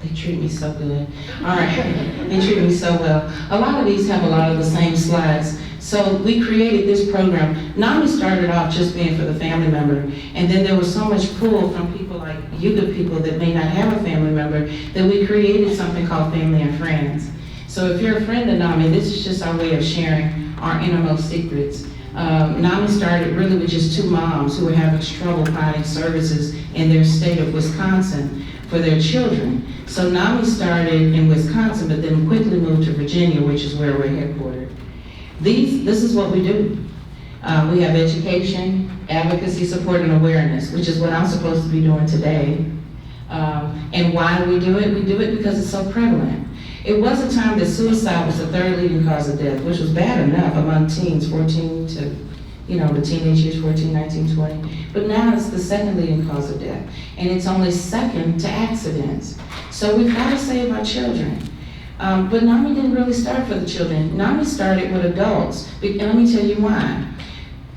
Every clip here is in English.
They treat me so good. All right, they treat me so well. A lot of these have a lot of the same slides. So we created this program. NAMI started off just being for the family member, and then there was so much pull from people like you good people that may not have a family member that we created something called Family and Friends. So if you're a friend of NAMI, this is just our way of sharing our innermost secrets. NAMI started really with just two moms who were having trouble finding services in their state of Wisconsin for their children. So NAMI started in Wisconsin, but then quickly moved to Virginia, which is where we're headquartered. This is what we do. We have education, advocacy, support, and awareness, which is what I'm supposed to be doing today. And why do? We do it because it's so prevalent. It was a time that suicide was the third leading cause of death, which was bad enough among teens, 14 to, the teenage years, 14, 19, 20. But now it's the second leading cause of death. And it's only second to accidents. So we've got to save our children. But NAMI didn't really start for the children. NAMI started with adults. And let me tell you why.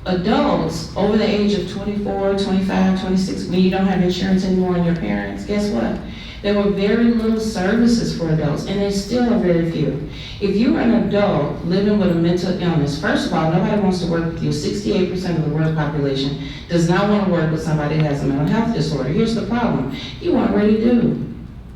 Adults over the age of 24, 25, 26, when you don't have insurance anymore and your parents, guess what? There were very little services for adults, and there still are very few. If you're an adult living with a mental illness, first of all, nobody wants to work with you. 68% of the world population does not want to work with somebody that has a mental health disorder. Here's the problem. You already do.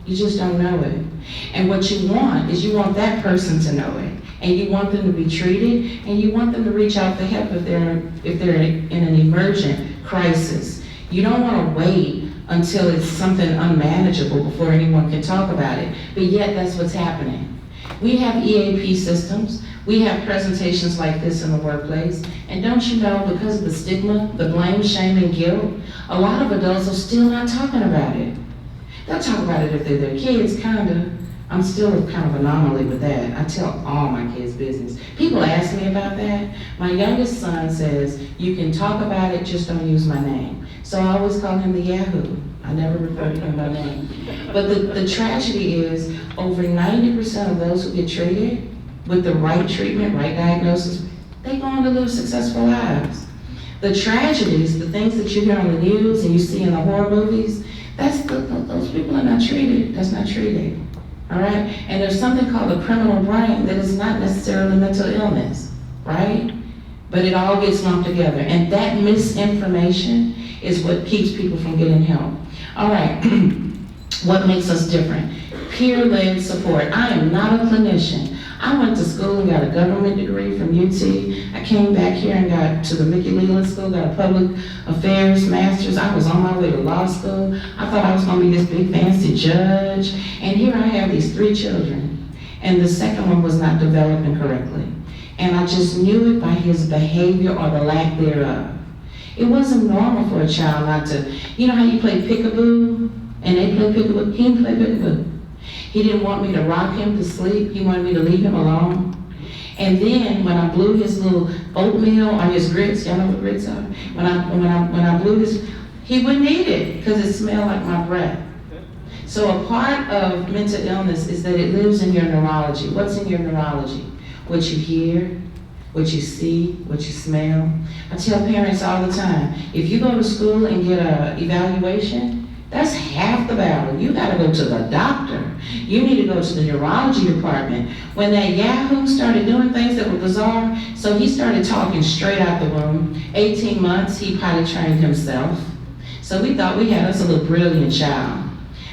You just don't know it. And what you want is you want that person to know it. And you want them to be treated, and you want them to reach out for help if they're in an emergent crisis. You don't want to wait until it's something unmanageable before anyone can talk about it. But yet that's what's happening. We have EAP systems. We have presentations like this in the workplace. And don't you know, because of the stigma, the blame, shame, and guilt, a lot of adults are still not talking about it. They'll talk about it if they're their kids, kinda. I'm still kind of an anomaly with that. I tell all my kids' business. People ask me about that. My youngest son says, you can talk about it, just don't use my name. So I always call him the Yahoo. I never refer to him by name. But the tragedy is, over 90% of those who get treated with the right treatment, right diagnosis, they go on to live successful lives. The tragedies, the things that you hear on the news and you see in the horror movies, those people are not treated. That's not treated. All right? And there's something called the criminal brain that is not necessarily mental illness, right? But it all gets lumped together. And that misinformation is what keeps people from getting help. All right, what makes us different? Peer-led support. I am not a clinician. I went to school and got a government degree from UT. I came back here and got to the Mickey Leland School, got a public affairs master's. I was on my way to law school. I thought I was gonna be this big fancy judge. And here I have these 3 children. And the second one was not developing correctly. And I just knew it by his behavior or the lack thereof. It wasn't normal for a child not to, you know how you play peekaboo? And they play peekaboo? He didn't play peekaboo. He didn't want me to rock him to sleep. He wanted me to leave him alone. And then when I blew his little oatmeal or his grits, y'all know what grits are? When I blew his, he wouldn't eat it because it smelled like my breath. So a part of mental illness is that it lives in your neurology. What's in your neurology? What you hear, what you see, what you smell. I tell parents all the time, if you go to school and get an evaluation, that's half the battle. You gotta go to the doctor. You need to go to the neurology department. When that Yahoo started doing things that were bizarre, so he started talking straight out the womb. 18 months, he potty trained himself. So we thought we had us a little brilliant child.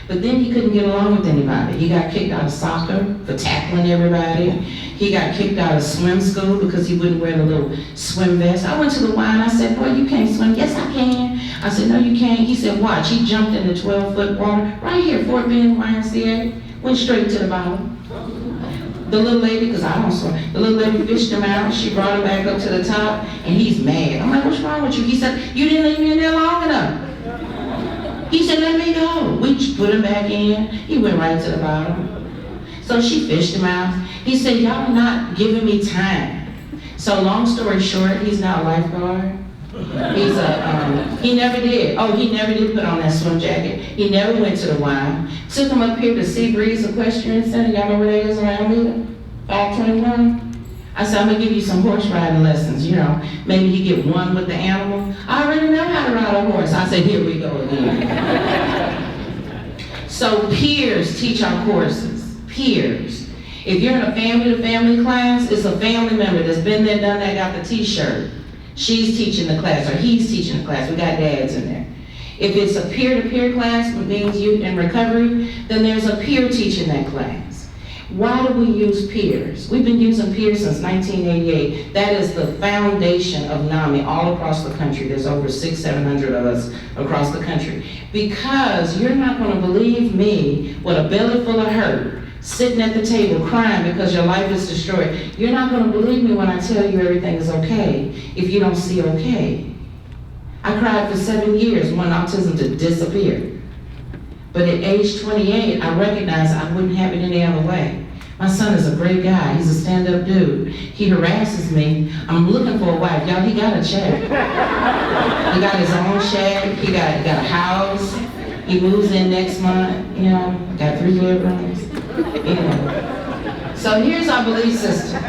But then he couldn't get along with anybody. He got kicked out of soccer for tackling everybody. He got kicked out of swim school because he wouldn't wear the little swim vest. I went to the Y and I said, boy, you can't swim. Yes, I can. I said, no, you can't. He said, watch. He jumped in the 12-foot water right here, Fort Bend, YMCA, went straight to the bottom. The little lady, because I don't swim, the little lady fished him out. She brought him back up to the top, and he's mad. I'm like, what's wrong with you? He said, you didn't leave me in there long enough. He said, let me go. We put him back in. He went right to the bottom. So she fished him out. He said, y'all are not giving me time. So long story short, he's now a lifeguard. He never did. Oh, he never did put on that swim jacket. He never went to the Y. Took him up here to Sea Breeze Equestrian Center. Y'all know where that is around here? 521. I said, I'm gonna give you some horse riding lessons, maybe you get one with the animal. I already know how to ride a horse. I said, here we go again. So peers teach our courses, peers. If you're in a family-to-family class, it's a family member that's been there, done that, got the t-shirt. She's teaching the class, or he's teaching the class. We got dads in there. If it's a peer-to-peer class, which means you in recovery, then there's a peer teaching that class. Why do we use peers? We've been using peers since 1988. That is the foundation of NAMI all across the country. There's over 600-700 of us across the country. Because you're not going to believe me with a belly full of hurt, sitting at the table crying because your life is destroyed. You're not going to believe me when I tell you everything is okay if you don't see okay. I cried for 7 years, wanting autism to disappear. But at age 28, I recognized I wouldn't have it any other way. My son is a great guy. He's a stand-up dude. He harasses me. I'm looking for a wife. Y'all, he got a check. He got his own check. He got a house. He moves in next month, you know, got 3 bedrooms. You know. So here's our belief system.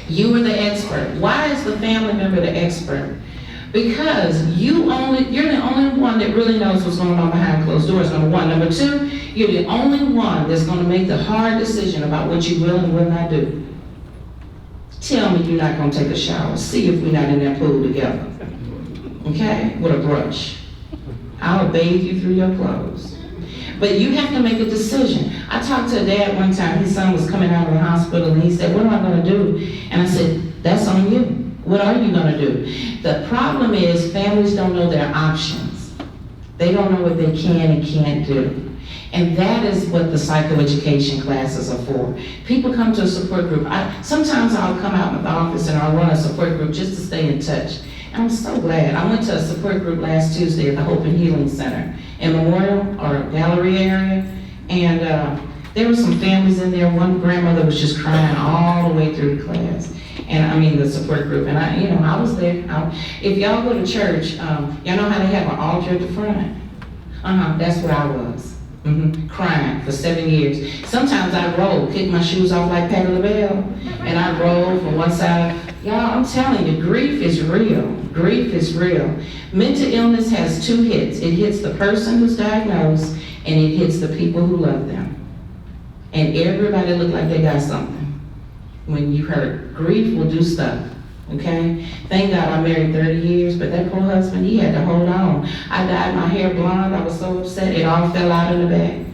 You are the expert. Why is the family member the expert? Because you're the only one that really knows what's going on behind closed doors, number one. Number two, you're the only one that's going to make the hard decision about what you will and will not do. Tell me you're not going to take a shower. See if we're not in that pool together. Okay? With a brush. I'll bathe you through your clothes. But you have to make a decision. I talked to a dad one time. His son was coming out of the hospital, and he said, what am I going to do? And I said, that's on you. What are you going to do? The problem is families don't know their options. They don't know what they can and can't do. And that is what the psychoeducation classes are for. People come to a support group. Sometimes I'll come out of the office and I'll run a support group just to stay in touch. And I'm so glad. I went to a support group last Tuesday at the Hope and Healing Center in Memorial or Gallery area. And there were some families in there. One grandmother was just crying all the way through the class. And I mean the support group, and I was there. If y'all go to church, y'all know how they have an altar at the front? That's where I was, crying for 7 years. Sometimes I roll, kick my shoes off like Patti LaBelle, and I roll from one side. Y'all, I'm telling you, grief is real. Grief is real. Mental illness has 2 hits. It hits the person who's diagnosed, and it hits the people who love them. And everybody look like they got something. When you hurt, grief will do stuff, okay? Thank God I married 30 years, but that poor husband, he had to hold on. I dyed my hair blonde, I was so upset, it all fell out in the back.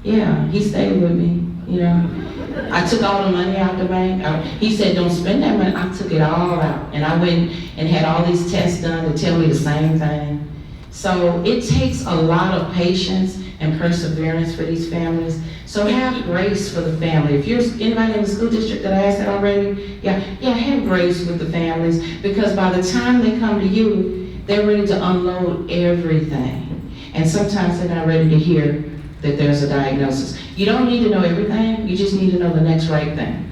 Yeah, he stayed with me, you know. I took all the money out the bank. He said, don't spend that money. I took it all out. And I went and had all these tests done to tell me the same thing. So it takes a lot of patience and perseverance for these families. So have grace for the family. If you're anybody in the school district that I asked that already, yeah, have grace with the families, because by the time they come to you, they're ready to unload everything. And sometimes they're not ready to hear that there's a diagnosis. You don't need to know everything, you just need to know the next right thing.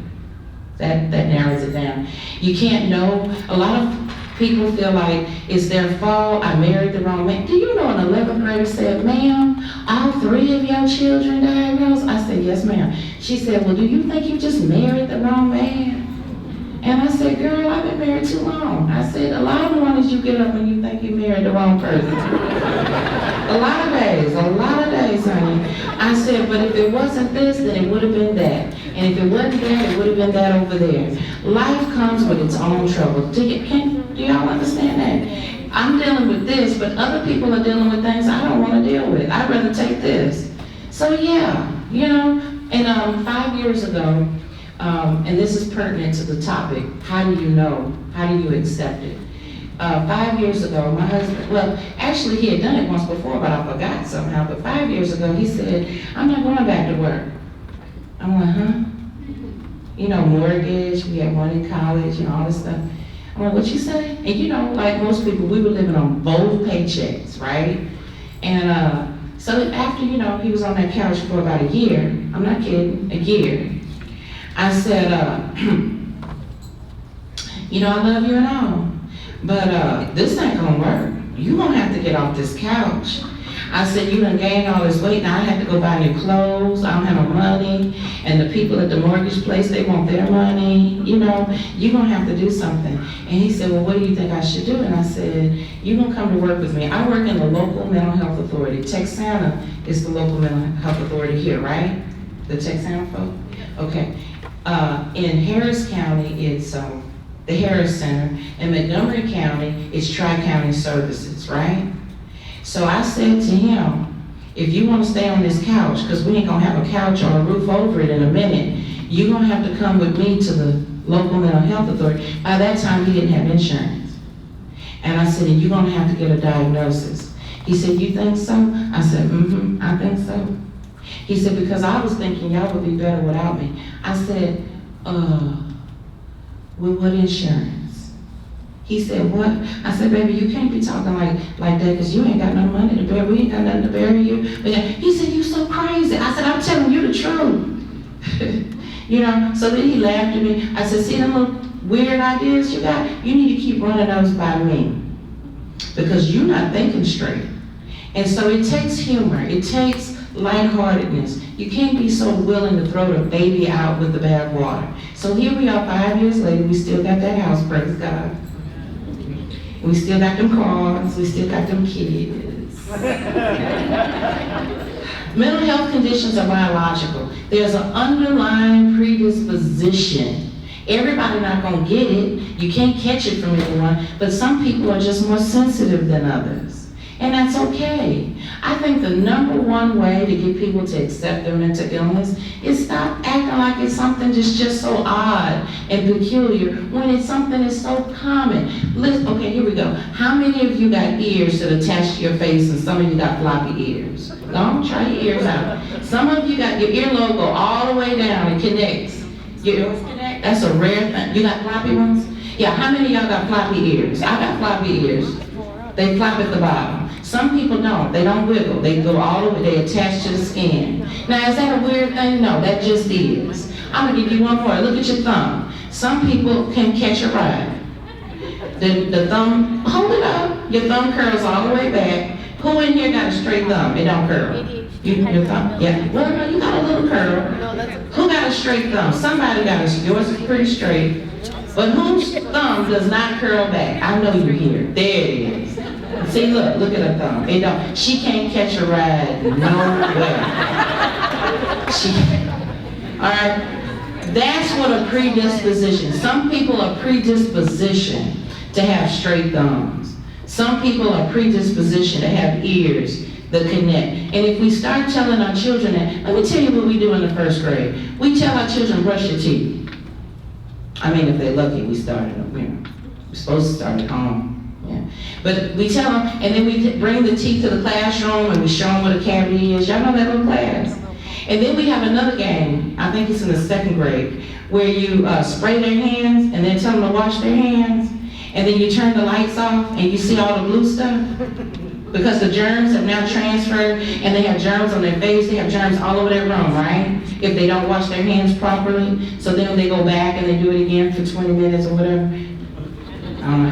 That narrows it down. You can't know, a lot of people feel like it's their fault, I married the wrong man. Do you know an 11th grader said, ma'am, all 3 of your children diagnosed? I said, yes, ma'am. She said, well, do you think you just married the wrong man? And I said, girl, I've been married too long. I said, a lot of mornings you get up and you think you married the wrong person. a lot of days, honey. I said, but if it wasn't this, then it would have been that. And if it wasn't that, it would have been that over there. Life comes with its own trouble. Do y'all understand that? I'm dealing with this, but other people are dealing with things I don't want to deal with. I'd rather take this. So yeah, you know, and 5 years ago, and this is pertinent to the topic, how do you know? How do you accept it? 5 years ago, my husband, well, actually he had done it once before, but I forgot somehow, but 5 years ago he said, I'm not going back to work. I'm like, huh? You know, mortgage, we had one in college and all this stuff. I'm like, what you say? And you know, like most people, we were living on both paychecks, right? And so after, you know, he was on that couch for about a year, I'm not kidding, a year, I said, you know, I love you and all, but this ain't gonna work. You gonna have to get off this couch. I said, you done gained all this weight, now I have to go buy new clothes, I don't have no money, and the people at the mortgage place, they want their money, you know, you're gonna have to do something. And he said, well, what do you think I should do? And I said, you're gonna come to work with me. I work in the local mental health authority. Texana is the local mental health authority here, right? The Texana folk? Okay. In Harris County, it's the Harris Center. In Montgomery County, it's Tri-County Services, right? So I said to him, if you want to stay on this couch, because we ain't gonna have a couch or a roof over it in a minute, you're gonna have to come with me to the local mental health authority. By that time, he didn't have insurance. And I said, you're gonna have to get a diagnosis. He said, you think so? I said, I think so. He said, because I was thinking y'all would be better without me. I said, with what insurance? He said, what? I said, baby, you can't be talking like that because you ain't got no money to bury. We ain't got nothing to bury you. But he said, you so crazy. I said, I'm telling you the truth. You know, so then he laughed at me. I said, see them little weird ideas you got? You need to keep running those by me because you're not thinking straight. And so it takes humor. It takes lightheartedness. You can't be so willing to throw the baby out with the bad water. So here we are 5 years later, we still got that house, praise God. We still got them cars, we still got them kids. Mental health conditions are biological. There's an underlying predisposition. Everybody not gonna get it. You can't catch it from anyone, but some people are just more sensitive than others. And that's okay. I think the #1 way to get people to accept their mental illness is stop acting like it's something just so odd and peculiar when it's something that's so common. Listen, okay, here we go. How many of you got ears that attach to your face and some of you got floppy ears? Don't try your ears out. Some of you got your earlobe go all the way down and connects. Your ears connect? That's a rare thing. You got floppy ones? Yeah, how many of y'all got floppy ears? I got floppy ears. They flop at the bottom. Some people don't. They don't wiggle. They go all the way. They attach to the skin. Now, is that a weird thing? No, that just is. I'm going to give you one more. Look at your thumb. Some people can catch a ride. The thumb, hold it up. Your thumb curls all the way back. Who in here got a straight thumb? It don't curl. Your thumb? Yeah. Well, no, you got a little curl. Who got a straight thumb? Somebody got a, yours is pretty straight. But whose thumb does not curl back? I know you're here. There it is. See, look at her thumb. It don't. She can't catch a ride nowhere. She can't. All right. That's what a predisposition. Some people are predispositioned to have straight thumbs. Some people are predispositioned to have ears that connect. And if we start telling our children that, let me tell you what we do in the 1st grade. We tell our children, brush your teeth. I mean, if they're lucky, we started them, you know. We're supposed to start at home. Yeah. But we tell them, and then we bring the teeth to the classroom and we show them what a cavity is. Y'all know that little class? And then we have another game, I think it's in the 2nd grade, where you spray their hands and then tell them to wash their hands. And then you turn the lights off and you see all the blue stuff. Because the germs have now transferred and they have germs on their face, they have germs all over their room, right? If they don't wash their hands properly. So then they go back and they do it again for 20 minutes or whatever. I don't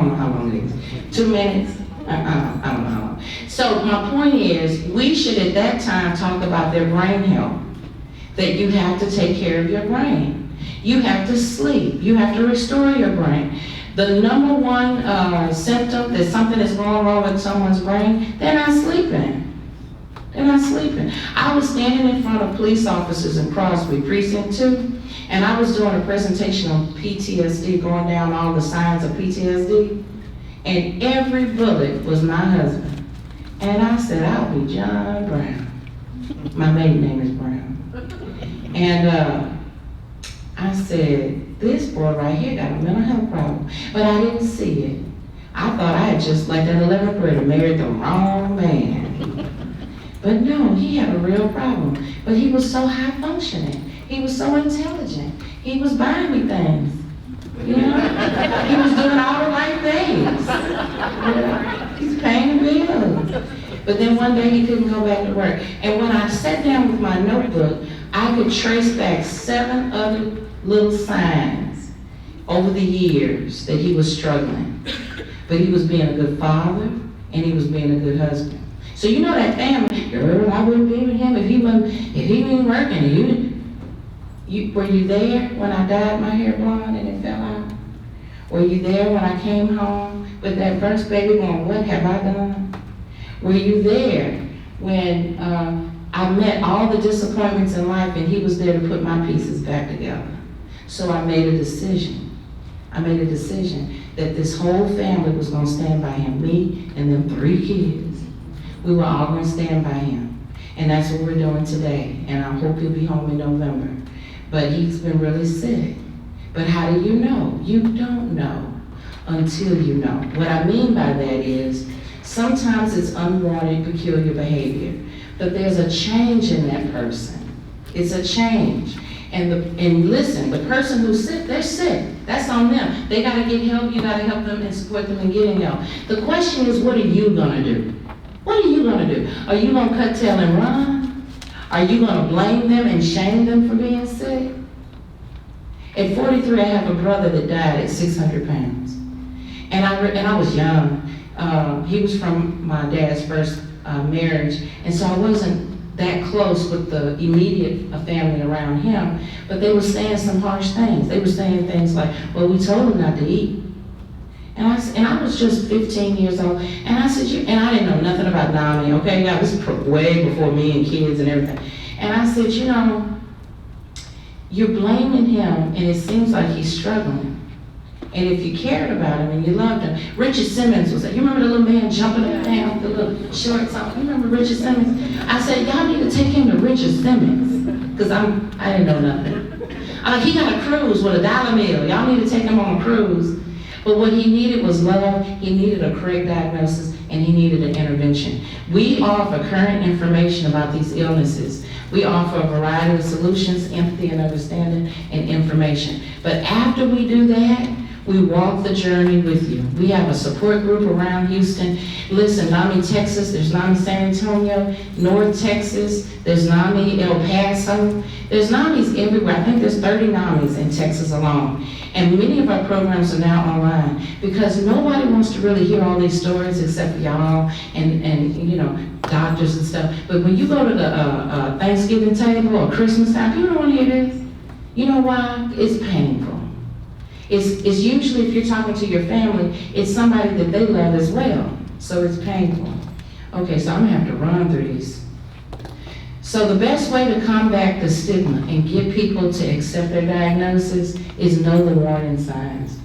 know how long it is. 2 minutes? I don't know how long. So my point is, we should at that time talk about their brain health. That you have to take care of your brain. You have to sleep. You have to restore your brain. The #1 symptom that something is going wrong with someone's brain, they're not sleeping. They're not sleeping. I was standing in front of police officers in Crosby, Precinct 2, and I was doing a presentation on PTSD, going down all the signs of PTSD, and every bullet was my husband. And I said, I'll be John Brown. My maiden name is Brown. And I said, this boy right here got a mental health problem. But I didn't see it. I thought I had just, like that 11th grader, married the wrong man. But no, he had a real problem. But he was so high functioning. He was so intelligent. He was buying me things. You know? He was doing all the right things. You know? He's paying the bills. But then one day he couldn't go back to work. And when I sat down with my notebook, I could trace back 7 other little signs over the years that he was struggling. But he was being a good father and he was being a good husband. So So you know that family, girl, I wouldn't be with him if he wasn't working. Were you there when I dyed my hair blonde and it fell out? Were you there when I came home with that first baby going, what have I done? Were you there when I met all the disappointments in life and he was there to put my pieces back together? So I made a decision. That this whole family was gonna stand by him, me and them 3 kids. We were all gonna stand by him. And that's what we're doing today. And I hope he'll be home in November. But he's been really sick. But how do you know? You don't know until you know. What I mean by that is, sometimes it's unwanted, peculiar behavior. But there's a change in that person. It's a change. And listen, the person who's sick, they're sick. That's on them. They gotta get help, you gotta help them and support them in getting help. The question is, what are you gonna do? What are you gonna do? Are you gonna cut tail and run? Are you gonna blame them and shame them for being sick? At 43, I have a brother that died at 600 pounds. And I was young. He was from my dad's first marriage, and so I wasn't that close with the immediate family around him, but they were saying some harsh things. They were saying things like, well, we told him not to eat. And I was just 15 years old, and I said, and I didn't know nothing about NAMI, okay? That was way before me and kids and everything. And I said, you're blaming him, and it seems like he's struggling. And if you cared about him and you loved him, Richard Simmons was that. You remember the little man jumping up and down, the little shorts on? You remember Richard Simmons? I said, y'all need to take him to Richard Simmons, because I didn't know nothing. He got a cruise with $1 meal. Y'all need to take him on a cruise. But what he needed was love. He needed a correct diagnosis, and he needed an intervention. We offer current information about these illnesses. We offer a variety of solutions, empathy and understanding, and information. But after we do that, we walk the journey with you. We have a support group around Houston. Listen, NAMI Texas, there's NAMI San Antonio, North Texas, there's NAMI El Paso. There's NAMIs everywhere. I think there's 30 NAMIs in Texas alone. And many of our programs are now online because nobody wants to really hear all these stories except for y'all and doctors and stuff. But when you go to the Thanksgiving table or Christmas time, people don't want to hear this. You know why? It's painful. It's usually, if you're talking to your family, it's somebody that they love as well. So it's painful. Okay, so I'm gonna have to run through these. So the best way to combat the stigma and get people to accept their diagnosis is know the warning signs.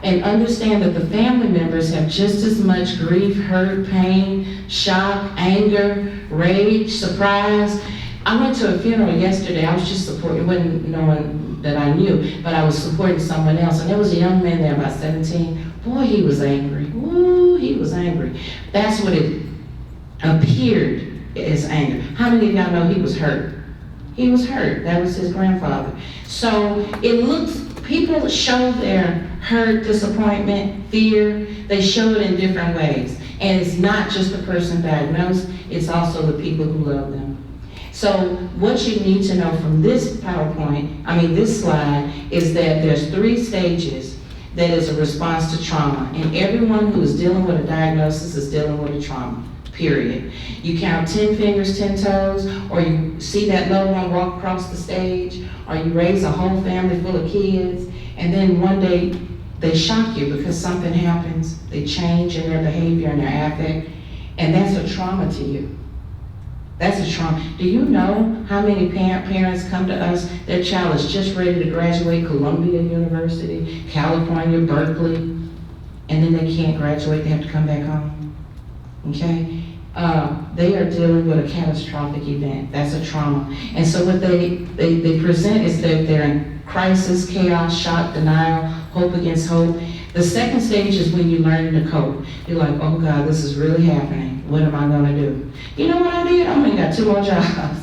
And understand that the family members have just as much grief, hurt, pain, shock, anger, rage, surprise. I went to a funeral yesterday. I was just supporting, it wasn't no one that I knew, but I was supporting someone else. And there was a young man there, about 17. Boy, he was angry. Ooh, he was angry. That's what it appeared as anger. How many of y'all know he was hurt? He was hurt. That was his grandfather. So it looks, people show their hurt, disappointment, fear. They show it in different ways. And it's not just the person diagnosed, it's also the people who love them. So what you need to know from this this slide, is that there's 3 stages that is a response to trauma. And everyone who is dealing with a diagnosis is dealing with a trauma, period. You count 10 fingers, 10 toes, or you see that loved one walk across the stage, or you raise a whole family full of kids, and then one day they shock you because something happens. They change in their behavior and their affect, and that's a trauma to you. That's a trauma. Do you know how many parents come to us, their child is just ready to graduate Columbia University, California, Berkeley, and then they can't graduate, they have to come back home, okay? They are dealing with a catastrophic event. That's a trauma. And so what they present is that they're in crisis, chaos, shock, denial, hope against hope. The second stage is when you learn to cope. You're like, oh God, this is really happening. What am I gonna do? You know what I did? I only got 2 more jobs.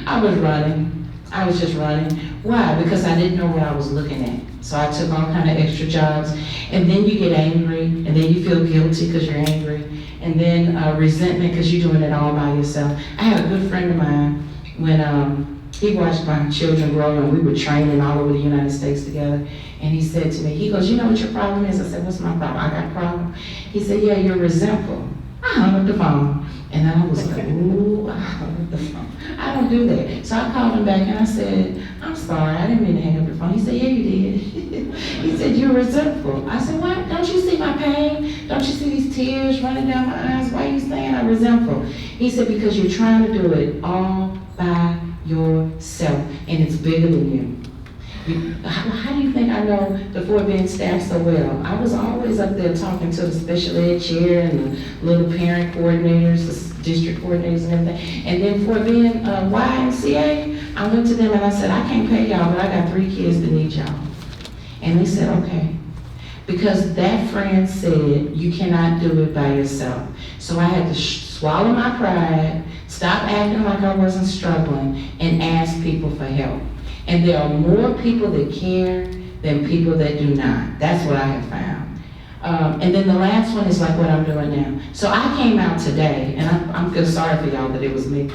I was running. I was just running. Why? Because I didn't know what I was looking at. So I took all kind of extra jobs. And then you get angry, and then you feel guilty because you're angry. And then resentment because you're doing it all by yourself. I had a good friend of mine when he watched my children grow, and we were training all over the United States together. And he said to me, he goes, you know what your problem is? I said, what's my problem? I got a problem. He said, yeah, you're resentful. I hung up the phone. And I was like, ooh, I don't do that. So I called him back and I said, I'm sorry, I didn't mean to hang up your phone. He said, yeah, you did. He said, you're resentful. I said, what? Don't you see my pain? Don't you see these tears running down my eyes? Why are you saying I'm resentful? He said, because you're trying to do it all by yourself, and it's bigger than you. How do you think I know the Fort Bend staff so well? I was always up there talking to the special ed chair and the little parent coordinators, the district coordinators and everything. And then Fort Bend YMCA, I went to them and I said, I can't pay y'all, but I got 3 kids that need y'all. And they said, okay. Because that friend said, you cannot do it by yourself. So I had to swallow my pride, stop acting like I wasn't struggling, and ask people for help. And there are more people that care than people that do not. That's what I have found. And then the last one is like what I'm doing now. So I came out today, and I'm feel sorry for y'all that it was me,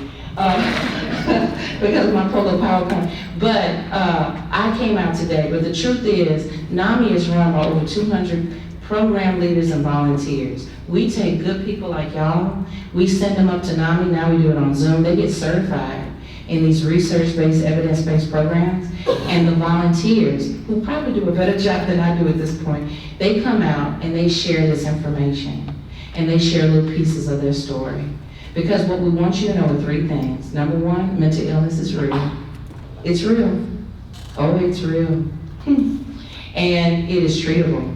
because of my polo PowerPoint. But I came out today, but the truth is, NAMI is run by over 200 program leaders and volunteers. We take good people like y'all, we send them up to NAMI, now we do it on Zoom, they get certified in these research-based, evidence-based programs, and the volunteers, who probably do a better job than I do at this point, they come out and they share this information, and they share little pieces of their story. Because what we want you to know are 3 things. Number 1, mental illness is real. It's real. Oh, it's real. And it is treatable.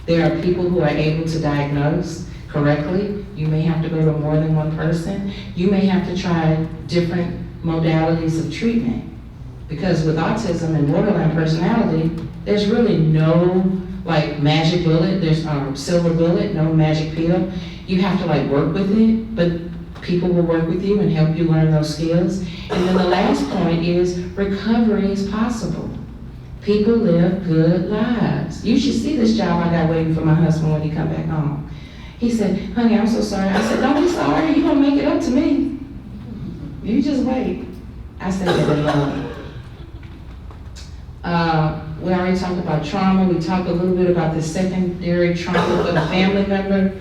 There are people who are able to diagnose correctly. You may have to go to more than one person. You may have to try different modalities of treatment. Because with autism and borderline personality, there's really no like magic bullet, there's silver bullet, no magic pill. You have to like work with it, but people will work with you and help you learn those skills. And then the last point is recovery is possible. People live good lives. You should see this job I got waiting for my husband when he come back home. He said, honey, I'm so sorry. I said, don't be sorry, you're gonna make it up to me. You just wait. I said that in love. We already talked about trauma. We talked a little bit about the secondary trauma for the family member.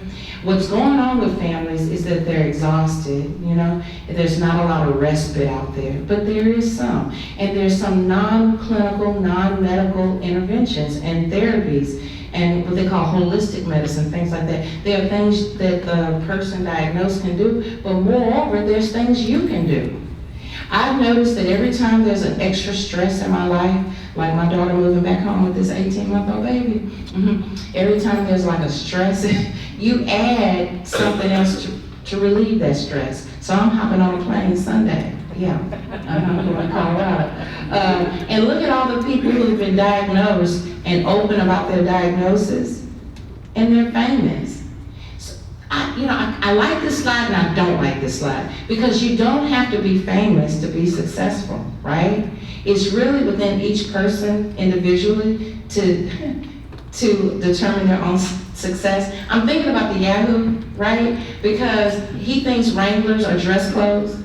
What's going on with families is that they're exhausted, you know? There's not a lot of respite out there, but there is some. And there's some non-clinical, non-medical interventions and therapies and what they call holistic medicine, things like that. There are things that the person diagnosed can do, but moreover, there's things you can do. I've noticed that every time there's an extra stress in my life, like my daughter moving back home with this 18-month-old baby, every time there's like a stress, you add something else to relieve that stress. So I'm hopping on a plane Sunday. Yeah, I'm going to Colorado. And look at all the people who've been diagnosed and open about their diagnosis, and they're famous. So I like this slide and I don't like this slide, because you don't have to be famous to be successful, right? It's really within each person individually to determine their own success. I'm thinking about the Yahoo, right? Because he thinks Wranglers are dress clothes.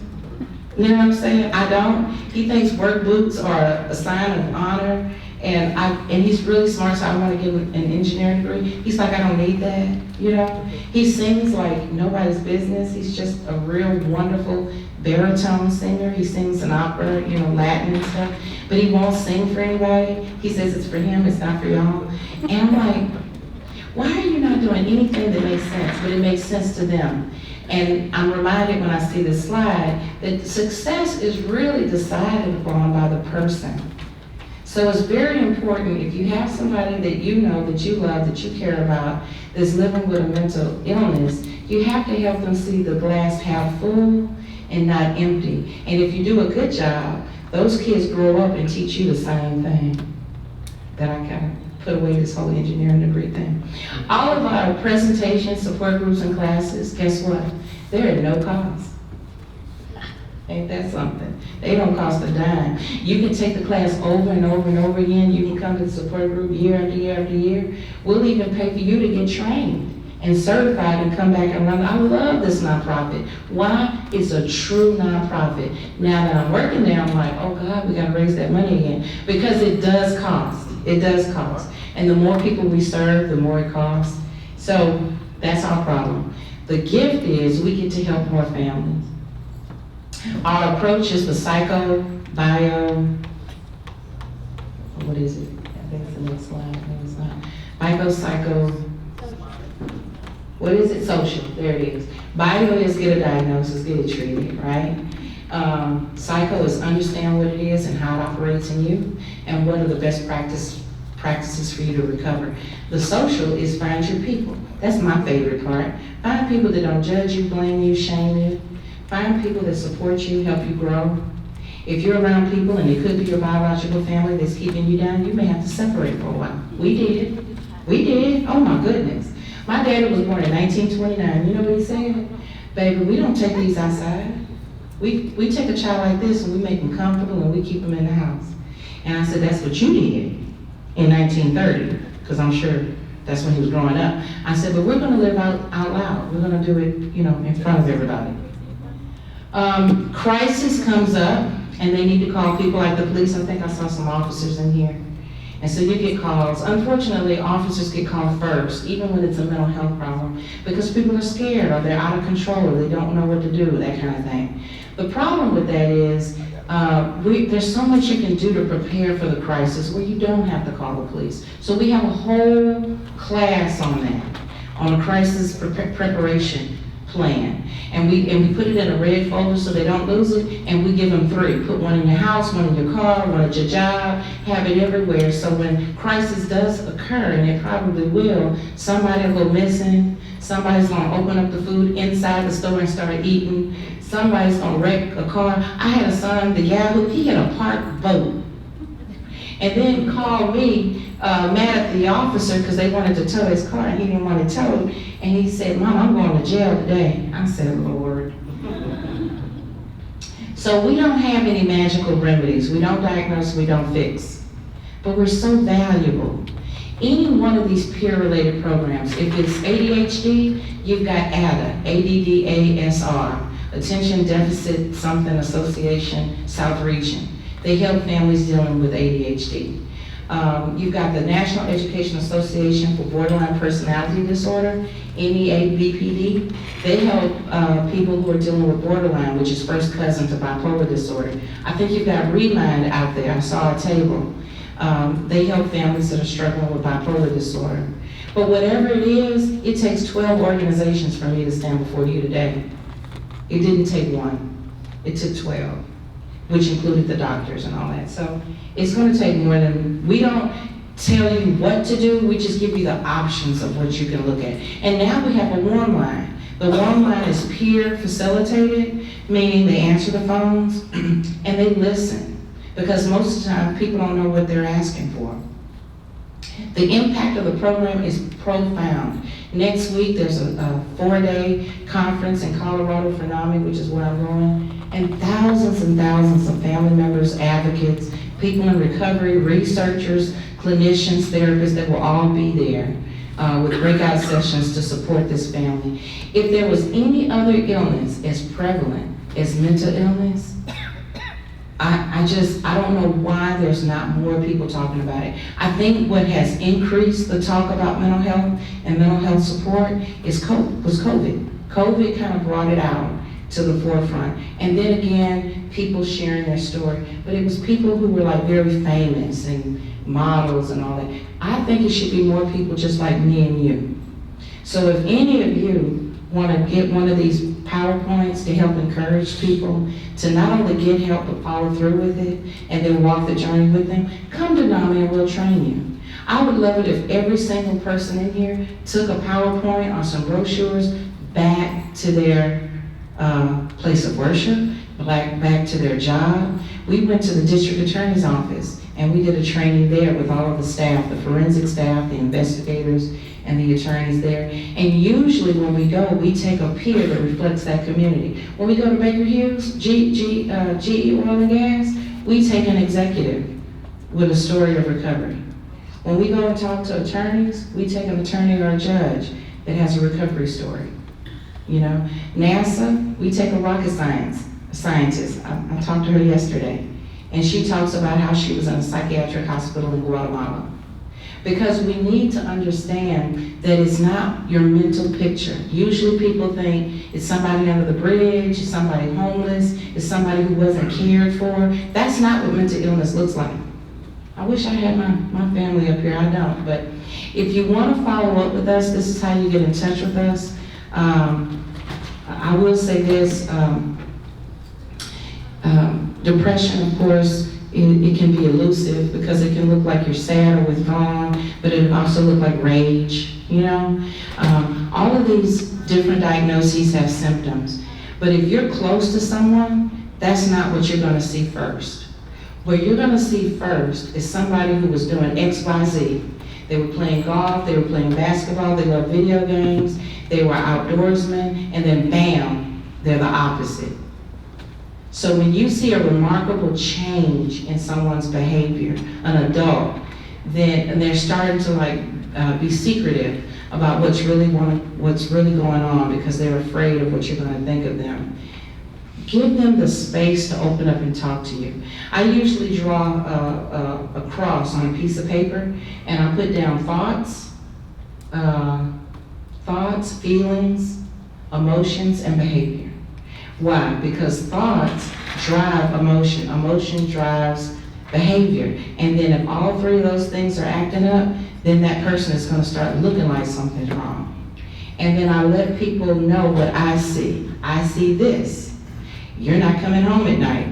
You know what I'm saying? I don't. He thinks work boots are a sign of honor, and he's really smart, so I want to give him an engineering degree. He's like, I don't need that, you know? He sings like nobody's business. He's just a real wonderful baritone singer. He sings an opera, you know, Latin and stuff, but he won't sing for anybody. He says it's for him, it's not for y'all. And I'm like, why are you not doing anything that makes sense, but it makes sense to them? And I'm reminded when I see this slide that success is really decided upon by the person. So it's very important, if you have somebody that you know, that you love, that you care about, that's living with a mental illness, you have to help them see the glass half full and not empty. And if you do a good job, those kids grow up and teach you the same thing. That I kind of put away this whole engineering degree thing. All of our presentations, support groups, and classes, guess what? They're at no cost. Ain't that something? They don't cost a dime. You can take the class over and over and over again. You can come to the support group year after year after year. We'll even pay for you to get trained and certified and come back and run. I love this nonprofit. Why? It's a true nonprofit. Now that I'm working there, I'm like, oh God, we gotta raise that money again. Because it does cost. It does cost. And the more people we serve, the more it costs. So that's our problem. The gift is we get to help more families. Our approach is the psycho, bio, what is it? I think it's the next slide. No, it's not. Bio, psycho, what is it? Social. There it is. Bio is get a diagnosis, get it treated, right? Psycho is understand what it is and how it operates in you, and what are the best practices for you to recover. The social is find your people. That's my favorite part. Find people that don't judge you, blame you, shame you. Find people that support you, help you grow. If you're around people, and it could be your biological family that's keeping you down, you may have to separate for a while. We did. Oh my goodness. My daddy was born in 1929. You know what he said? Baby, we don't take these outside. We take a child like this and we make them comfortable and we keep them in the house. And I said, that's what you did in 1930, because I'm sure that's when he was growing up. I said, but we're gonna live out loud. We're gonna do it, in front of everybody. Crisis comes up and they need to call people like the police. I think I saw some officers in here. And so you get calls. Unfortunately, officers get called first, even when it's a mental health problem, because people are scared or they're out of control or they don't know what to do, that kind of thing. The problem with that is there's so much you can do to prepare for the crisis where you don't have to call the police. So we have a whole class on that, on a crisis preparation plan. And we put it in a red folder so they don't lose it, and we give them 3. Put one in your house, one in your car, one at your job, have it everywhere. So when crisis does occur, and it probably will, somebody will go missing, somebody's gonna open up the food inside the store and start eating, somebody's gonna wreck a car. I had a son, the Yahoo, he had a parked boat. And then called me mad at the officer because they wanted to tow his car and he didn't want it towed. And he said, Mom, I'm going to jail today. I said, Lord. So we don't have any magical remedies. We don't diagnose, we don't fix. But we're so valuable. Any one of these peer-related programs, if it's ADHD, you've got ADA, ADDASR, Attention Deficit Something Association, South Region. They help families dealing with ADHD. You've got the National Education Association for Borderline Personality Disorder, NEABPD. They help people who are dealing with borderline, which is first cousin to bipolar disorder. I think you've got R.E.A.L out there. I saw a table. They help families that are struggling with bipolar disorder. But whatever it is, it takes 12 organizations for me to stand before you today. It didn't take one. It took 12. Which included the doctors and all that. So it's going to take more than, we don't tell you what to do, we just give you the options of what you can look at. And now we have a warm line. The warm line is peer facilitated, meaning they answer the phones and they listen. Because most of the time, people don't know what they're asking for. The impact of the program is profound. Next week, there's a 4-day conference in Colorado for NAMI, which is where I'm going. And thousands of family members, advocates, people in recovery, researchers, clinicians, therapists that will all be there with breakout sessions to support this family. If there was any other illness as prevalent as mental illness, I don't know why there's not more people talking about it. I think what has increased the talk about mental health and mental health support was COVID. COVID kind of brought it out to the forefront. And then again, people sharing their story. But it was people who were like very famous and models and all that. I think it should be more people just like me and you. So if any of you want to get one of these PowerPoints to help encourage people to not only get help but follow through with it and then walk the journey with them, come to NAMI and we'll train you. I would love it if every single person in here took a PowerPoint or some brochures back to their place of worship, back to their job. We went to the district attorney's office and we did a training there with all of the staff, the forensic staff, the investigators, and the attorneys there. And usually when we go, we take a peer that reflects that community. When we go to Baker Hughes, GE Oil and Gas, we take an executive with a story of recovery. When we go and talk to attorneys, we take an attorney or a judge that has a recovery story. You know, NASA, we take a rocket scientist. I talked to her yesterday, and she talks about how she was in a psychiatric hospital in Guatemala. Because we need to understand that it's not your mental picture. Usually people think it's somebody under the bridge, it's somebody homeless, it's somebody who wasn't cared for. That's not what mental illness looks like. I wish I had my family up here, I don't. But if you want to follow up with us, this is how you get in touch with us. I will say this, depression, of course, it can be elusive because it can look like you're sad or withdrawn, but it also look like rage, you know? All of these different diagnoses have symptoms, but if you're close to someone, that's not what you're gonna see first. What you're gonna see first is somebody who was doing X, Y, Z. They were playing golf, they were playing basketball, they loved video games, they were outdoorsmen, and then bam, they're the opposite. So when you see a remarkable change in someone's behavior, an adult, then they're starting to be secretive about what's really going on because they're afraid of what you're going to think of them. Give them the space to open up and talk to you. I usually draw a cross on a piece of paper, and I put down thoughts, feelings, emotions, and behavior. Why? Because thoughts drive emotion. Emotion drives behavior. And then if all three of those things are acting up, then that person is going to start looking like something's wrong. And then I let people know what I see. I see this. You're not coming home at night.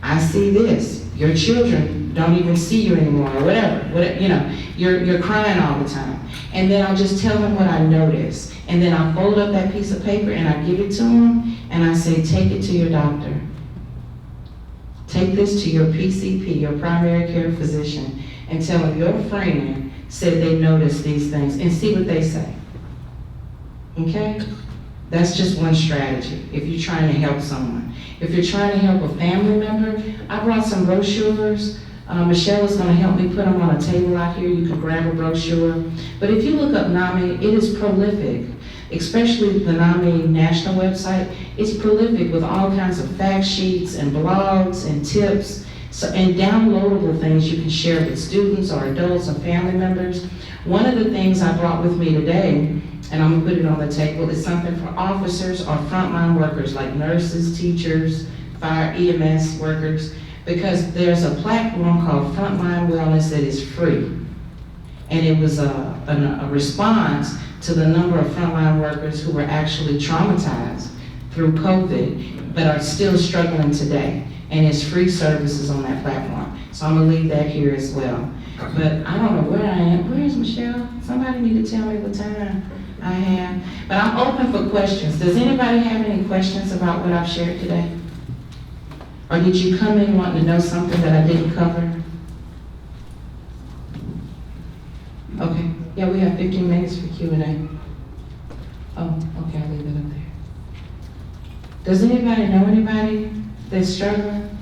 I see this. Your children don't even see you anymore, or whatever. You know, you're crying all the time. And then I'll just tell them what I notice. And then I fold up that piece of paper and I give it to them, and I say, take it to your doctor. Take this to your PCP, your primary care physician, and tell them your friend said they noticed these things, and see what they say. Okay? That's just one strategy if you're trying to help someone. If you're trying to help a family member, I brought some brochures. Michelle is going to help me put them on a table out here. You can grab a brochure. But if you look up NAMI, it is prolific, especially the NAMI national website. It's prolific with all kinds of fact sheets and blogs and tips and downloadable things you can share with students or adults or family members. One of the things I brought with me today, and I'm going to put it on the table, is something for officers or frontline workers like nurses, teachers, fire, EMS workers, because there's a platform called Frontline Wellness that is free. And it was a response to the number of frontline workers who were actually traumatized through COVID, but are still struggling today. And it's free services on that platform. So I'm gonna leave that here as well. But I don't know where I am. Where is Michelle? Somebody need to tell me what time I have. But I'm open for questions. Does anybody have any questions about what I've shared today? Or did you come in wanting to know something that I didn't cover? Okay, yeah, we have 15 minutes for Q&A. Oh, okay, I'll leave it up there. Does anybody know anybody that's struggling,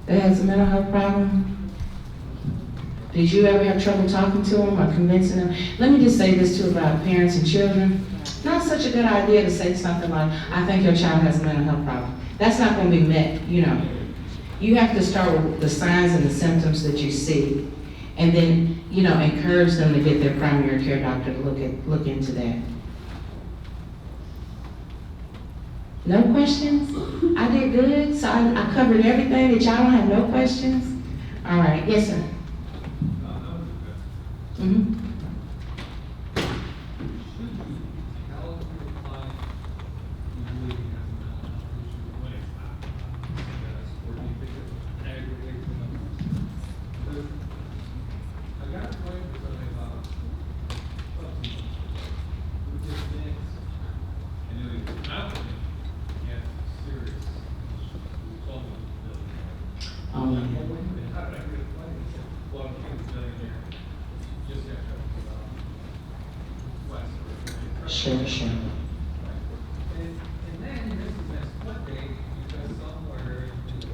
that has a mental health problem? Did you ever have trouble talking to them or convincing them? Let me just say this too about parents and children. Not such a good idea to say something like, I think your child has a mental health problem. That's not going to be met, you know. You have to start with the signs and the symptoms that you see, and then, you know, encourage them to get their primary care doctor to look into that. No questions? I did good, so I covered everything. That y'all don't have no questions? All right, yes, sir. Mm-hmm. Sure. And then this is next Monday, because somewhere in the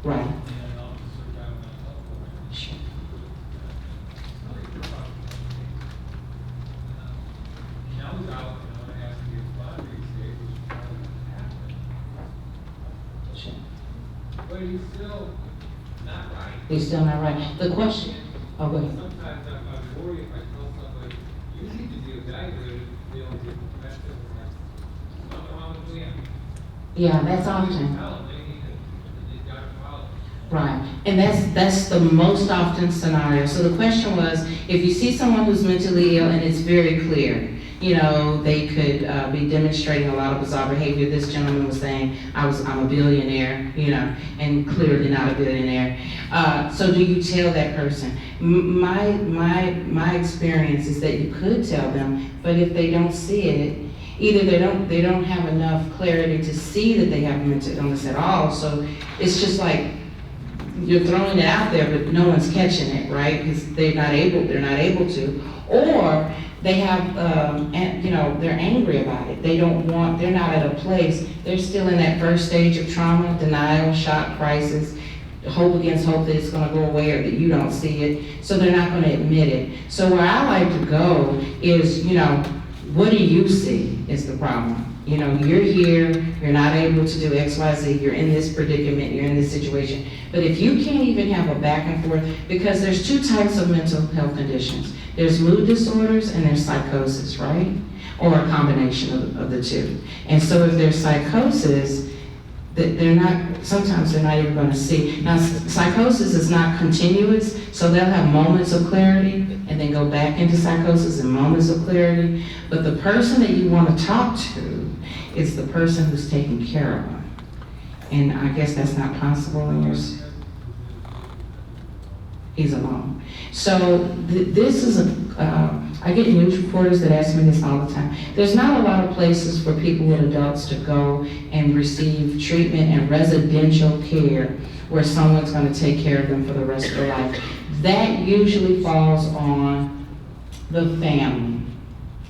Right. and officer got my help. Sure. Now he's out, and has to get body state, which probably happen. Sure. But he's still not He's still not right. The question, oh, go ahead. Sometimes I'm worried if I tell somebody, you need to be evaluated, they don't get mental or something wrong with them. Yeah, that's You often. tell them they got to follow. Right, and that's the most often scenario. So the question was, if you see someone who's mentally ill and it's very clear, you know, they could be demonstrating a lot of bizarre behavior. This gentleman was saying, I'm a billionaire, you know, and clearly not a billionaire. So do you tell that person? My experience is that you could tell them, but if they don't see it, either they don't have enough clarity to see that they have mental illness at all. So it's just like, you're throwing it out there, but no one's catching it, right? Because they're not able to. Or they have, you know, they're angry about it. They're not at a place, they're still in that first stage of trauma, denial, shock, crisis, hope against hope that it's gonna go away or that you don't see it. So they're not gonna admit it. So where I like to go is, you know, what do you see is the problem? You know, you're here, you're not able to do X, Y, Z, you're in this predicament, you're in this situation. But if you can't even have a back and forth, because there's two types of mental health conditions. There's mood disorders and there's psychosis, right? Or a combination of the two. And so if there's psychosis, sometimes they're not even gonna see. Now, psychosis is not continuous, so they'll have moments of clarity and then go back into psychosis and moments of clarity. But the person that you wanna talk to is the person who's taking care of them. And I guess that's not possible in yours. He's alone. So this is I get news reporters that ask me this all the time. There's not a lot of places for people with adults to go and receive treatment and residential care where someone's gonna take care of them for the rest of their life. That usually falls on the family,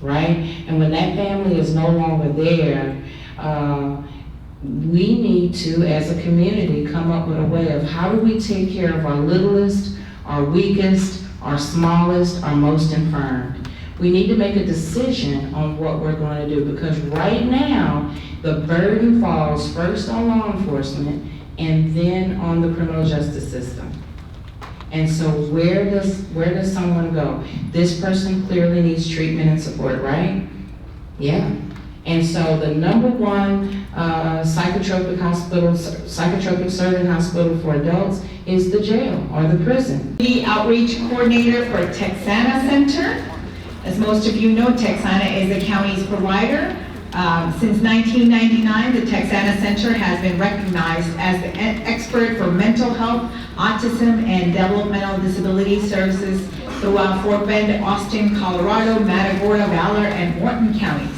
right? And when that family is no longer there, we need to, as a community, come up with a way of how do we take care of our littlest, our weakest, our smallest, our most infirmed. We need to make a decision on what we're going to do, because right now, the burden falls first on law enforcement and then on the criminal justice system. And so where does someone go? This person clearly needs treatment and support, right? Yeah. And so the number one psychotropic serving hospital for adults is the jail or the prison. The outreach coordinator for Texana Center. As most of you know, Texana is the county's provider. Since 1999, the Texana Center has been recognized as the expert for mental health, autism, and developmental disability services throughout Fort Bend, Austin, Colorado, Matagorda, Valor, and Morton counties.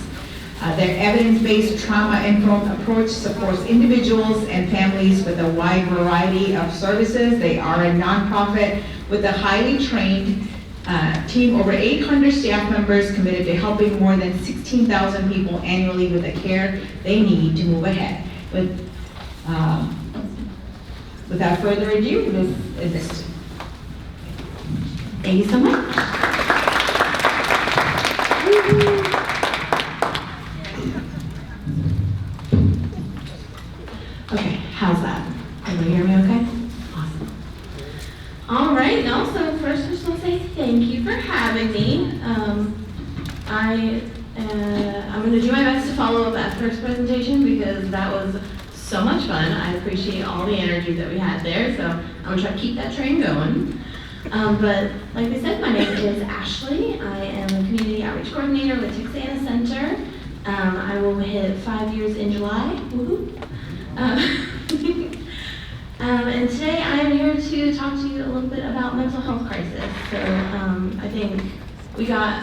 Their evidence-based trauma-informed approach supports individuals and families with a wide variety of services. They are a nonprofit with a highly trained team, over 800 staff members committed to helping more than 16,000 people annually with the care they need to move ahead. Without further ado, Ms. Iston. Thank you so much. Okay, how's that? Everybody hear me okay? Awesome. All right, and also first I just want to say thank you for having me. I'm going to do my best to follow up that first presentation because that was so much fun. I appreciate all the energy that we had there, so I'm going to try to keep that train going. But like I said, my name is Ashley. I am a community outreach coordinator with Texana Center. I will hit 5 years in July. Woohoo! And today I am here to talk to you a little bit about mental health crisis. So I think we got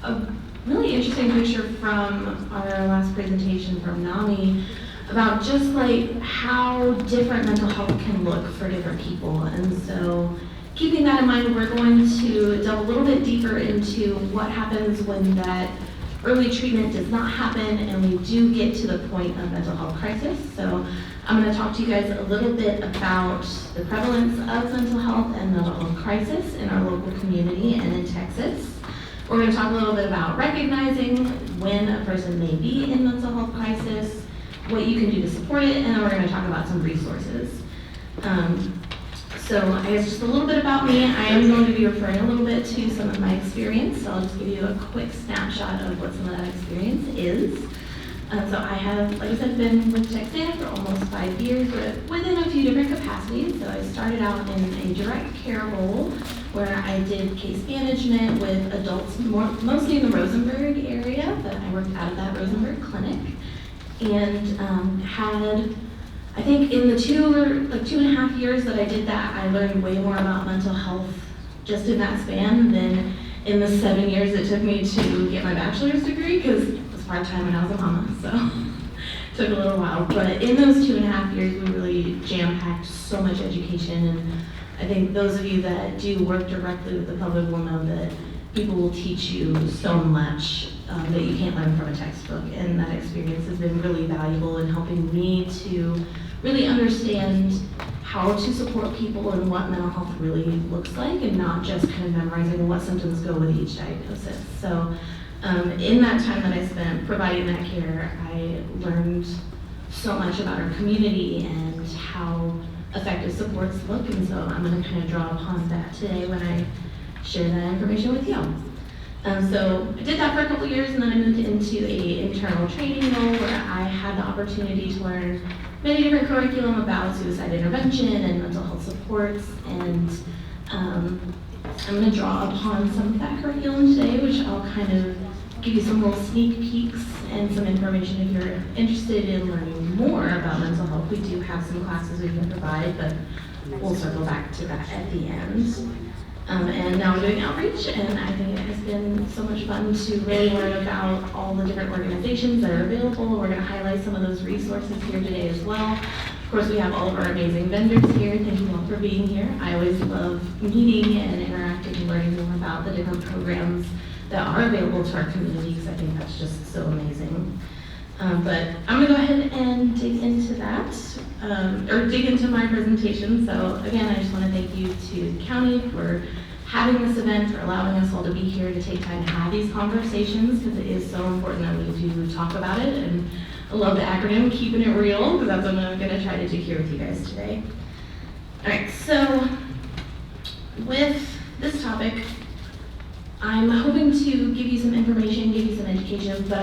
a really interesting picture from our last presentation from NAMI about just like how different mental health can look for different people. And so keeping that in mind, we're going to delve a little bit deeper into what happens when that early treatment does not happen and we do get to the point of mental health crisis. So I'm going to talk to you guys a little bit about the prevalence of mental health and mental health crisis in our local community and in Texas. We're going to talk a little bit about recognizing when a person may be in mental health crisis, what you can do to support it, and then we're going to talk about some resources. So I guess just a little bit about me. I am going to be referring a little bit to some of my experience, so I'll just give you a quick snapshot of what some of that experience is. So I have, like I said, been with Texana for almost 5 years, but within a few different capacities. So I started out in a direct care role where I did case management with adults, mostly in the Rosenberg area, but I worked out of that Rosenberg clinic. And had, I think in the 2.5 years that I did that, I learned way more about mental health just in that span than in the 7 years it took me to get my bachelor's degree, because it was part-time when I was a mama, so it took a little while. But in those 2.5 years, we really jam-packed so much education, and I think those of you that do work directly with the public will know that people will teach you so much that you can't learn from a textbook, and that experience has been really valuable in helping me to really understand how to support people and what mental health really looks like, and not just kind of memorizing what symptoms go with each diagnosis. So in that time that I spent providing that care, I learned so much about our community and how effective supports look, and so I'm going to kind of draw upon that today when I share that information with you. So I did that for a couple years, and then I moved into a internal training role where I had the opportunity to learn many different curriculum about suicide intervention and mental health supports, and I'm going to draw upon some of that curriculum today, which I'll kind of give you some little sneak peeks and some information if you're interested in learning more about mental health. We do have some classes we can provide, but we'll circle back to that at the end. And now I'm doing outreach, and I think it has been so much fun to really learn about all the different organizations that are available. We're going to highlight some of those resources here today as well. Of course, we have all of our amazing vendors here. Thank you all for being here. I always love meeting and interacting and learning more about the different programs that are available to our community, because I think that's just so amazing. But I'm going to go ahead and dig into that, or dig into my presentation. So again, I just want to thank you to the county for having this event, for allowing us all to be here to take time to have these conversations, because it is so important that we do talk about it. And I love the acronym, Keepin It Real, because that's what I'm going to try to do here with you guys today. All right, so with this topic, I'm hoping to give you some information, give you some education, but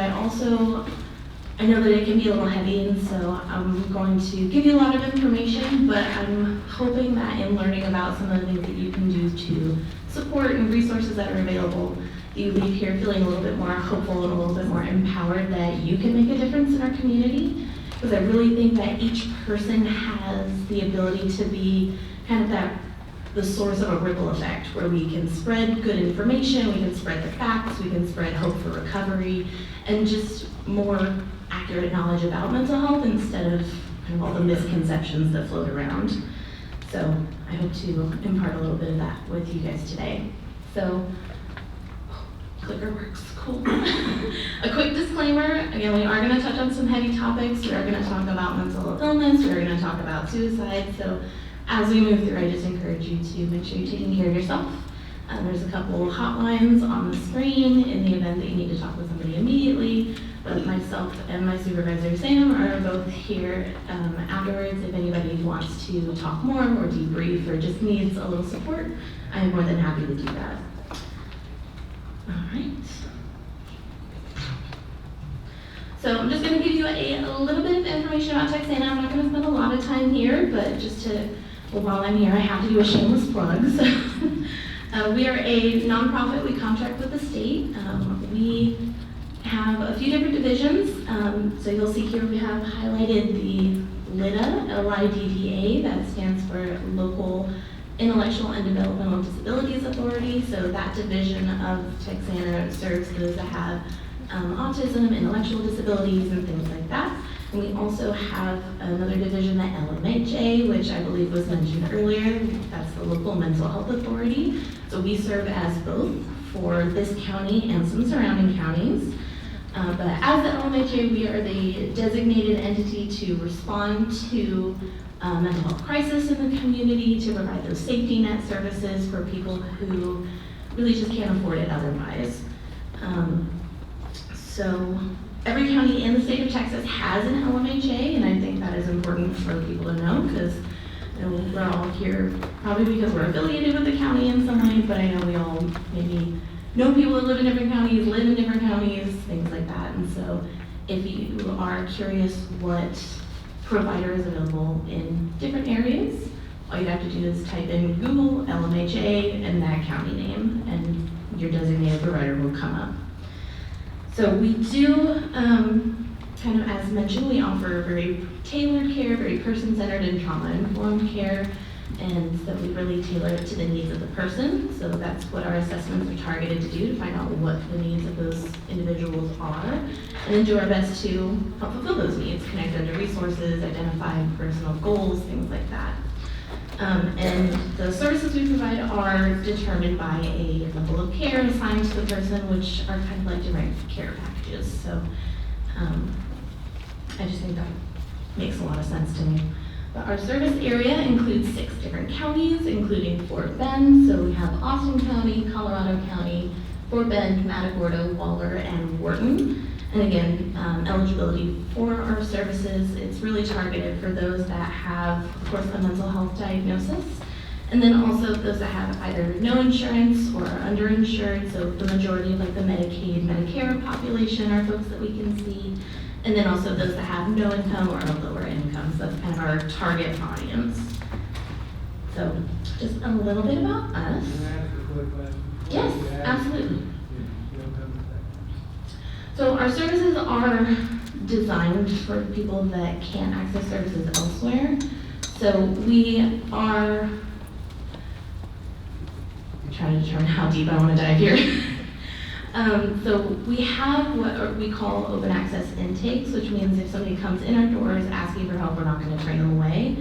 I know that it can be a little heavy, and so I'm going to give you a lot of information, but I'm hoping that in learning about some of the things that you can do to support and resources that are available, you leave here feeling a little bit more hopeful and a little bit more empowered that you can make a difference in our community. Because I really think that each person has the ability to be kind of the source of a ripple effect, where we can spread good information, we can spread the facts, we can spread hope for recovery, and just more accurate knowledge about mental health instead of kind of all the misconceptions that float around. So I hope to impart a little bit of that with you guys today. So, clicker works, cool. A quick disclaimer, again, we are going to touch on some heavy topics. We are going to talk about mental illness, we are going to talk about suicide. So as we move through, I just encourage you to make sure you're taking care of yourself. There's a couple hotlines on the screen in the event that you need to talk with somebody immediately. But myself and my supervisor, Sam, are both here afterwards. If anybody wants to talk more or debrief or just needs a little support, I am more than happy to do that. All right. So I'm just going to give you a little bit of information about Texana. I'm not going to spend a lot of time here, but just while I'm here, I have to do a shameless plug. So, we are a nonprofit. We contract with the state. We have a few different divisions. So you'll see here we have highlighted the LIDDA, L-I-D-D-A, that stands for Local Intellectual and Developmental Disabilities Authority. So that division of Texana serves those that have autism, intellectual disabilities, and things like that. And we also have another division, the LMHA, which I believe was mentioned earlier. That's the Local Mental Health Authority. So we serve as both for this county and some surrounding counties. But as the LMHA, we are the designated entity to respond to mental health crisis in the community, to provide those safety net services for people who really just can't afford it otherwise. So every county in the state of Texas has an LMHA, and I think that is important for people to know, because And we're all here probably because we're affiliated with the county in some way, but I know we all maybe know people that live in different counties, live in different counties, things like that. And so if you are curious what provider is available in different areas, all you have to do is type in Google LMHA and that county name, and your designated provider will come up. So we do, kind of as mentioned, we offer very tailored care, very person-centered and trauma-informed care, and so we really tailor it to the needs of the person. So that's what our assessments are targeted to do, to find out what the needs of those individuals are, and then do our best to help fulfill those needs, connect them to resources, identify personal goals, things like that. And the services we provide are determined by a level of care assigned to the person, which are kind of like different care packages. So I just think that makes a lot of sense to me. But our service area includes 6 different counties, including Fort Bend. So we have Austin County, Colorado County, Fort Bend, Matagorda, Waller, and Wharton. And again, eligibility for our services, it's really targeted for those that have, of course, a mental health diagnosis, and then also those that have either no insurance or are underinsured. So the majority of like the Medicaid, Medicare population are folks that we can see, and then also those that have no income or a lower income. So that's kind of our target audience. So just a little bit about us. Can I ask a quick question? Yes, absolutely. You don't come to that. So our services are designed for people that can't access services elsewhere. So we are, I'm trying to determine how deep I want to dive here. So we have what we call open access intakes, which means if somebody comes in our doors asking for help, we're not going to turn them away.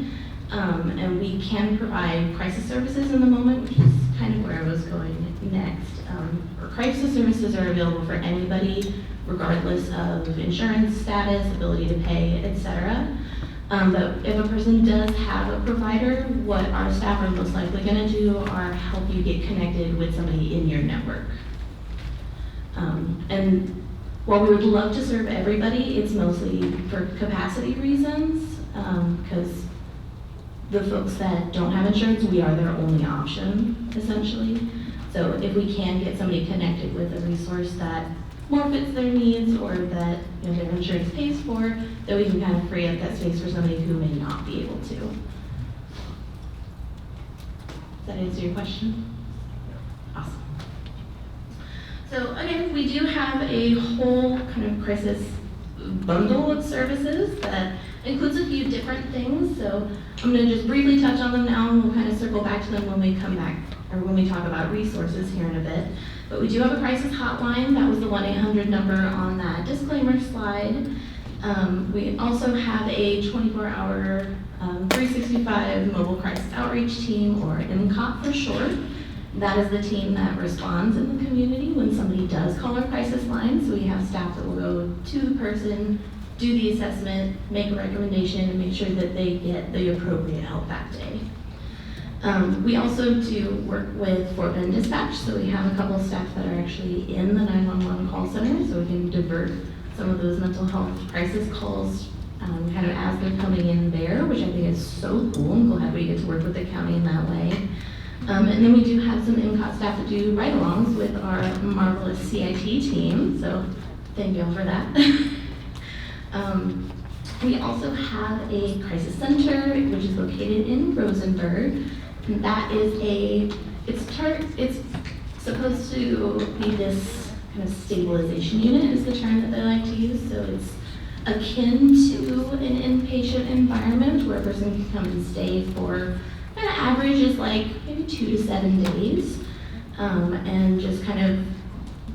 And we can provide crisis services in the moment, which is kind of where I was going next. Our crisis services are available for anybody, regardless of insurance status, ability to pay, etc. But if a person does have a provider, what our staff are most likely going to do are help you get connected with somebody in your network. And while we would love to serve everybody, it's mostly for capacity reasons, because the folks that don't have insurance, we are their only option, essentially. So if we can get somebody connected with a resource that more fits their needs or that their insurance pays for, then we can kind of free up that space for somebody who may not be able to. Does that answer your question? Awesome. So again, we do have a whole kind of crisis bundle of services that includes a few different things. So I'm going to just briefly touch on them now, and we'll kind of circle back to them when we come back, or when we talk about resources here in a bit. But we do have a crisis hotline. That was the 1-800 number on that disclaimer slide. We also have a 24-hour 365 mobile crisis outreach team, or MCOT for short. That is the team that responds in the community when somebody does call our crisis line. So we have staff that will go to the person, do the assessment, make a recommendation, and make sure that they get the appropriate help that day. We also do work with Fort Bend Dispatch, so we have a couple of staff that are actually in the 911 call center, so we can divert some of those mental health crisis calls kind of as they're coming in there, which I think is so cool. I'm glad we get to work with the county in that way. And then we do have some MCOT staff that do ride-alongs with our marvelous CIT team, so thank you all for that. We also have a crisis center, which is located in Rosenberg. And that is it's supposed to be this kind of stabilization unit is the term that they like to use. So it's akin to an inpatient environment where a person can come and stay for kind of average is like maybe 2 to 7 days, and just kind of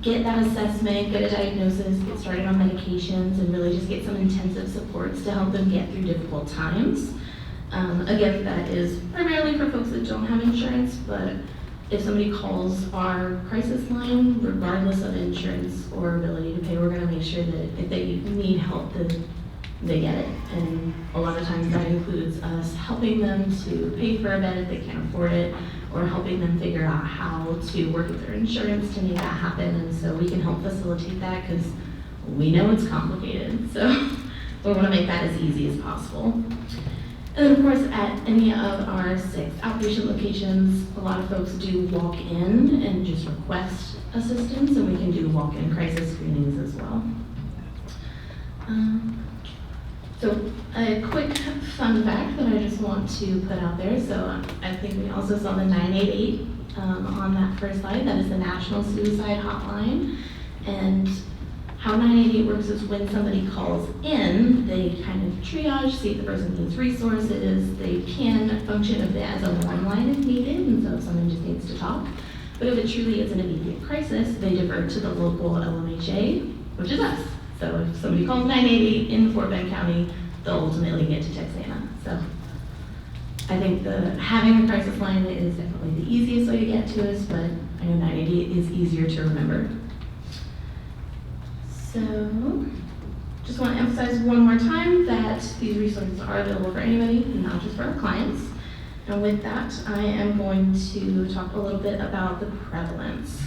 get that assessment, get a diagnosis, get started on medications, and really just get some intensive supports to help them get through difficult times. Again, that is primarily for folks that don't have insurance, but if somebody calls our crisis line, regardless of insurance or ability to pay, we're gonna make sure that if they need help, then they get it. And a lot of times that includes us helping them to pay for a bed if they can't afford it, or helping them figure out how to work with their insurance to make that happen. And so we can help facilitate that because we know it's complicated. So we want to make that as easy as possible. And then, of course, at any of our 6 outpatient locations, a lot of folks do walk in and just request assistance, and we can do walk-in crisis screenings as well. So a quick fun fact that I just want to put out there. So I think we also saw the 988 on that first slide. That is the National Suicide Hotline. And how 988 works is when somebody calls in, they kind of triage, see if the person needs resources. They can function a bit as a one-line if needed, and so if someone just needs to talk. But if it truly is an immediate crisis, they divert to the local LMHA, which is us. So if somebody calls 988 in Fort Bend County, they'll ultimately get to Texana. So I think having a crisis line is definitely the easiest way to get to us, but I know 988 is easier to remember. So just want to emphasize one more time that these resources are available for anybody, not just for our clients. And with that, I am going to talk a little bit about the prevalence.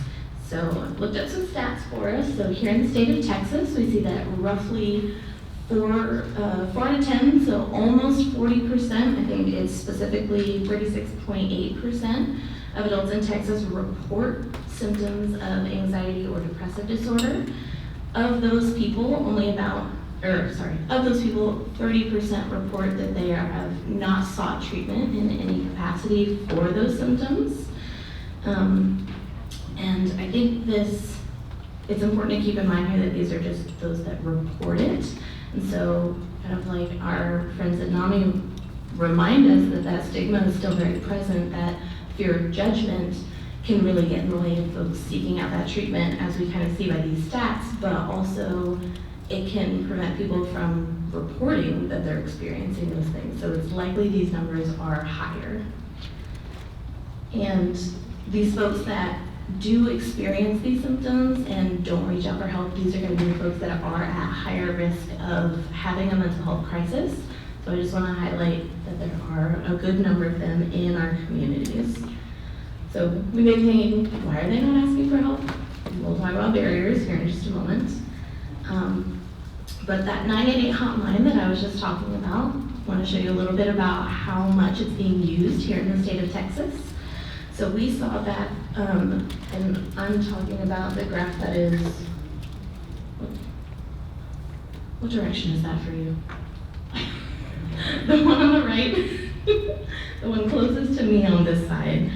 So I've looked up some stats for us. So here in the state of Texas, we see that roughly 4 out of 10, so almost 40%, I think it's specifically 36.8% of adults in Texas report symptoms of anxiety or depressive disorder. Of those people, of those people, 30% report that they have not sought treatment in any capacity for those symptoms. And I think it's important to keep in mind here that these are just those that report it. And so, kind of like our friends at NAMI remind us that stigma is still very present, that fear of judgment can really get in the way of folks seeking out that treatment, as we kind of see by these stats, but also it can prevent people from reporting that they're experiencing those things. So it's likely these numbers are higher. And these folks that do experience these symptoms and don't reach out for help, these are going to be the folks that are at higher risk of having a mental health crisis. So I just want to highlight that there are a good number of them in our communities. So we may be thinking, why are they not asking for help? We'll talk about barriers here in just a moment. But that 988 hotline that I was just talking about, I want to show you a little bit about how much it's being used here in the state of Texas. So we saw that, and I'm talking about the graph that is, what direction is that for you? The one on the right, the one closest to me on this side.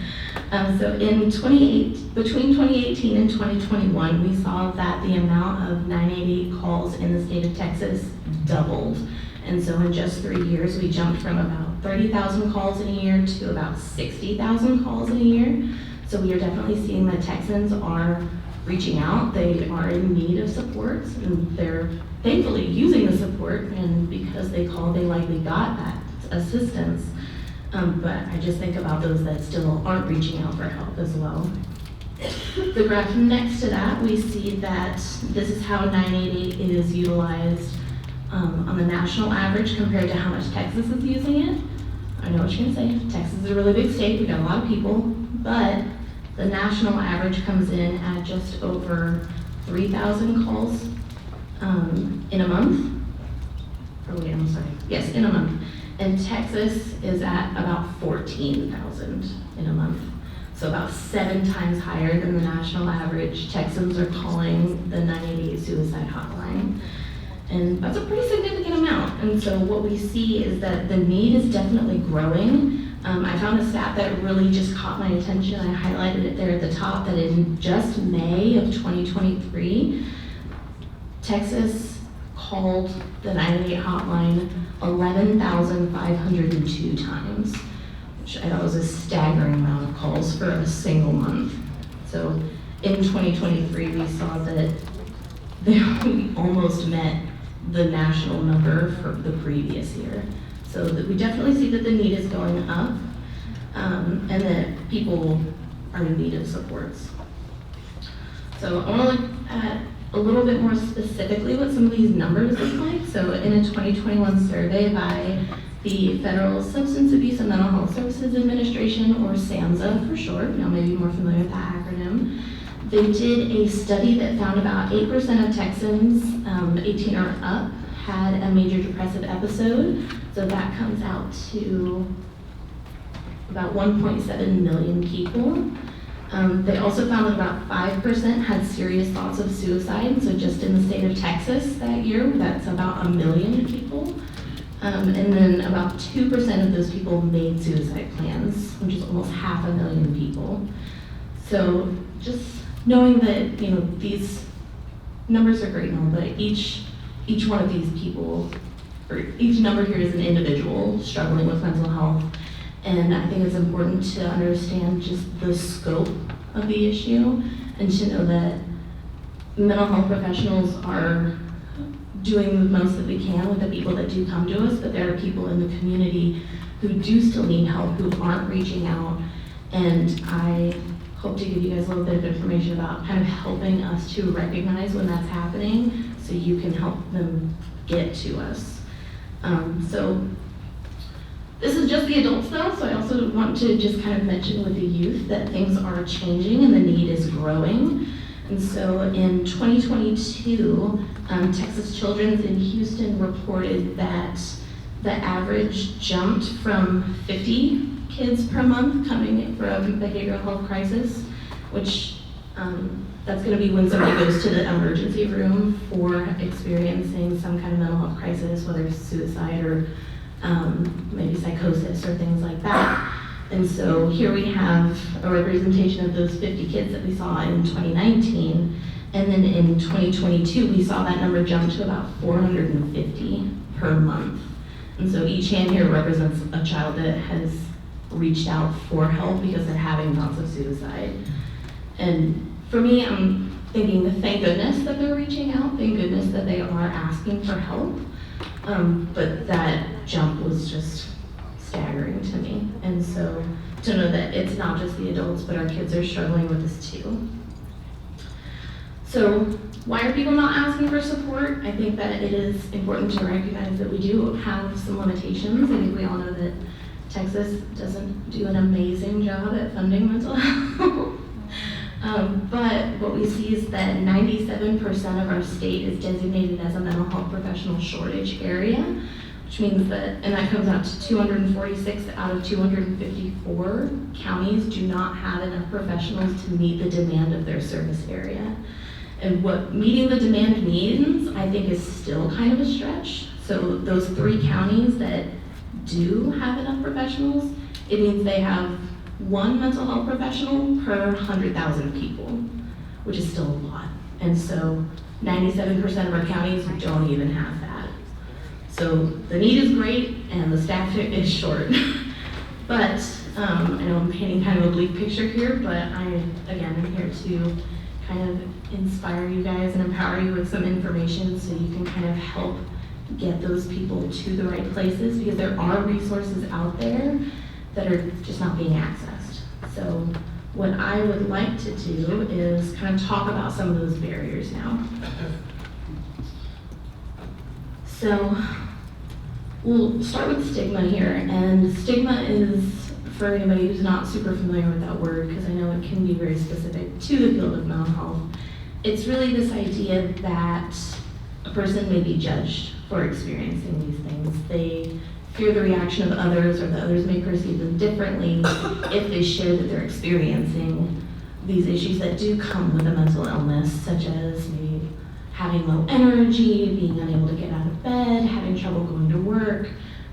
So between 2018 and 2021, we saw that the amount of 988 calls in the state of Texas doubled. And so in just 3 years, we jumped from about 30,000 calls in a year to about 60,000 calls in a year. So we are definitely seeing that Texans are reaching out. They are in need of support, and they're thankfully using the support, and because they called, they likely got that assistance. But I just think about those that still aren't reaching out for help as well. The graph next to that, we see that this is how 988 is utilized on the national average compared to how much Texas is using it. I know what you're gonna say, Texas is a really big state, we got a lot of people, but the national average comes in at just over 3,000 calls in a month. Yes, in a month. And Texas is at about 14,000 in a month. So about 7 times higher than the national average. Texans are calling the 988 suicide hotline. And that's a pretty significant amount. And so what we see is that the need is definitely growing. I found a stat that really just caught my attention. I highlighted it there at the top, that in just May of 2023, Texas called the 988 hotline 11,502 times, which I thought was a staggering amount of calls for a single month. So in 2023, we saw that we almost met the national number for the previous year. So that we definitely see that the need is going up, and that people are in need of supports. So I want to look at a little bit more specifically what some of these numbers look like. So in a 2021 survey by the Federal Substance Abuse and Mental Health Services Administration, or SAMHSA for short, y'all may be more familiar with that acronym, they did a study that found about 8% of Texans 18 or up had a major depressive episode, so that comes out to about 1.7 million people. They also found that about 5% had serious thoughts of suicide, so just in the state of Texas that year, that's about 1 million people. And then about 2% of those people made suicide plans, which is almost 500,000 people. So just knowing that, these numbers are great, but each one of these people, or each number here is an individual struggling with mental health. And I think it's important to understand just the scope of the issue and to know that mental health professionals are doing the most that we can with the people that do come to us, but there are people in the community who do still need help, who aren't reaching out. And I hope to give you guys a little bit of information about kind of helping us to recognize when that's happening so you can help them get to us. So this is just the adults though, so I also want to just kind of mention with the youth that things are changing and the need is growing. And so in 2022, Texas Children's in Houston reported that the average jumped from 50 kids per month coming from behavioral health crisis, which that's going to be when somebody goes to the emergency room for experiencing some kind of mental health crisis, whether it's suicide or maybe psychosis or things like that. And so here we have a representation of those 50 kids that we saw in 2019. And then in 2022, we saw that number jump to about 450 per month. And so each hand here represents a child that has reached out for help because they're having thoughts of suicide. And for me, I'm thinking, thank goodness that they're reaching out, thank goodness that they are asking for help. But that jump was just staggering to me. And so to know that it's not just the adults, but our kids are struggling with this too. So why are people not asking for support? I think that it is important to recognize that we do have some limitations. I think we all know that Texas doesn't do an amazing job at funding mental health. But what we see is that 97% of our state is designated as a mental health professional shortage area, which means that, and that comes out to 246 out of 254 counties do not have enough professionals to meet the demand of their service area. And what meeting the demand means, I think, is still kind of a stretch. So those 3 counties that do have enough professionals, it means they have 1 mental health professional per 100,000 people, which is still a lot. And so 97% of our counties don't even have that. So the need is great and the staff is short. But I know I'm painting kind of a bleak picture here, but I, again, am here to kind of inspire you guys and empower you with some information so you can kind of help get those people to the right places, because there are resources out there that are just not being accessed. So what I would like to do is kind of talk about some of those barriers now. So we'll start with stigma here, and stigma is, for anybody who's not super familiar with that word, because I know it can be very specific to the field of mental health, it's really this idea that a person may be judged for experiencing these things. They fear the reaction of others, or that others may perceive them differently if they share that they're experiencing these issues that do come with a mental illness, such as maybe having low energy, being unable to get out of bed, having trouble going to work,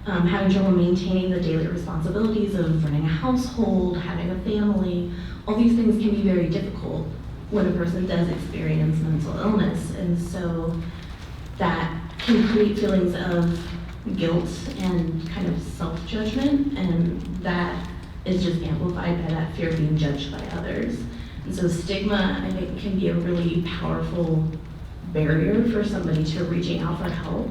having trouble maintaining the daily responsibilities of running a household, having a family. All these things can be very difficult when a person does experience mental illness. And so that can create feelings of guilt and kind of self-judgment, and that is just amplified by that fear of being judged by others. And so stigma, I think, can be a really powerful barrier for somebody to reaching out for help.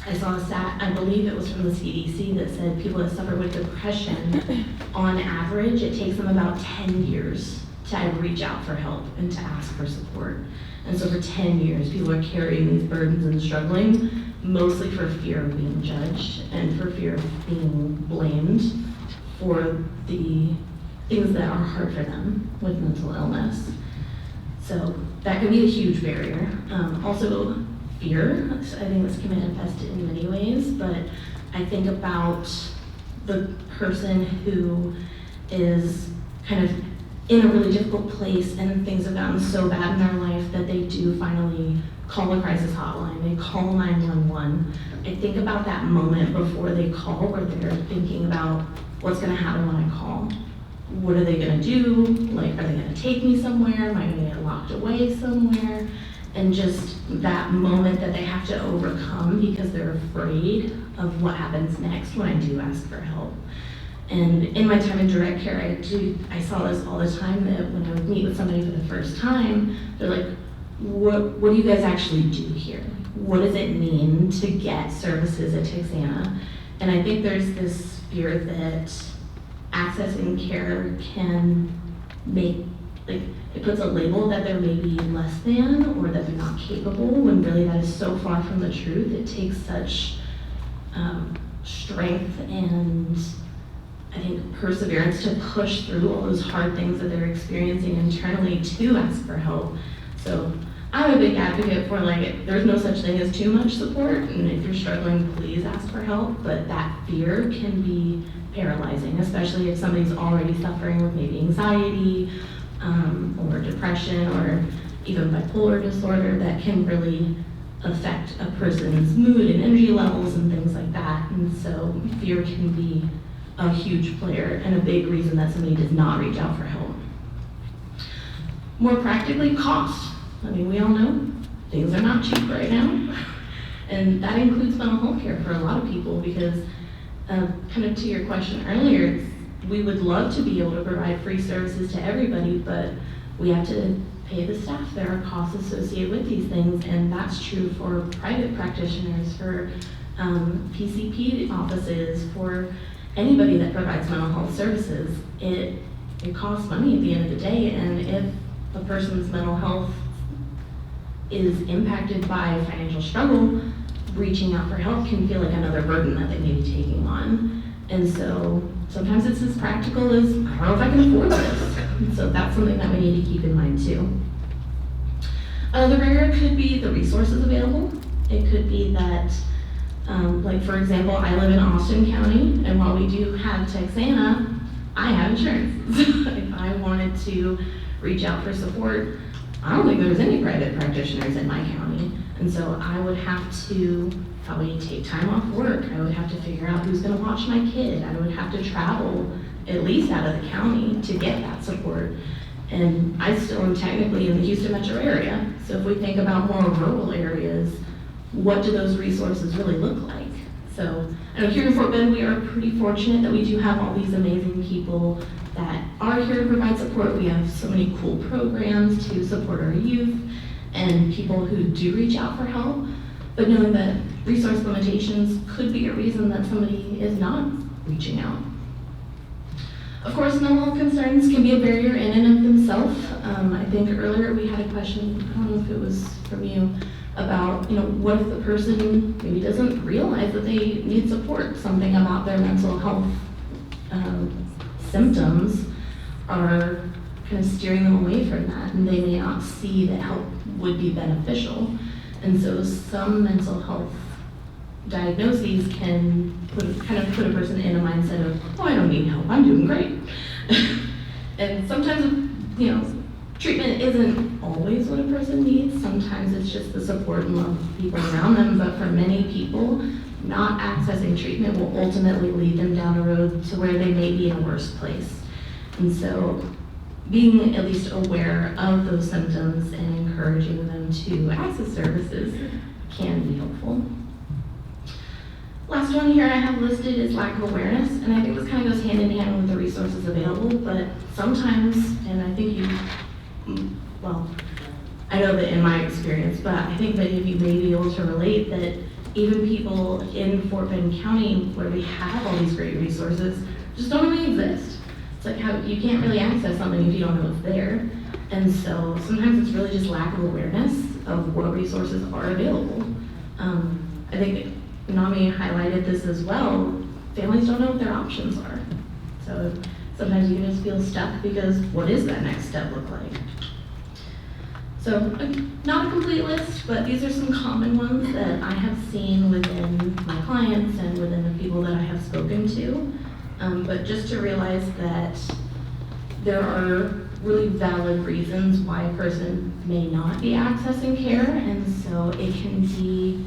I saw a stat, I believe it was from the CDC, that said people that suffer with depression, on average, it takes them about 10 years to reach out for help and to ask for support. And so for 10 years, people are carrying these burdens and struggling, mostly for fear of being judged and for fear of being blamed for the things that are hard for them with mental illness. So that can be a huge barrier. Also, fear. I think this can manifest in many ways, but I think about the person who is kind of in a really difficult place and things have gotten so bad in their life that they do finally call a crisis hotline, they call 911. I think about that moment before they call where they're thinking about what's gonna happen when I call. What are they gonna do? Like, are they gonna take me somewhere? Am I gonna get locked away somewhere? And just that moment that they have to overcome because they're afraid of what happens next when I do ask for help. And in my time in direct care, I saw this all the time, that when I would meet with somebody for the first time, they're like, what do you guys actually do here? What does it mean to get services at Texana? And I think there's this fear that accessing care can make, like, it puts a label that they're maybe less than or that they're not capable, when really that is so far from the truth. It takes such strength and I think perseverance to push through all those hard things that they're experiencing internally to ask for help. So I'm a big advocate for, like, there's no such thing as too much support, and if you're struggling, please ask for help, but that fear can be paralyzing, especially if somebody's already suffering with maybe anxiety or depression or even bipolar disorder. That can really affect a person's mood and energy levels and things like that. And so fear can be a huge player and a big reason that somebody does not reach out for help. More practically, cost. I mean, we all know things are not cheap right now. And that includes mental health care for a lot of people, because kind of to your question earlier, we would love to be able to provide free services to everybody, but we have to pay the staff. There are costs associated with these things, and that's true for private practitioners, for PCP offices, for anybody that provides mental health services. It costs money at the end of the day, and if a person's mental health is impacted by financial struggle, reaching out for help can feel like another burden that they may be taking on. And so sometimes it's as practical as, I don't know if I can afford this. And so that's something that we need to keep in mind too. The barrier could be the resources available. It could be that, like for example, I live in Austin County, and while we do have Texana, I have insurance. If I wanted to reach out for support, I don't think there's any private practitioners in my county. And so I would have to probably take time off work. I would have to figure out who's gonna watch my kid. I would have to travel at least out of the county to get that support. And I still am technically in the Houston metro area. So if we think about more rural areas, what do those resources really look like? So I know here in Fort Bend, we are pretty fortunate that we do have all these amazing people that are here to provide support. We have so many cool programs to support our youth and people who do reach out for help, but knowing that resource limitations could be a reason that somebody is not reaching out. Of course, mental health concerns can be a barrier in and of themselves. I think earlier we had a question, I don't know if it was from you, about, what if the person maybe doesn't realize that they need support? Something about their mental health symptoms are kind of steering them away from that, and they may not see that help would be beneficial. And so some mental health diagnoses can put a person in a mindset of, oh, I don't need help, I'm doing great. And sometimes, treatment isn't always what a person needs. Sometimes it's just the support and love of people around them, but for many people, not accessing treatment will ultimately lead them down a road to where they may be in a worse place. And so being at least aware of those symptoms and encouraging them to access services can be helpful. Last one here I have listed is lack of awareness, and I think this kind of goes hand in hand with the resources available, but sometimes, and I think I know that in my experience, but I think that if you may be able to relate that even people in Fort Bend County, where we have all these great resources, just don't really exist. It's like how you can't really access something if you don't know it's there. And so sometimes it's really just lack of awareness of what resources are available. I think Nami highlighted this as well. Families don't know what their options are. So sometimes you can just feel stuck because what does that next step look like? So, not a complete list, but these are some common ones that I have seen within my clients and within the people that I have spoken to. But just to realize that there are really valid reasons why a person may not be accessing care, and so it can be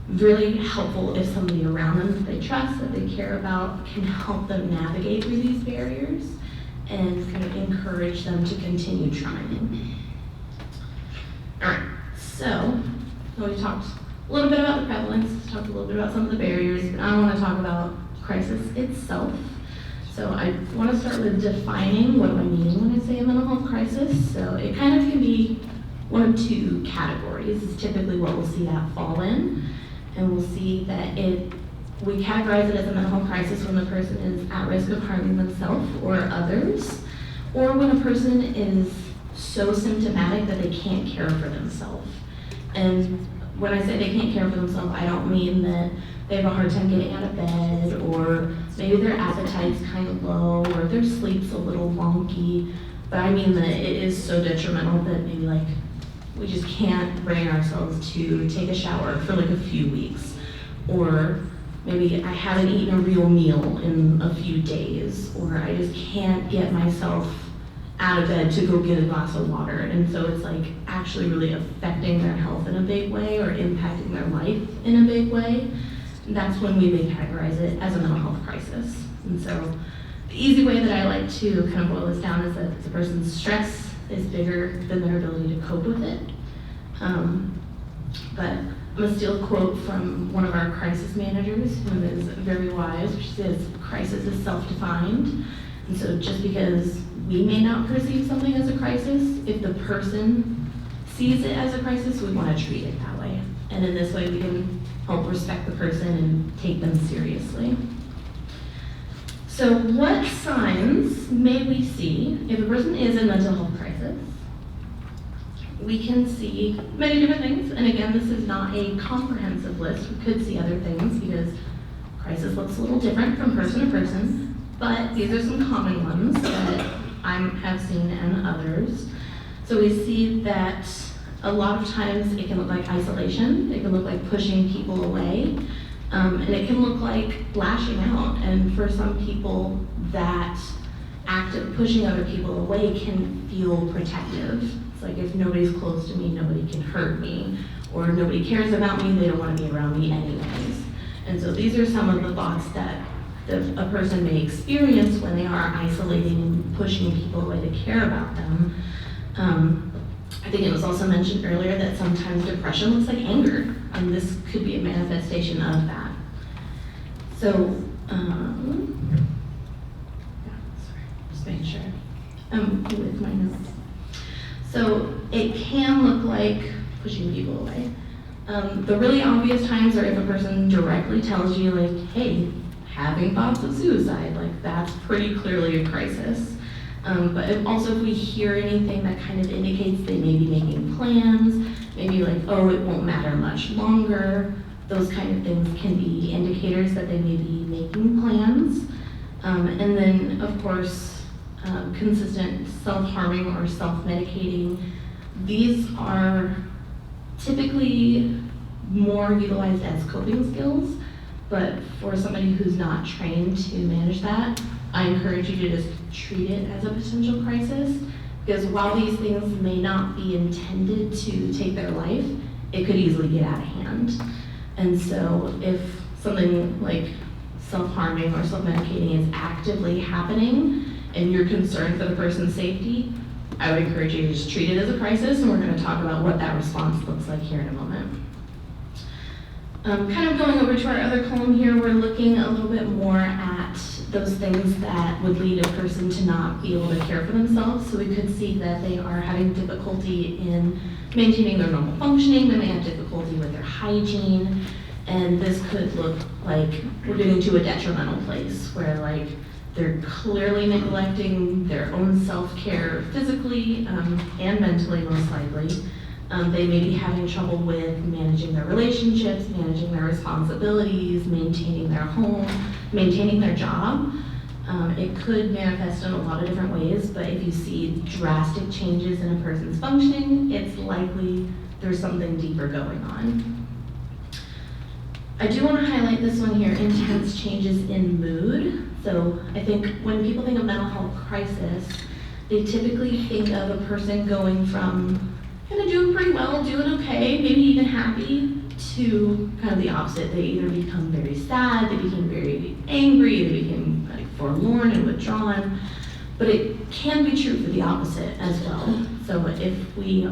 really helpful if somebody around them that they trust, that they care about, can help them navigate through these barriers and kind of encourage them to continue trying. All right, so we talked a little bit about the prevalence, talked a little bit about some of the barriers, but I want to talk about crisis itself. So I want to start with defining what do I mean when I say a mental health crisis. So it kind of can be one of two categories is typically what we'll see that fall in. And we'll see that we categorize it as a mental health crisis when the person is at risk of harming themselves or others, or when a person is so symptomatic that they can't care for themselves. And when I say they can't care for themselves, I don't mean that they have a hard time getting out of bed, or maybe their appetite's kind of low, or their sleep's a little wonky, but I mean that it is so detrimental that maybe like we just can't bring ourselves to take a shower for like a few weeks, or maybe I haven't eaten a real meal in a few days, or I just can't get myself out of bed to go get a glass of water. And so it's like actually really affecting their health in a big way or impacting their life in a big way. And that's when we may categorize it as a mental health crisis. And so the easy way that I like to kind of boil this down is that the person's stress is bigger than their ability to cope with it. But I'm gonna steal a quote from one of our crisis managers who is very wise. She says, crisis is self-defined. And so just because we may not perceive something as a crisis, if the person sees it as a crisis, we want to treat it that way. And in this way, we can help respect the person and take them seriously. So what signs may we see if a person is in mental health crisis? We can see many different things. And again, this is not a comprehensive list. We could see other things because crisis looks a little different from person to person. But these are some common ones that I have seen and others. So we see that a lot of times it can look like isolation. It can look like pushing people away. And it can look like lashing out. And for some people, that act of pushing other people away can feel protective. It's like if nobody's close to me, nobody can hurt me. Or nobody cares about me, they don't want to be around me anyways. And so these are some of the thoughts that a person may experience when they are isolating and pushing people away to care about them. I think it was also mentioned earlier that sometimes depression looks like anger, and this could be a manifestation of that. So, sorry, just making sure I'm with my notes. So it can look like pushing people away. The really obvious times are if a person directly tells you like, hey, having thoughts of suicide, like that's pretty clearly a crisis. But if we hear anything that kind of indicates they may be making plans, maybe like, oh, it won't matter much longer, those kind of things can be indicators that they may be making plans. And then, of course, consistent self-harming or self-medicating. These are typically more utilized as coping skills, but for somebody who's not trained to manage that, I encourage you to just treat it as a potential crisis, because while these things may not be intended to take their life, it could easily get out of hand. And so if something like self-harming or self-medicating is actively happening and you're concerned for the person's safety, I would encourage you to just treat it as a crisis, and we're going to talk about what that response looks like here in a moment. Kind of going over to our other column here, we're looking a little bit more at those things that would lead a person to not be able to care for themselves. So we could see that they are having difficulty in maintaining their normal functioning, they may have difficulty with their hygiene, and this could look like we're getting to a detrimental place where like they're clearly neglecting their own self-care physically and mentally most likely. They may be having trouble with managing their relationships, managing their responsibilities, maintaining their home, maintaining their job. It could manifest in a lot of different ways, but if you see drastic changes in a person's functioning, it's likely there's something deeper going on. I do want to highlight this one here, intense changes in mood. So I think when people think of mental health crisis, they typically think of a person going from kind of doing pretty well, doing okay, maybe even happy, to kind of the opposite. They either become very sad, they become very angry, they become like forlorn and withdrawn. But it can be true for the opposite as well. So if we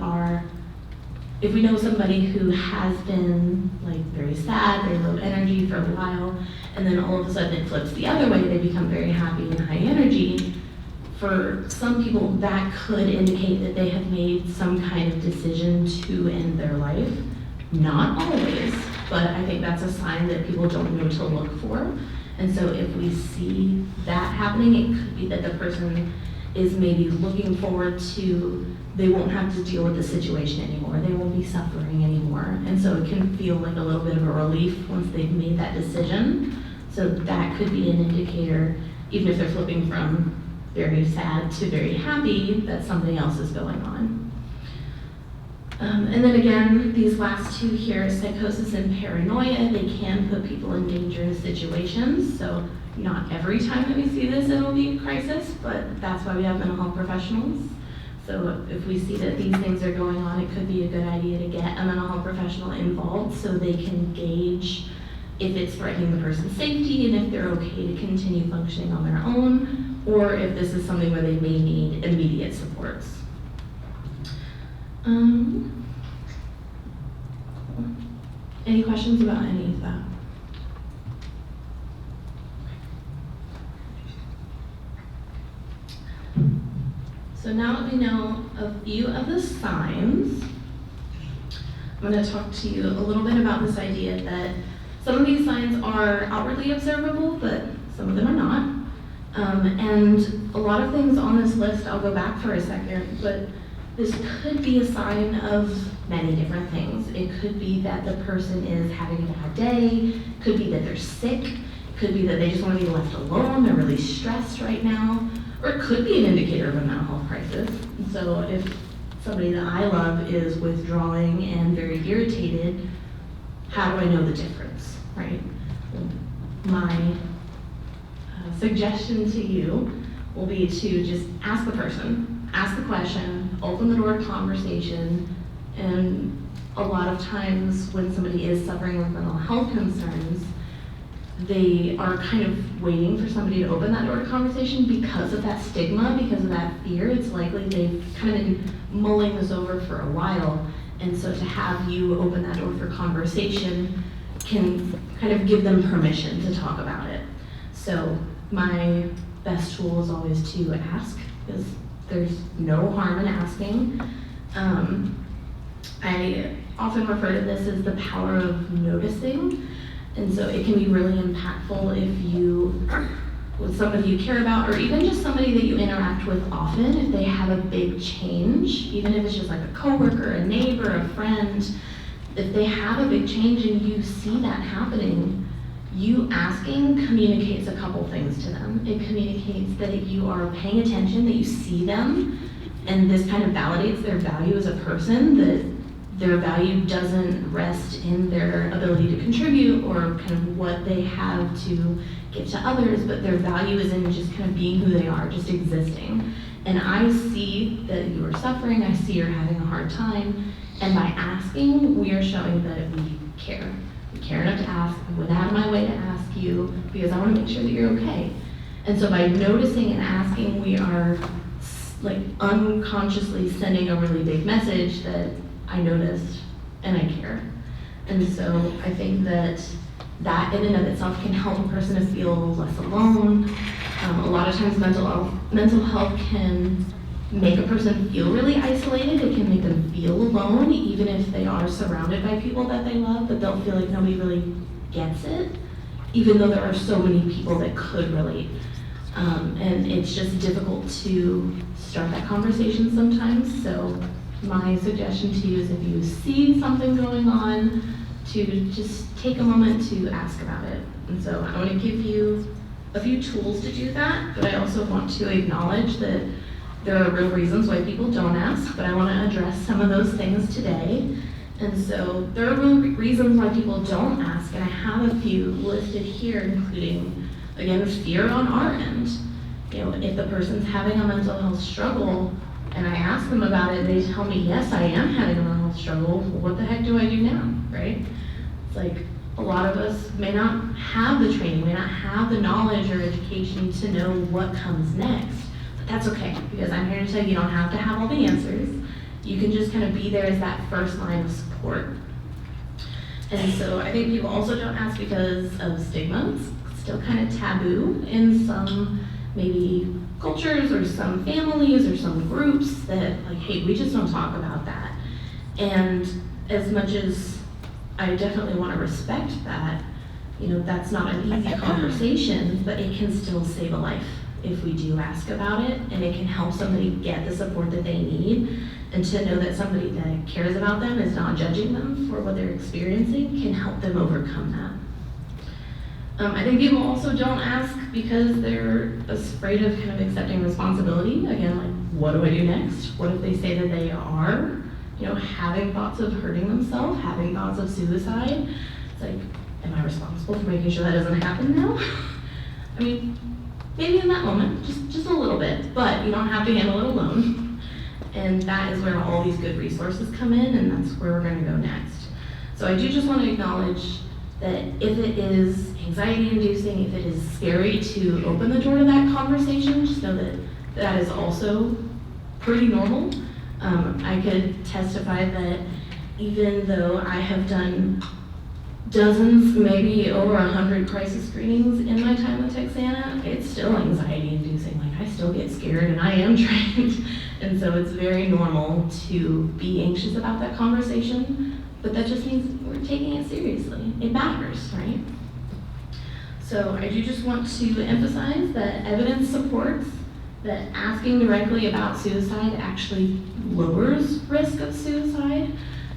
know somebody who has been like very sad, very low energy for a while, and then all of a sudden it flips the other way, they become very happy and high energy. For some people, that could indicate that they have made some kind of decision to end their life. Not always, but I think that's a sign that people don't know to look for. And so if we see that happening, it could be that the person is maybe looking forward to, they won't have to deal with the situation anymore, they won't be suffering anymore. And so it can feel like a little bit of a relief once they've made that decision. So that could be an indicator, even if they're flipping from very sad to very happy, that something else is going on. And then again, these last two here, psychosis and paranoia, they can put people in dangerous situations. So not every time that we see this, it'll be a crisis, but that's why we have mental health professionals. So if we see that these things are going on, it could be a good idea to get a mental health professional involved so they can gauge if it's threatening the person's safety and if they're okay to continue functioning on their own, or if this is something where they may need immediate supports. Any questions about any of that? So now that we know a few of the signs, I'm going to talk to you a little bit about this idea that some of these signs are outwardly observable, but some of them are not. And a lot of things on this list, I'll go back for a second, but this could be a sign of many different things. It could be that the person is having a bad day, could be that they're sick, could be that they just want to be left alone, they're really stressed right now, or it could be an indicator of a mental health crisis. So if somebody that I love is withdrawing and very irritated, how do I know the difference, right? My suggestion to you will be to just ask the person, ask the question, open the door to conversation, and a lot of times when somebody is suffering with mental health concerns, they are kind of waiting for somebody to open that door to conversation because of that stigma, because of that fear. It's likely they've kind of been mulling this over for a while, and so to have you open that door for conversation can kind of give them permission to talk about it. So my best tool is always to ask, because there's no harm in asking. I often refer to this as the power of noticing. And so it can be really impactful if you, with somebody you care about, or even just somebody that you interact with often, if they have a big change, even if it's just like a coworker, a neighbor, a friend, if they have a big change and you see that happening, you asking communicates a couple things to them. It communicates that you are paying attention, that you see them, and this kind of validates their value as a person, that their value doesn't rest in their ability to contribute or kind of what they have to give to others, but their value is in just kind of being who they are, just existing. And I see that you are suffering, I see you're having a hard time, and by asking, we are showing that we care. We care enough to ask. I went out of my way to ask you because I want to make sure that you're okay. And so by noticing and asking, we are like unconsciously sending a really big message that I noticed and I care. And so I think that that in and of itself can help a person to feel less alone. A lot of times mental health can make a person feel really isolated. It can make them feel alone, even if they are surrounded by people that they love, but they'll feel like nobody really gets it, even though there are so many people that could relate. And it's just difficult to start that conversation sometimes. So my suggestion to you is if you see something going on, to just take a moment to ask about it. And so I want to give you a few tools to do that, but I also want to acknowledge that there are real reasons why people don't ask, but I want to address some of those things today. And so there are real reasons why people don't ask, and I have a few listed here, including, again, fear on our end. You know, if the person's having a mental health struggle and I ask them about it, they tell me, yes, I am having a mental health struggle, well, what the heck do I do now, right? It's like, a lot of us may not have the training, may not have the knowledge or education to know what comes next, but that's okay, because I'm here to tell you, you don't have to have all the answers. You can just kind of be there as that first line of support. And so I think people also don't ask because of stigma. It's still kind of taboo in some maybe cultures or some families or some groups that like, hey, we just don't talk about that. And as much as I definitely want to respect that, you know, that's not an easy conversation, but it can still save a life if we do ask about it, and it can help somebody get the support that they need, and to know that somebody that cares about them is not judging them for what they're experiencing can help them overcome that. I think people also don't ask because they're afraid of kind of accepting responsibility. Again, like, what do I do next? What if they say that they are, you know, having thoughts of hurting themselves, having thoughts of suicide? It's like, am I responsible for making sure that doesn't happen now? I mean, maybe in that moment, just a little bit, but you don't have to handle it alone. And that is where all these good resources come in, and that's where we're gonna go next. So I do just want to acknowledge that if it is anxiety-inducing, if it is scary to open the door to that conversation, just know that that is also pretty normal. I could testify that even though I have done dozens, maybe over 100 crisis screenings in my time with Texana, it's still anxiety-inducing. Like, I still get scared, and I am trained. And so it's very normal to be anxious about that conversation, but that just means we're taking it seriously. It matters, right? So I do just want to emphasize that evidence supports that asking directly about suicide actually lowers risk of suicide.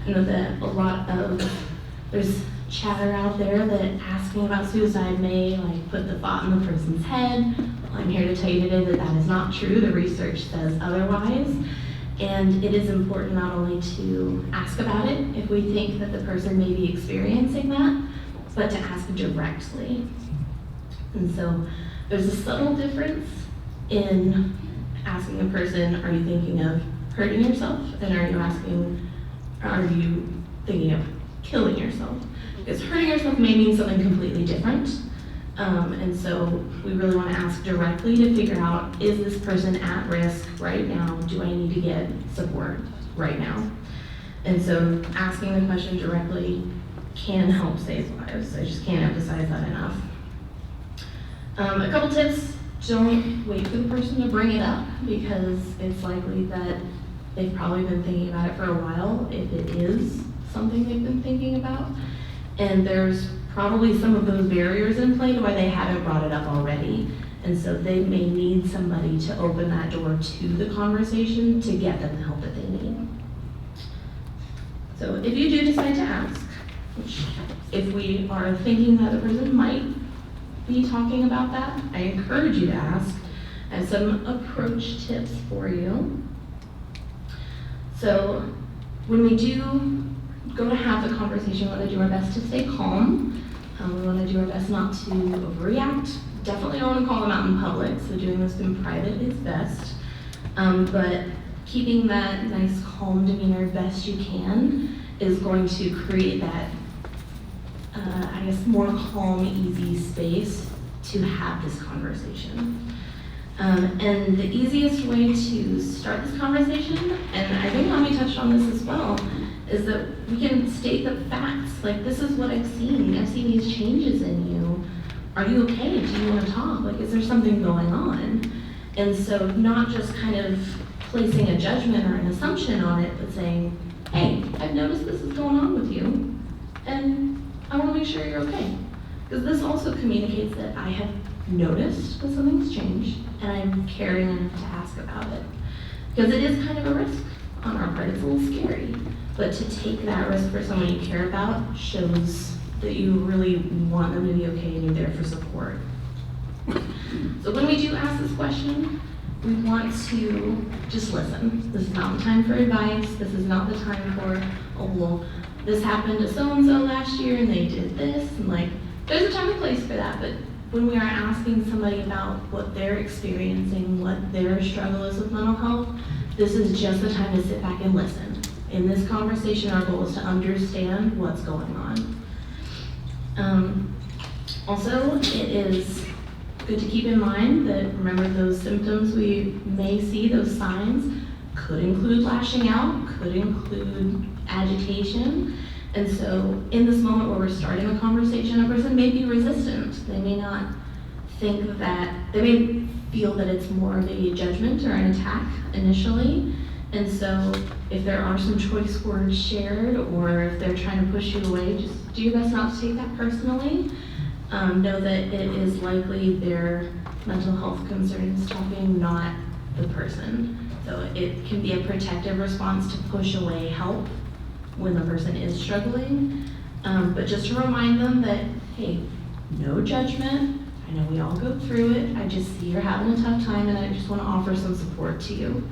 I know that a lot of, there's chatter out there that asking about suicide may like put the thought in the person's head. Well, I'm here to tell you today that that is not true. The research says otherwise. And it is important not only to ask about it if we think that the person may be experiencing that, but to ask directly. And so there's a subtle difference in asking a person, are you thinking of hurting yourself? And are you thinking of killing yourself? Because hurting yourself may mean something completely different. And so we really want to ask directly to figure out, is this person at risk right now? Do I need to get support right now? And so asking the question directly can help save lives. I just can't emphasize that enough. A couple tips: don't wait for the person to bring it up, because it's likely that they've probably been thinking about it for a while, if it is something they've been thinking about. And there's probably some of those barriers in play to why they haven't brought it up already. And so they may need somebody to open that door to the conversation to get them the help that they need. So if you do decide to ask, which if we are thinking that the person might be talking about that, I encourage you to ask. I have some approach tips for you. So when we do go to have the conversation, we want to do our best to stay calm. We want to do our best not to overreact. Definitely don't want to call them out in public, so doing this in private is best. But keeping that nice calm demeanor best you can is going to create that, I guess, more calm, easy space to have this conversation. And the easiest way to start this conversation, and I think Nami touched on this as well, is that we can state the facts. Like, this is what I've seen. I've seen these changes in you. Are you okay? Do you want to talk? Like, is there something going on? And so not just kind of placing a judgment or an assumption on it, but saying, hey, I've noticed this is going on with you, and I want to make sure you're okay. Because this also communicates that I have noticed that something's changed, and I'm caring enough to ask about it. Because it is kind of a risk on our part. It's a little scary. But to take that risk for someone you care about shows that you really want them to be okay and you're there for support. So when we do ask this question, we want to just listen. This is not the time for advice. This is not the time for, oh, well, this happened to so-and-so last year and they did this. And like, there's a time and place for that, but when we are asking somebody about what they're experiencing, what their struggle is with mental health, this is just the time to sit back and listen. In this conversation, our goal is to understand what's going on. Also, it is good to keep in mind that, remember, those symptoms we may see, those signs, could include lashing out, could include agitation. And so in this moment where we're starting a conversation, a person may be resistant. They may not think that, they may feel that it's more of a judgment or an attack initially. And so if there are some choice words shared, or if they're trying to push you away, just do your best not to take that personally. Know that it is likely their mental health concerns talking, not the person. So it can be a protective response to push away help when the person is struggling. But just to remind them that, hey, no judgment. I know we all go through it. I just see you're having a tough time and I just want to offer some support to you.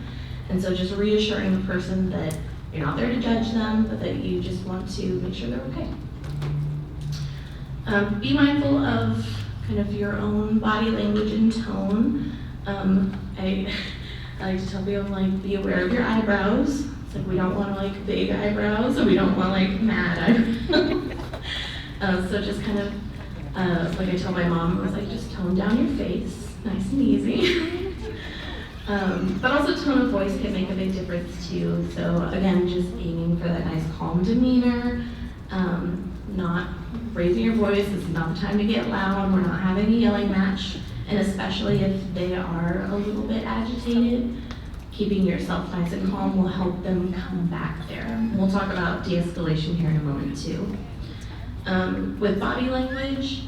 And so just reassuring the person that you're not there to judge them, but that you just want to make sure they're okay. Be mindful of kind of your own body language and tone. I like to tell people, like, be aware of your eyebrows. It's like we don't want like big eyebrows, and we don't want like mad eyebrows. So just kind of, like I tell my mom, I was like, just tone down your face, nice and easy. But also tone of voice can make a big difference too. So again, just aiming for that nice calm demeanor, not raising your voice. This is not the time to get loud. We're not having a yelling match. And especially if they are a little bit agitated, keeping yourself nice and calm will help them come back there. We'll talk about de-escalation here in a moment too. With body language,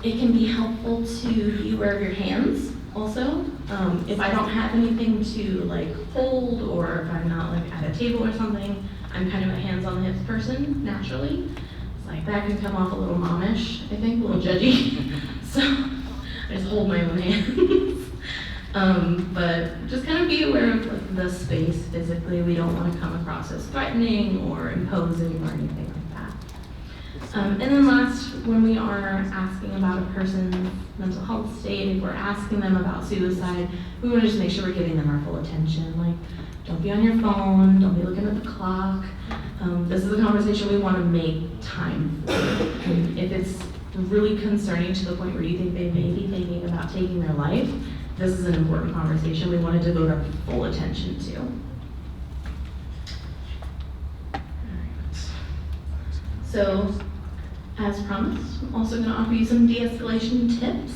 it can be helpful to be aware of your hands also. If I don't have anything to like hold, or if I'm not like at a table or something, I'm kind of a hands on the hips person naturally. It's like that can come off a little momish, I think, a little judgy. So I just hold my own hands. But just kind of be aware of like the space physically. We don't want to come across as threatening or imposing or anything like that. And then last, when we are asking about a person's mental health state, if we're asking them about suicide, we want to just make sure we're giving them our full attention. Like, don't be on your phone, don't be looking at the clock. This is a conversation we want to make time for. And if it's really concerning to the point where you think they may be thinking about taking their life, this is an important conversation we want to devote our full attention to. All right. So, as promised, I'm also going to offer you some de-escalation tips.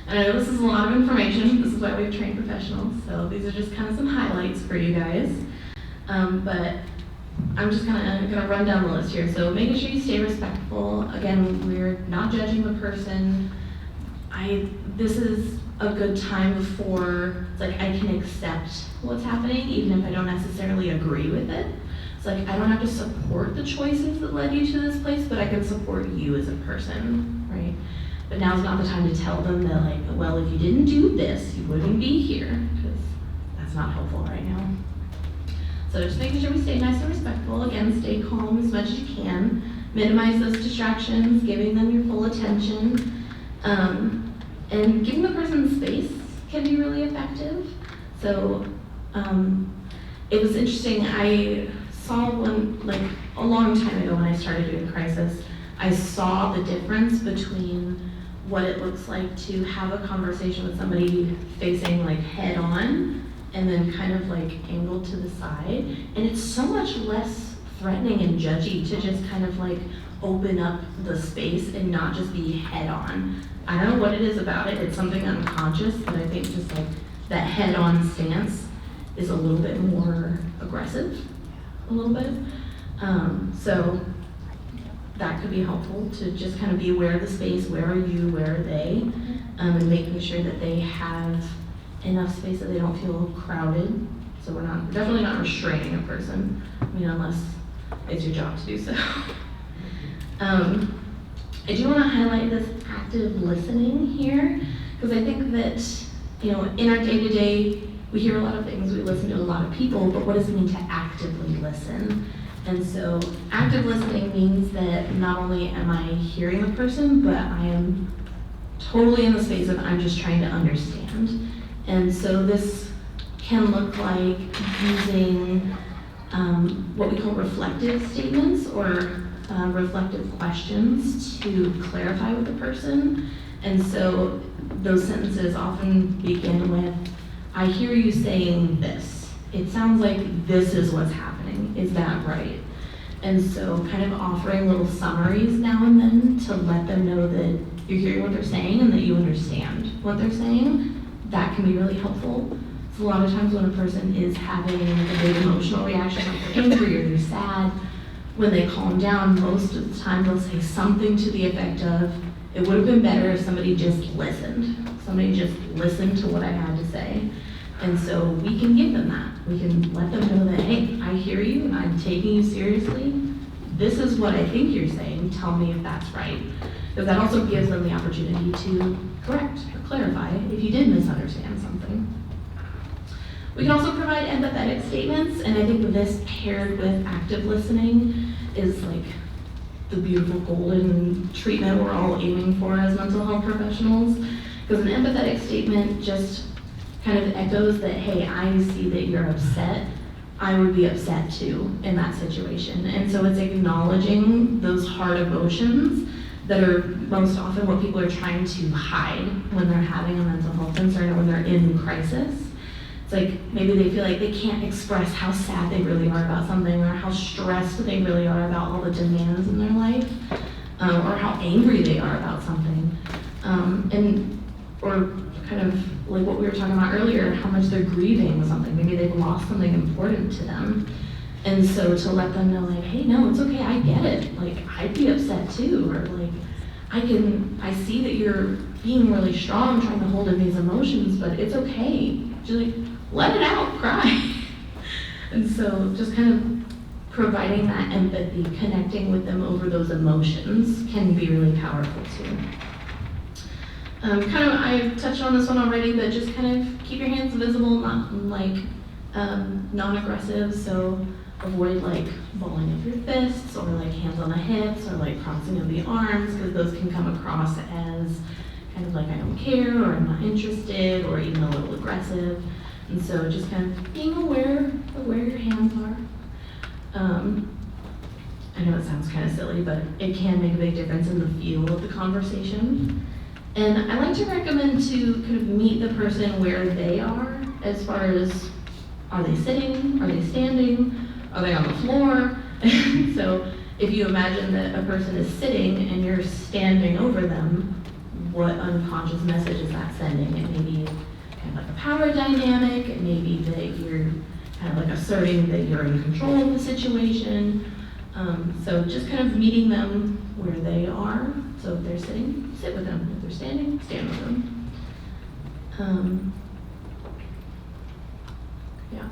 And I know this is a lot of information. This is why we have trained professionals. So these are just kind of some highlights for you guys. But I'm just kind of going to run down the list here. So making sure you stay respectful. Again, we're not judging the person. This is a good time before it's like I can accept what's happening, even if I don't necessarily agree with it. It's like I don't have to support the choices that led you to this place, but I can support you as a person, right? But now's not the time to tell them that, like, well, if you didn't do this, you wouldn't be here, because that's not helpful right now. So just making sure we stay nice and respectful. Again, stay calm as much as you can. Minimize those distractions, giving them your full attention. And giving the person space can be really effective. So it was interesting, I saw one, like a long time ago when I started doing crisis, I saw the difference between what it looks like to have a conversation with somebody facing like head on and then kind of like angled to the side. And it's so much less threatening and judgy to just kind of like open up the space and not just be head on. I don't know what it is about it. It's something unconscious, but I think just like that head on stance is a little bit more aggressive, a little bit. So that could be helpful to just kind of be aware of the space. Where are you? Where are they? And making sure that they have enough space that they don't feel crowded. So we're definitely not restraining a person. I mean, unless it's your job to do so. I do want to highlight this active listening here. Because I think that, in our day-to-day, we hear a lot of things, we listen to a lot of people, but what does it mean to actively listen? And so active listening means that not only am I hearing the person, but I am totally in the space of I'm just trying to understand. And so this can look like using what we call reflective statements or reflective questions to clarify with the person. And so those sentences often begin with, I hear you saying this. It sounds like this is what's happening. Is that right? And so kind of offering little summaries now and then to let them know that you're hearing what they're saying and that you understand what they're saying, that can be really helpful. So a lot of times when a person is having a big emotional reaction, like they're angry or they're sad, when they calm down, most of the time they'll say something to the effect of, it would have been better if somebody just listened. Somebody just listened to what I had to say. And so we can give them that. We can let them know that, hey, I hear you and I'm taking you seriously. This is what I think you're saying. Tell me if that's right. Because that also gives them the opportunity to correct or clarify if you did misunderstand something. We can also provide empathetic statements, and I think that this paired with active listening is like the beautiful golden treatment we're all aiming for as mental health professionals. Because an empathetic statement just kind of echoes that, hey, I see that you're upset. I would be upset too in that situation. And so it's acknowledging those hard emotions that are most often what people are trying to hide when they're having a mental health concern or when they're in crisis. It's like maybe they feel like they can't express how sad they really are about something or how stressed they really are about all the demands in their life or how angry they are about something. Or kind of like what we were talking about earlier, how much they're grieving something. Maybe they've lost something important to them. And so to let them know like, hey, no, it's okay, I get it. Like, I'd be upset too. Or like, I see that you're being really strong trying to hold in these emotions, but it's okay. Just like, let it out, cry. And so just kind of providing that empathy, connecting with them over those emotions can be really powerful too. I touched on this one already, but just kind of keep your hands visible, not like non-aggressive, so avoid like balling up your fists or like hands on the hips or like crossing of the arms, because those can come across as kind of like I don't care or I'm not interested or even a little aggressive. And so just kind of being aware of where your hands are. I know it sounds kind of silly, but it can make a big difference in the feel of the conversation. And I like to recommend to kind of meet the person where they are as far as, are they sitting, are they standing, are they on the floor? So if you imagine that a person is sitting and you're standing over them, what unconscious message is that sending? It may be kind of like a power dynamic, it may be that you're kind of like asserting that you're in control of the situation. So just kind of meeting them where they are. So if they're sitting, sit with them. If they're standing, stand with them. Yeah.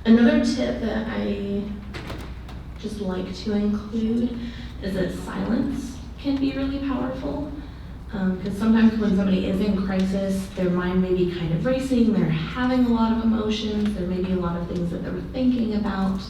Another tip that I just like to include is that silence can be really powerful. Because sometimes when somebody is in crisis, their mind may be kind of racing, they're having a lot of emotions, there may be a lot of things that they're thinking about.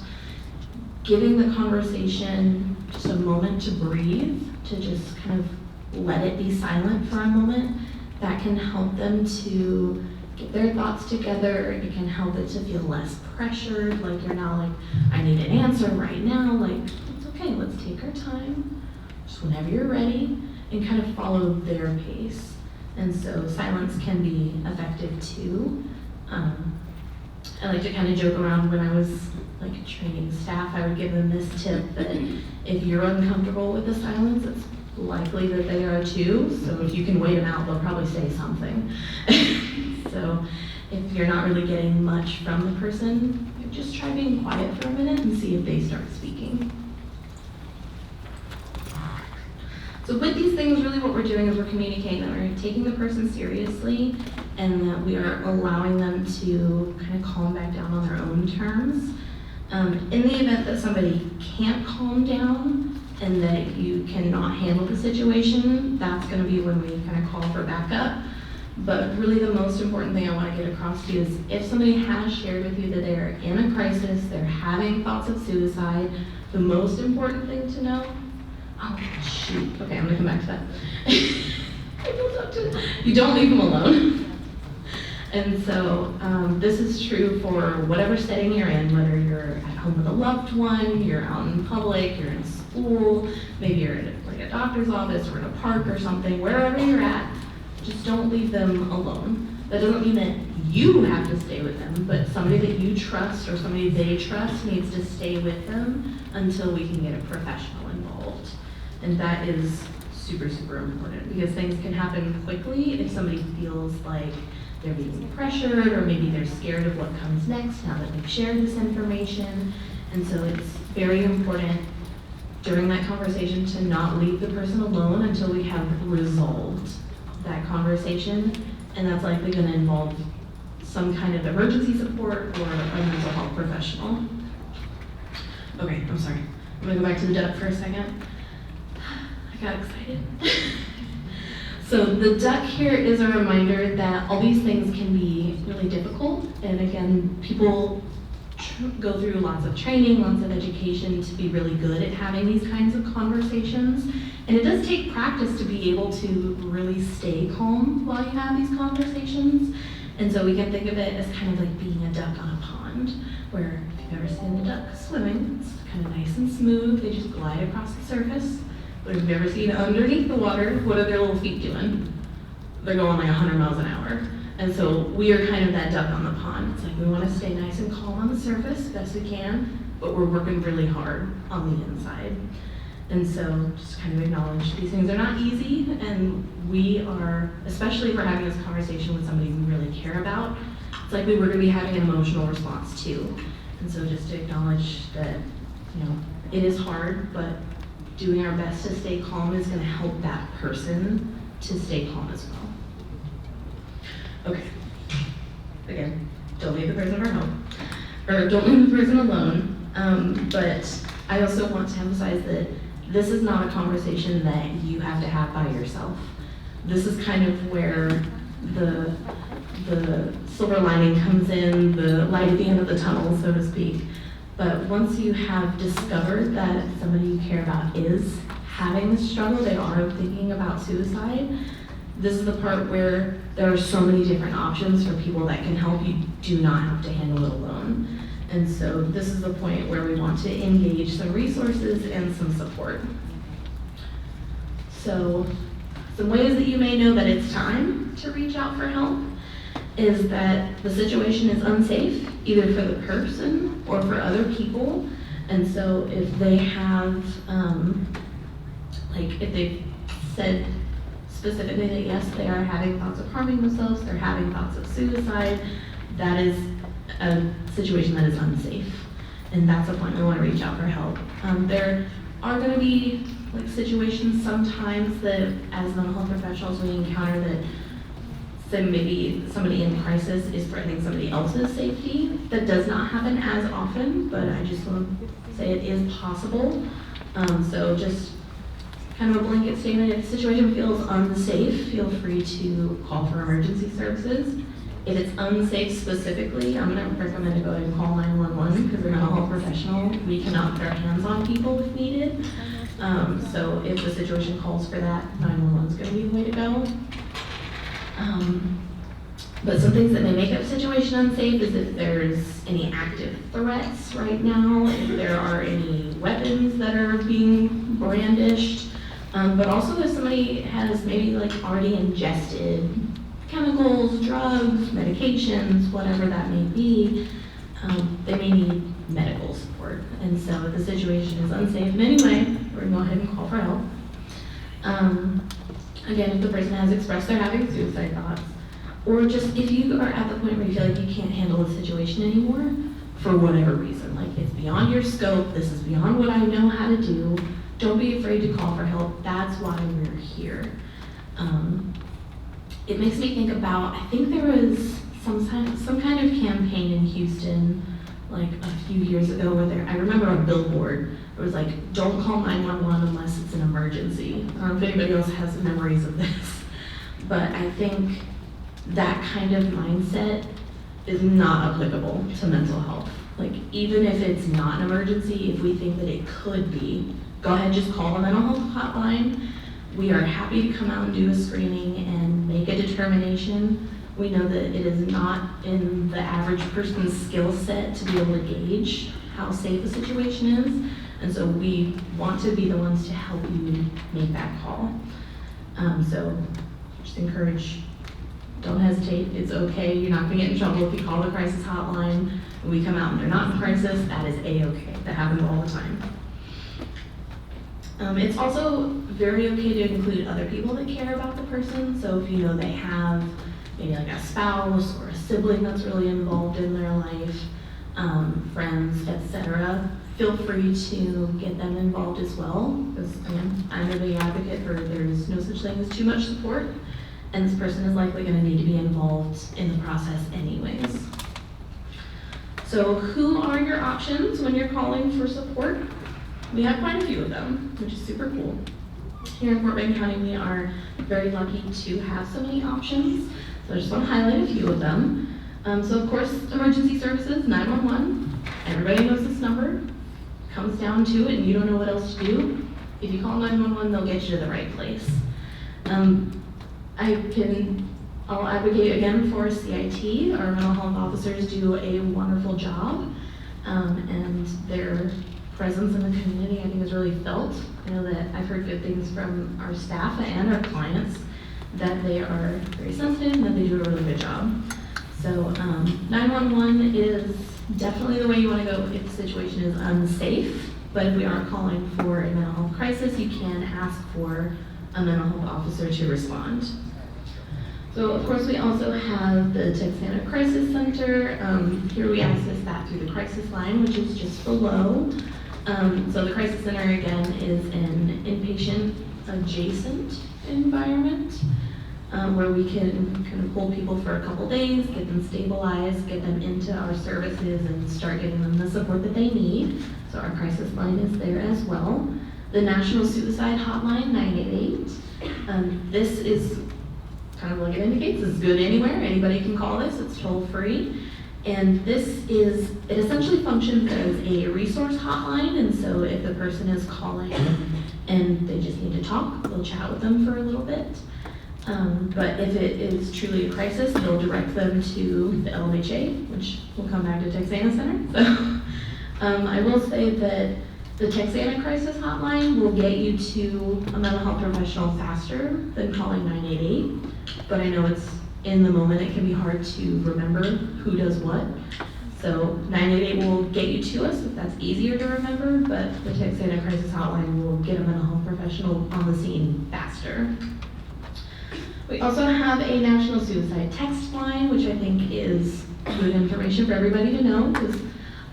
Giving the conversation just a moment to breathe, to just kind of let it be silent for a moment, that can help them to get their thoughts together. It can help it to feel less pressured, like you're now like, I need an answer right now. Like, it's okay, let's take our time, just whenever you're ready, and kind of follow their pace. And so silence can be effective too. I like to kind of joke around when I was like training staff, I would give them this tip that if you're uncomfortable with the silence, it's likely that they are too. So if you can wait them out, they'll probably say something. So if you're not really getting much from the person, just try being quiet for a minute and see if they start speaking. So with these things, really what we're doing is we're communicating that we're taking the person seriously and that we are allowing them to kind of calm back down on their own terms. In the event that somebody can't calm down and that you cannot handle the situation, that's going to be when we kind of call for backup. But really the most important thing I want to get across to you is if somebody has shared with you that they're in a crisis, they're having thoughts of suicide, the most important thing to know, oh shoot, okay, I'm gonna come back to that. You don't leave them alone. And so this is true for whatever setting you're in, whether you're at home with a loved one, you're out in public, you're in school, maybe you're at like a doctor's office or in a park or something, wherever you're at, just don't leave them alone. That doesn't mean that you have to stay with them, but somebody that you trust or somebody they trust needs to stay with them until we can get a professional involved. And that is super, super important because things can happen quickly if somebody feels like they're being pressured or maybe they're scared of what comes next now that they've shared this information. And so it's very important during that conversation to not leave the person alone until we have resolved that conversation. And that's likely going to involve some kind of emergency support or a mental health professional. Okay, I'm sorry. I'm gonna go back to the duck for a second. I got excited. So the duck here is a reminder that all these things can be really difficult. And again, people go through lots of training, lots of education to be really good at having these kinds of conversations. And it does take practice to be able to really stay calm while you have these conversations. And so we can think of it as kind of like being a duck on a pond, where if you've ever seen a duck swimming, it's kind of nice and smooth, they just glide across the surface. But if you've ever seen underneath the water, what are their little feet doing? They're going like 100 miles an hour. And so we are kind of that duck on the pond. It's like we want to stay nice and calm on the surface, best we can, but we're working really hard on the inside. And so just kind of acknowledge these things are not easy, and we are, especially if we're having this conversation with somebody we really care about, it's likely we're going to be having an emotional response too. And so just to acknowledge that, it is hard, but doing our best to stay calm is going to help that person to stay calm as well. Okay. Again, don't leave the person don't leave the person alone. But I also want to emphasize that this is not a conversation that you have to have by yourself. This is kind of where the silver lining comes in, the light at the end of the tunnel, so to speak. But once you have discovered that somebody you care about is having this struggle, they are thinking about suicide, this is the part where there are so many different options for people that can help. You do not have to handle it alone. And so this is the point where we want to engage some resources and some support. So some ways that you may know that it's time to reach out for help is that the situation is unsafe, either for the person or for other people. And so if they have, if they've said specifically that yes, they are having thoughts of harming themselves, they're having thoughts of suicide, that is a situation that is unsafe. And that's a point we want to reach out for help. There are going to be situations sometimes that as mental health professionals we encounter that maybe somebody in crisis is threatening somebody else's safety. That does not happen as often, but I just want to say it is possible. So just kind of a blanket statement, if the situation feels unsafe, feel free to call for emergency services. If it's unsafe specifically, I'm going to recommend to go ahead and call 911 because we're a mental health professional. We cannot put our hands on people if needed. So if the situation calls for that, 911 is going to be the way to go. But some things that may make a situation unsafe is if there's any active threats right now, if there are any weapons that are being brandished, but also if somebody has maybe already ingested chemicals, drugs, medications, whatever that may be, they may need medical support. And so if the situation is unsafe in any way, we're going to go ahead and call for help. Again, if the person has expressed they're having suicide thoughts, or just if you are at the point where you feel like you can't handle the situation anymore, for whatever reason, it's beyond your scope, this is beyond what I know how to do, don't be afraid to call for help. That's why we're here. It makes me think about, I think there was some kind of campaign in Houston a few years ago where I remember a billboard. It was don't call 911 unless it's an emergency. I don't know if anybody else has memories of this, but I think that kind of mindset is not applicable to mental health. Like, even if it's not an emergency, if we think that it could be, go ahead, just call the mental health hotline. We are happy to come out and do a screening and make a determination. We know that it is not in the average person's skill set to be able to gauge how safe a situation is. And so we want to be the ones to help you make that call. So just encourage, don't hesitate, it's okay. You're not gonna get in trouble if you call the crisis hotline and we come out and they're not in crisis, that is A-okay. That happens all the time. It's also very okay to include other people that care about the person. So if you know they have maybe like a spouse or a sibling that's really involved in their life, friends, etc., feel free to get them involved as well. Because again, I'm a big advocate for there's no such thing as too much support, and this person is likely going to need to be involved in the process anyways. So who are your options when you're calling for support? We have quite a few of them, which is super cool. Here in Fort Bend County, we are very lucky to have so many options. So I just want to highlight a few of them. So of course, emergency services, 911. Everybody knows this number. Comes down to it and you don't know what else to do. If you call 911, they'll get you to the right place. I'll advocate again for CIT. Our mental health officers do a wonderful job, and their presence in the community, I think, is really felt. I know that I've heard good things from our staff and our clients, that they are very sensitive and that they do a really good job. So 911 is definitely the way you want to go if the situation is unsafe. But if we aren't calling for a mental health crisis, you can ask for a mental health officer to respond. So of course we also have the Texana Crisis Center. Here we access that through the crisis line, which is just below. So the Crisis Center, again, is an inpatient adjacent environment where we can kind of hold people for a couple days, get them stabilized, get them into our services, and start getting them the support that they need. So our crisis line is there as well. The National Suicide Hotline, 988. This is kind of like it indicates, it's good anywhere. Anybody can call this, it's toll free. And it essentially functions as a resource hotline, and so if the person is calling and they just need to talk, they'll chat with them for a little bit. But if it is truly a crisis, they'll direct them to the LMHA, which will come back to Texana Center. So I will say that the Texana Crisis Hotline will get you to a mental health professional faster than calling 988, but I know it's in the moment, it can be hard to remember who does what. So 988 will get you to us if that's easier to remember, but the Texana Crisis Hotline will get a mental health professional on the scene faster. We also have a National Suicide Text Line, which I think is good information for everybody to know, because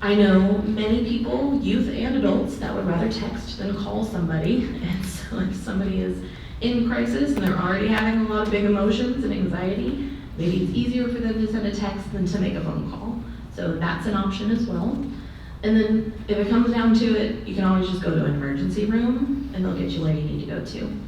I know many people, youth and adults, that would rather text than call somebody. And so if somebody is in crisis and they're already having a lot of big emotions and anxiety, maybe it's easier for them to send a text than to make a phone call. So that's an option as well. And then if it comes down to it, you can always just go to an emergency room and they'll get you where you need to go to.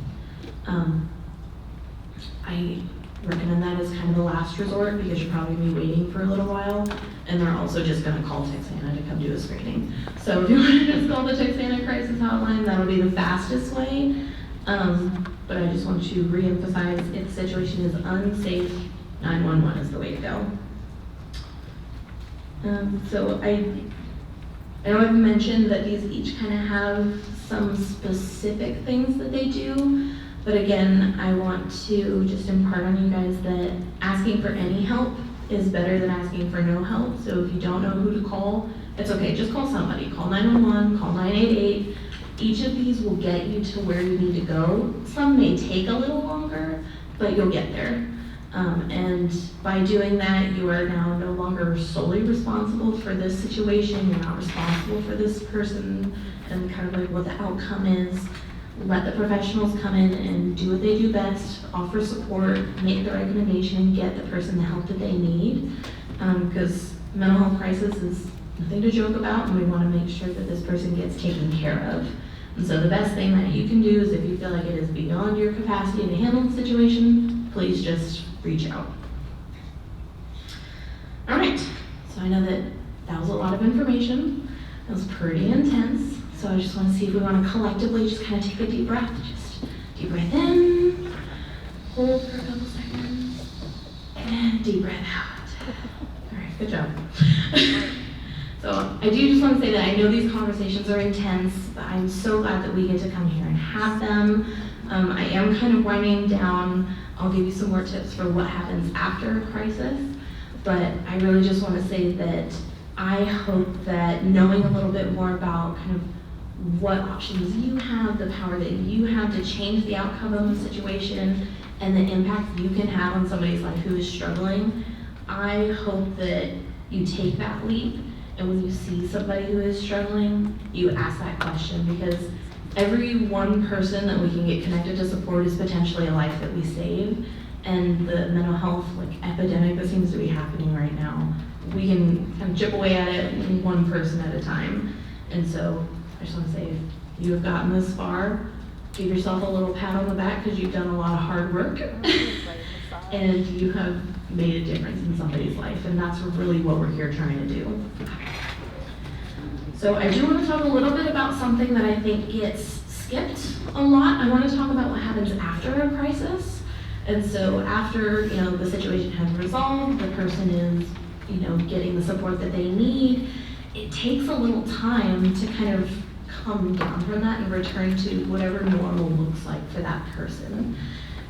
I recommend that as kind of a last resort because you're probably going to be waiting for a little while, and they're also just going to call Texana to come do a screening. So if you want to just call the Texana Crisis Hotline, that'll be the fastest way. But I just want to reemphasize, if the situation is unsafe, 911 is the way to go. So I know I've mentioned that these each kind of have some specific things that they do, but again, I want to just impart on you guys that asking for any help is better than asking for no help. So if you don't know who to call, it's okay, just call somebody. Call 911, call 988. Each of these will get you to where you need to go. Some may take a little longer, but you'll get there. And by doing that, you are now no longer solely responsible for this situation. You're not responsible for this person and kind of like what the outcome is. Let the professionals come in and do what they do best, offer support, make the recommendation, get the person the help that they need. Because mental health crisis is nothing to joke about, and we want to make sure that this person gets taken care of. And so the best thing that you can do is, if you feel like it is beyond your capacity to handle the situation, please just reach out. All right, so I know that was a lot of information. It was pretty intense. So I just want to see if we want to collectively just kind of take a deep breath. Just deep breath in, hold for a couple seconds, and deep breath out. All right, good job. So I do just want to say that I know these conversations are intense, but I'm so glad that we get to come here and have them. I am kind of winding down. I'll give you some more tips for what happens after a crisis, but I really just want to say that I hope that knowing a little bit more about kind of what options you have, the power that you have to change the outcome of a situation, and the impact you can have on somebody's life who is struggling, I hope that you take that leap, and when you see somebody who is struggling, you ask that question, because every one person that we can get connected to support is potentially a life that we save. And the mental health epidemic that seems to be happening right now, we can kind of chip away at it one person at a time. And so I just want to say, if you have gotten this far, give yourself a little pat on the back, because you've done a lot of hard work and you have made a difference in somebody's life, and that's really what we're here trying to do. So I do want to talk a little bit about something that I think gets skipped a lot. I want to talk about what happens after a crisis. And so after, the situation has resolved, the person is, getting the support that they need, it takes a little time to kind of come down from that and return to whatever normal looks like for that person.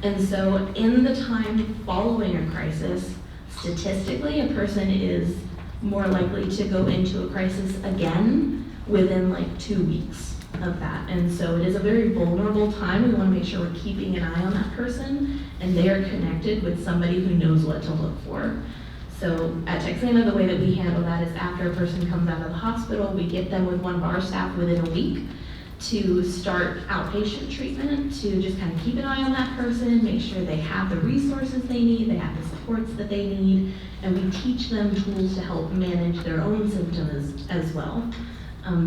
And so in the time following a crisis, statistically, a person is more likely to go into a crisis again within 2 weeks of that. And so it is a very vulnerable time. We want to make sure we're keeping an eye on that person and they are connected with somebody who knows what to look for. So at Texana, the way that we handle that is after a person comes out of the hospital, we get them with one of our staff within a week to start outpatient treatment, to just kind of keep an eye on that person, make sure they have the resources they need, they have the supports that they need, and we teach them tools to help manage their own symptoms as well.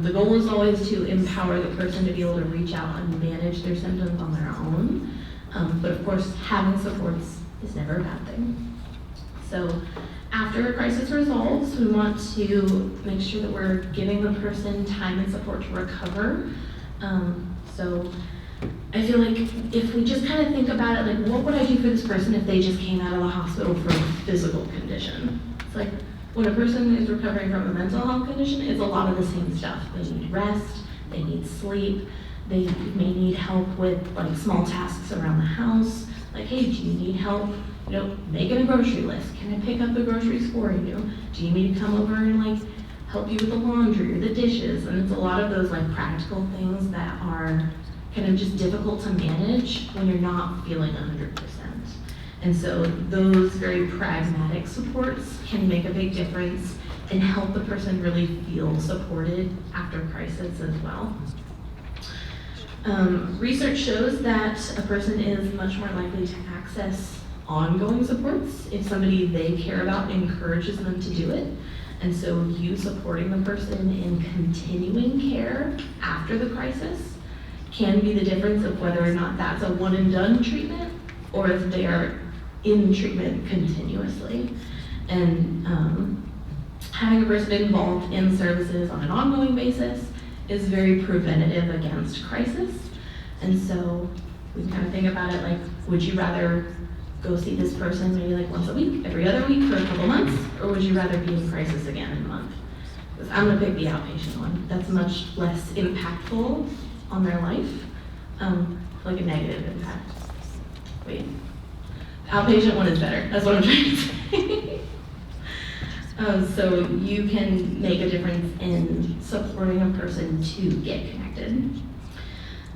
The goal is always to empower the person to be able to reach out and manage their symptoms on their own. But of course, having supports is never a bad thing. So after a crisis resolves, we want to make sure that we're giving the person time and support to recover. So I feel like if we just kind of think about it, what would I do for this person if they just came out of the hospital for a physical condition? It's like, when a person is recovering from a mental health condition, it's a lot of the same stuff. They need rest, they need sleep, they may need help with small tasks around the house. Hey, do you need help, making a grocery list? Can I pick up the groceries for you? Do you need me to come over and help you with the laundry or the dishes? And it's a lot of those practical things that are kind of just difficult to manage when you're not feeling 100%. And so those very pragmatic supports can make a big difference and help the person really feel supported after crisis as well. Research shows that a person is much more likely to access ongoing supports if somebody they care about encourages them to do it. And so you supporting the person in continuing care after the crisis can be the difference of whether or not that's a one and done treatment or if they are in treatment continuously. And having a person involved in services on an ongoing basis is very preventative against crisis. And so we can kind of think about it would you rather go see this person maybe once a week, every other week for a couple months, or would you rather be in crisis again in a month? Because I'm gonna pick the outpatient one. That's much less impactful on their life, a negative impact. Wait, the outpatient one is better. That's what I'm trying to say. So you can make a difference in supporting a person to get connected.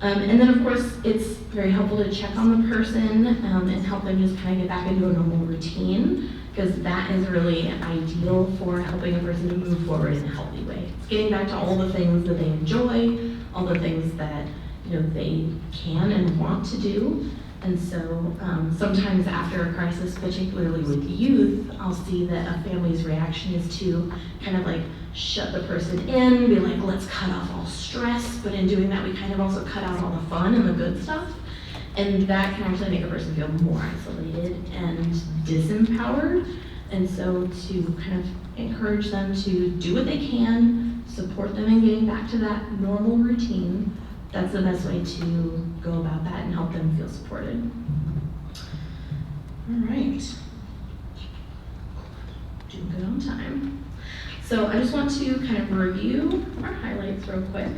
And then of course, it's very helpful to check on the person and help them just kind of get back into a normal routine, because that is really ideal for helping a person to move forward in a healthy way. It's getting back to all the things that they enjoy, all the things that they can and want to do. And so sometimes after a crisis, particularly with youth, I'll see that a family's reaction is to kind of shut the person in, be let's cut off all stress, but in doing that we kind of also cut out all the fun and the good stuff. And that can actually make a person feel more isolated and disempowered. And so to kind of encourage them to do what they can, support them in getting back to that normal routine, that's the best way to go about that and help them feel supported. All right. Doing good on time. So I just want to kind of review our highlights real quick.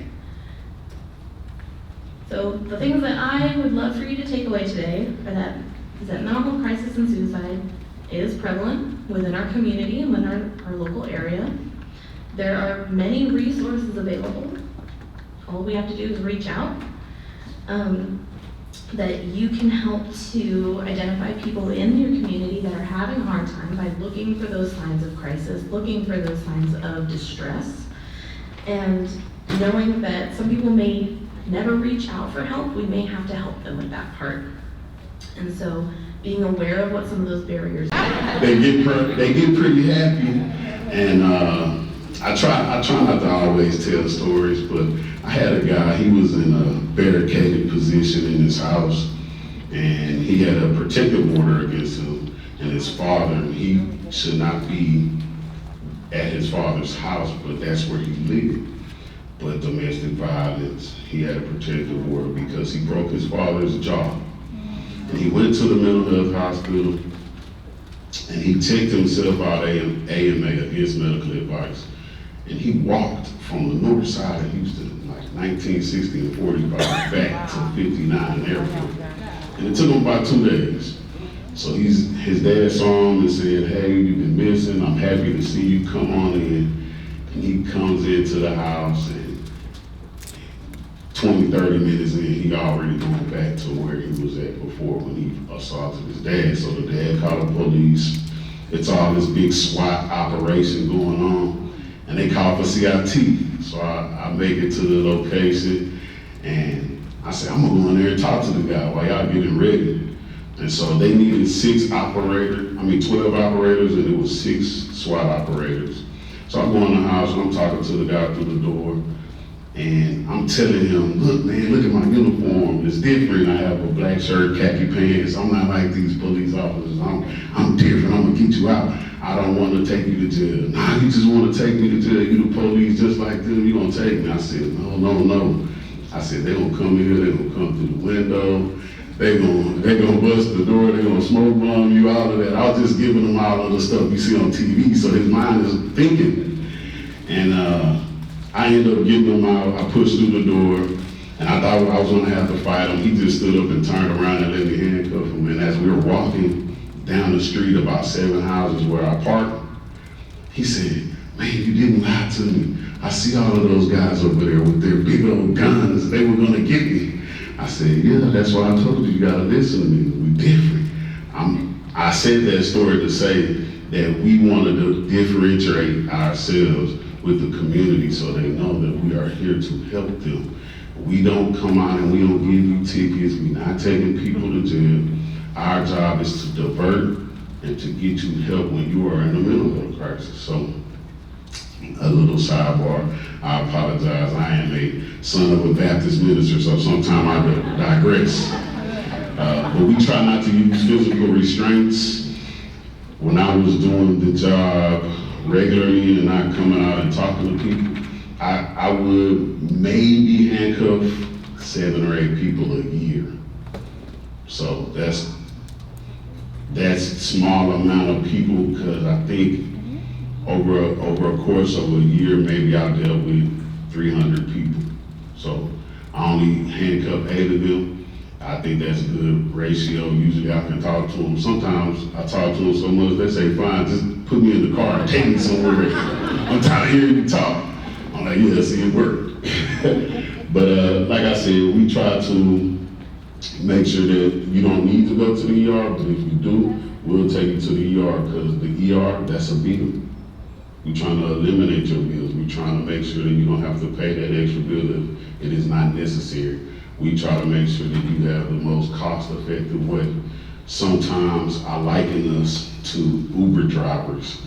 So the things that I would love for you to take away today are that mental health crisis and suicide is prevalent within our community and within our local area. There are many resources available. All we have to do is reach out. That you can help to identify people in your community that are having a hard time by looking for those signs of crisis, looking for those signs of distress, and knowing that some people may never reach out for help, we may have to help them with that part. And so being aware of what some of those barriers are. They get pretty happy, and I try not to always tell stories, but I had a guy, he was in a barricaded position in his house, and he had a protective order against him and his father. He should not be at his father's house, but that's where he lived. But domestic violence, he had a protective order because he broke his father's jaw. And he went to the mental health hospital, and he checked himself out AMA against medical advice. And he walked from the north side of Houston, like 1960 and 45, back to 59 and airport. And it took him about 2 days. So his dad saw him and said, "Hey, you've been missing. I'm happy to see you. Come on in." And he comes into the house, and 20, 30 minutes in, he already going back to where he was at before when he assaulted his dad. So the dad called the police. It's all this big SWAT operation going on. And they call for CIT. So I make it to the location, and I say, I'm gonna go in there and talk to the guy while y'all getting ready. And so they needed 12 operators, and it was 6 SWAT operators. So I go in the house, and I'm talking to the guy through the door, and I'm telling him, look man, look at my uniform, it's different. I have a black shirt, khaki pants. I'm not like these police officers. I'm different, I'm gonna get you out. I don't want to take you to jail. Nah, you just want to take me to jail. You the police just like them, you gonna take me. I said, no. I said, they gonna come in here, they gonna come through the window, they gonna bust the door, they gonna smoke bomb you, all of that. I was just giving him all of the stuff you see on TV, so his mind is thinking. And I ended up getting him out, I pushed through the door, and I thought I was gonna have to fight him. He just stood up and turned around and let me handcuff him. And as we were walking down the street, about 7 houses where I parked, he said, man, you didn't lie to me. I see all of those guys over there with their big old guns. They were gonna get me. I said, yeah, that's why I told you, you gotta listen to me. We different. I said that story to say that we wanted to differentiate ourselves with the community so they know that we are here to help them. We don't come out and we don't give you tickets. We're not taking people to jail. Our job is to divert and to get you help when you are in a mental health crisis. So, a little sidebar, I apologize. I am a son of a Baptist minister, so sometimes I digress. But we try not to use physical restraints. When I was doing the job regularly and not coming out and talking to people, I would maybe handcuff 7 or 8 people a year. So that's small amount of people, because I think over a course of a year, maybe I dealt with 300 people. So I only handcuff 8 of them. I think that's a good ratio. Usually I can talk to them. Sometimes I talk to them so much, they say, fine, just put me in the car and take me somewhere. I'm tired of hearing you talk. I'm like, yeah, see it work. But like I said, we try to make sure that you don't need to go to the ER, but if you do, we'll take you to the ER, because the ER, that's a bill. We're trying to eliminate your bills. We're trying to make sure that you don't have to pay that extra bill if it is not necessary. We try to make sure that you have the most cost-effective way. Sometimes I liken us to Uber drivers.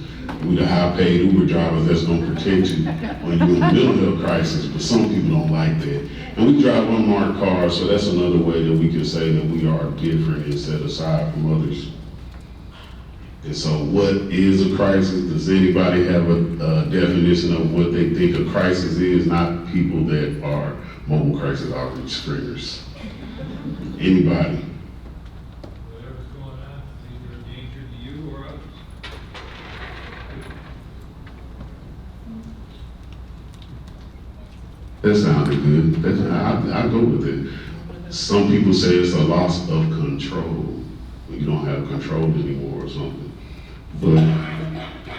We the high-paid Uber drivers that's gonna protect you when you're in a mental health crisis, but some people don't like that. And we drive unmarked cars, so that's another way that we can say that we are different and set aside from others. And so what is a crisis? Does anybody have a definition of what they think a crisis is? Not people that are mobile crisis outreach screeners. Anybody? Whatever's going on, is either a danger to you or others. That sounded good. I go with it. Some people say it's a loss of control. When you don't have control anymore or something. But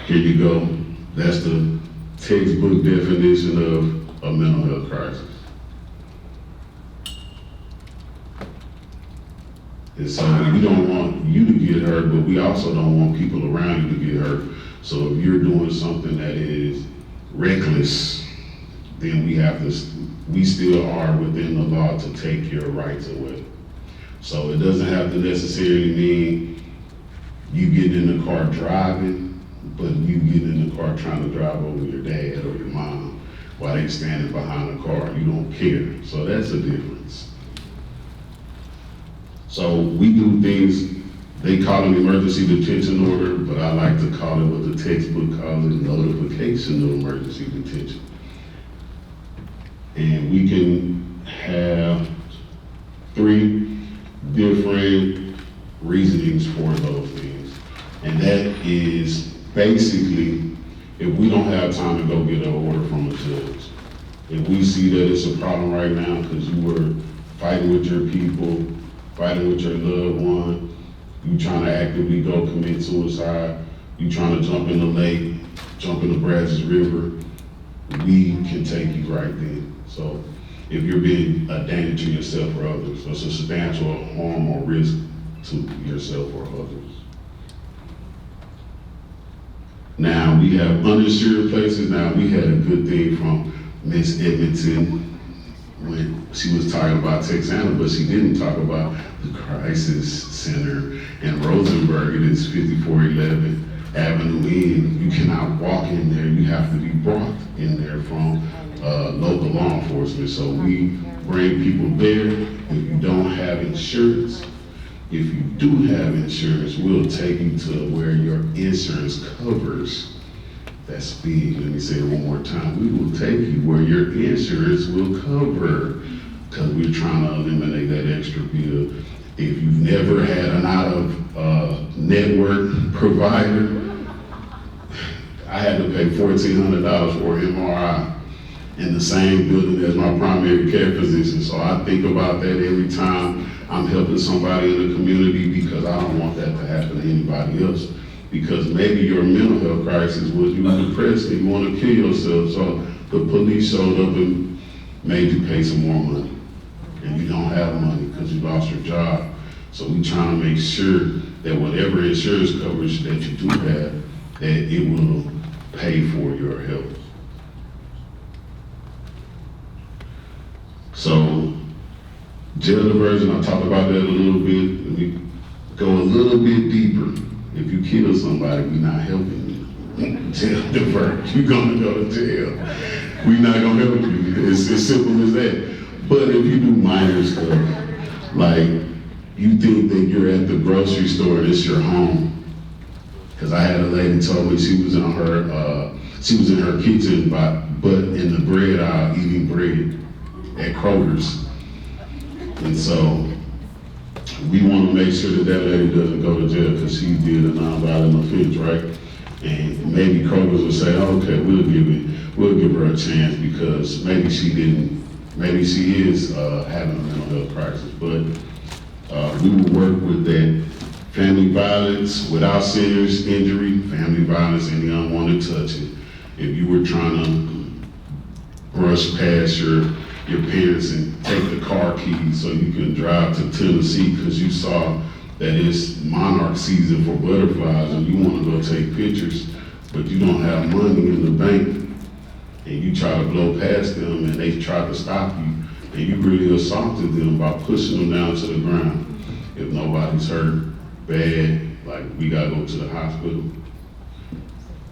here you go. That's the textbook definition of a mental health crisis. And so we don't want you to get hurt, but we also don't want people around you to get hurt. So if you're doing something that is reckless, then we still are within the law to take your rights away. So it doesn't have to necessarily mean you get in the car driving, but you get in the car trying to drive over your dad or your mom while they're standing behind the car. You don't care. So that's a difference. So we do things, they call it emergency detention order, but I like to call it what the textbook calls it, notification of emergency detention. And we can have 3 different reasonings for those things. And that is basically, if we don't have time to go get an order from a judge, if we see that it's a problem right now because you were fighting with your people, fighting with your loved one, you trying to actively go commit suicide, you trying to jump in the lake, jump in the Brazos River, we can take you right then. So if you're being a danger to yourself or others, so it's a substantial harm or risk to yourself or others. Now, we have uninsured places. Now, we had a good thing from Miss Edmonton when she was talking about Texana, but she didn't talk about the Crisis Center in Rosenberg. It is 5411 Avenue N. You cannot walk in there. You have to be brought in there from local law enforcement. So we bring people there. If you don't have insurance, if you do have insurance, we'll take you to where your insurance covers. That's big. Let me say it one more time. We will take you where your insurance will cover, because we're trying to eliminate that extra bill. If you've never had an out-of-network provider, I had to pay $1,400 for an MRI in the same building as my primary care physician. So I think about that every time I'm helping somebody in the community, because I don't want that to happen to anybody else. Because maybe your mental health crisis was you were depressed and you want to kill yourself. So the police showed up and made you pay some more money. And you don't have money because you lost your job. So we trying to make sure that whatever insurance coverage that you do have, that it will pay for your health. So jail diversion, I'll talk about that a little bit. Let me go a little bit deeper. If you kill somebody, we're not helping you. Jail divert, you're gonna go to jail. We're not gonna help you. It's as simple as that. But if you do minor stuff, like you think that you're at the grocery store and it's your home. Cause I had a lady told me she was in her kitchen, but in the bread aisle eating bread at Kroger's. And so we want to make sure that that lady doesn't go to jail because she did a nonviolent offense, right? And maybe Kroger's will say, oh, okay, we'll give her a chance because maybe she is having a mental health crisis. But we will work with that family violence without serious injury, family violence, any unwanted touching. If you were trying to brush past your parents and take the car keys so you can drive to Tennessee because you saw that it's monarch season for butterflies and you want to go take pictures, but you don't have money in the bank and you try to blow past them and they try to stop you and you really assaulted them by pushing them down to the ground. If nobody's hurt bad, like we gotta go to the hospital,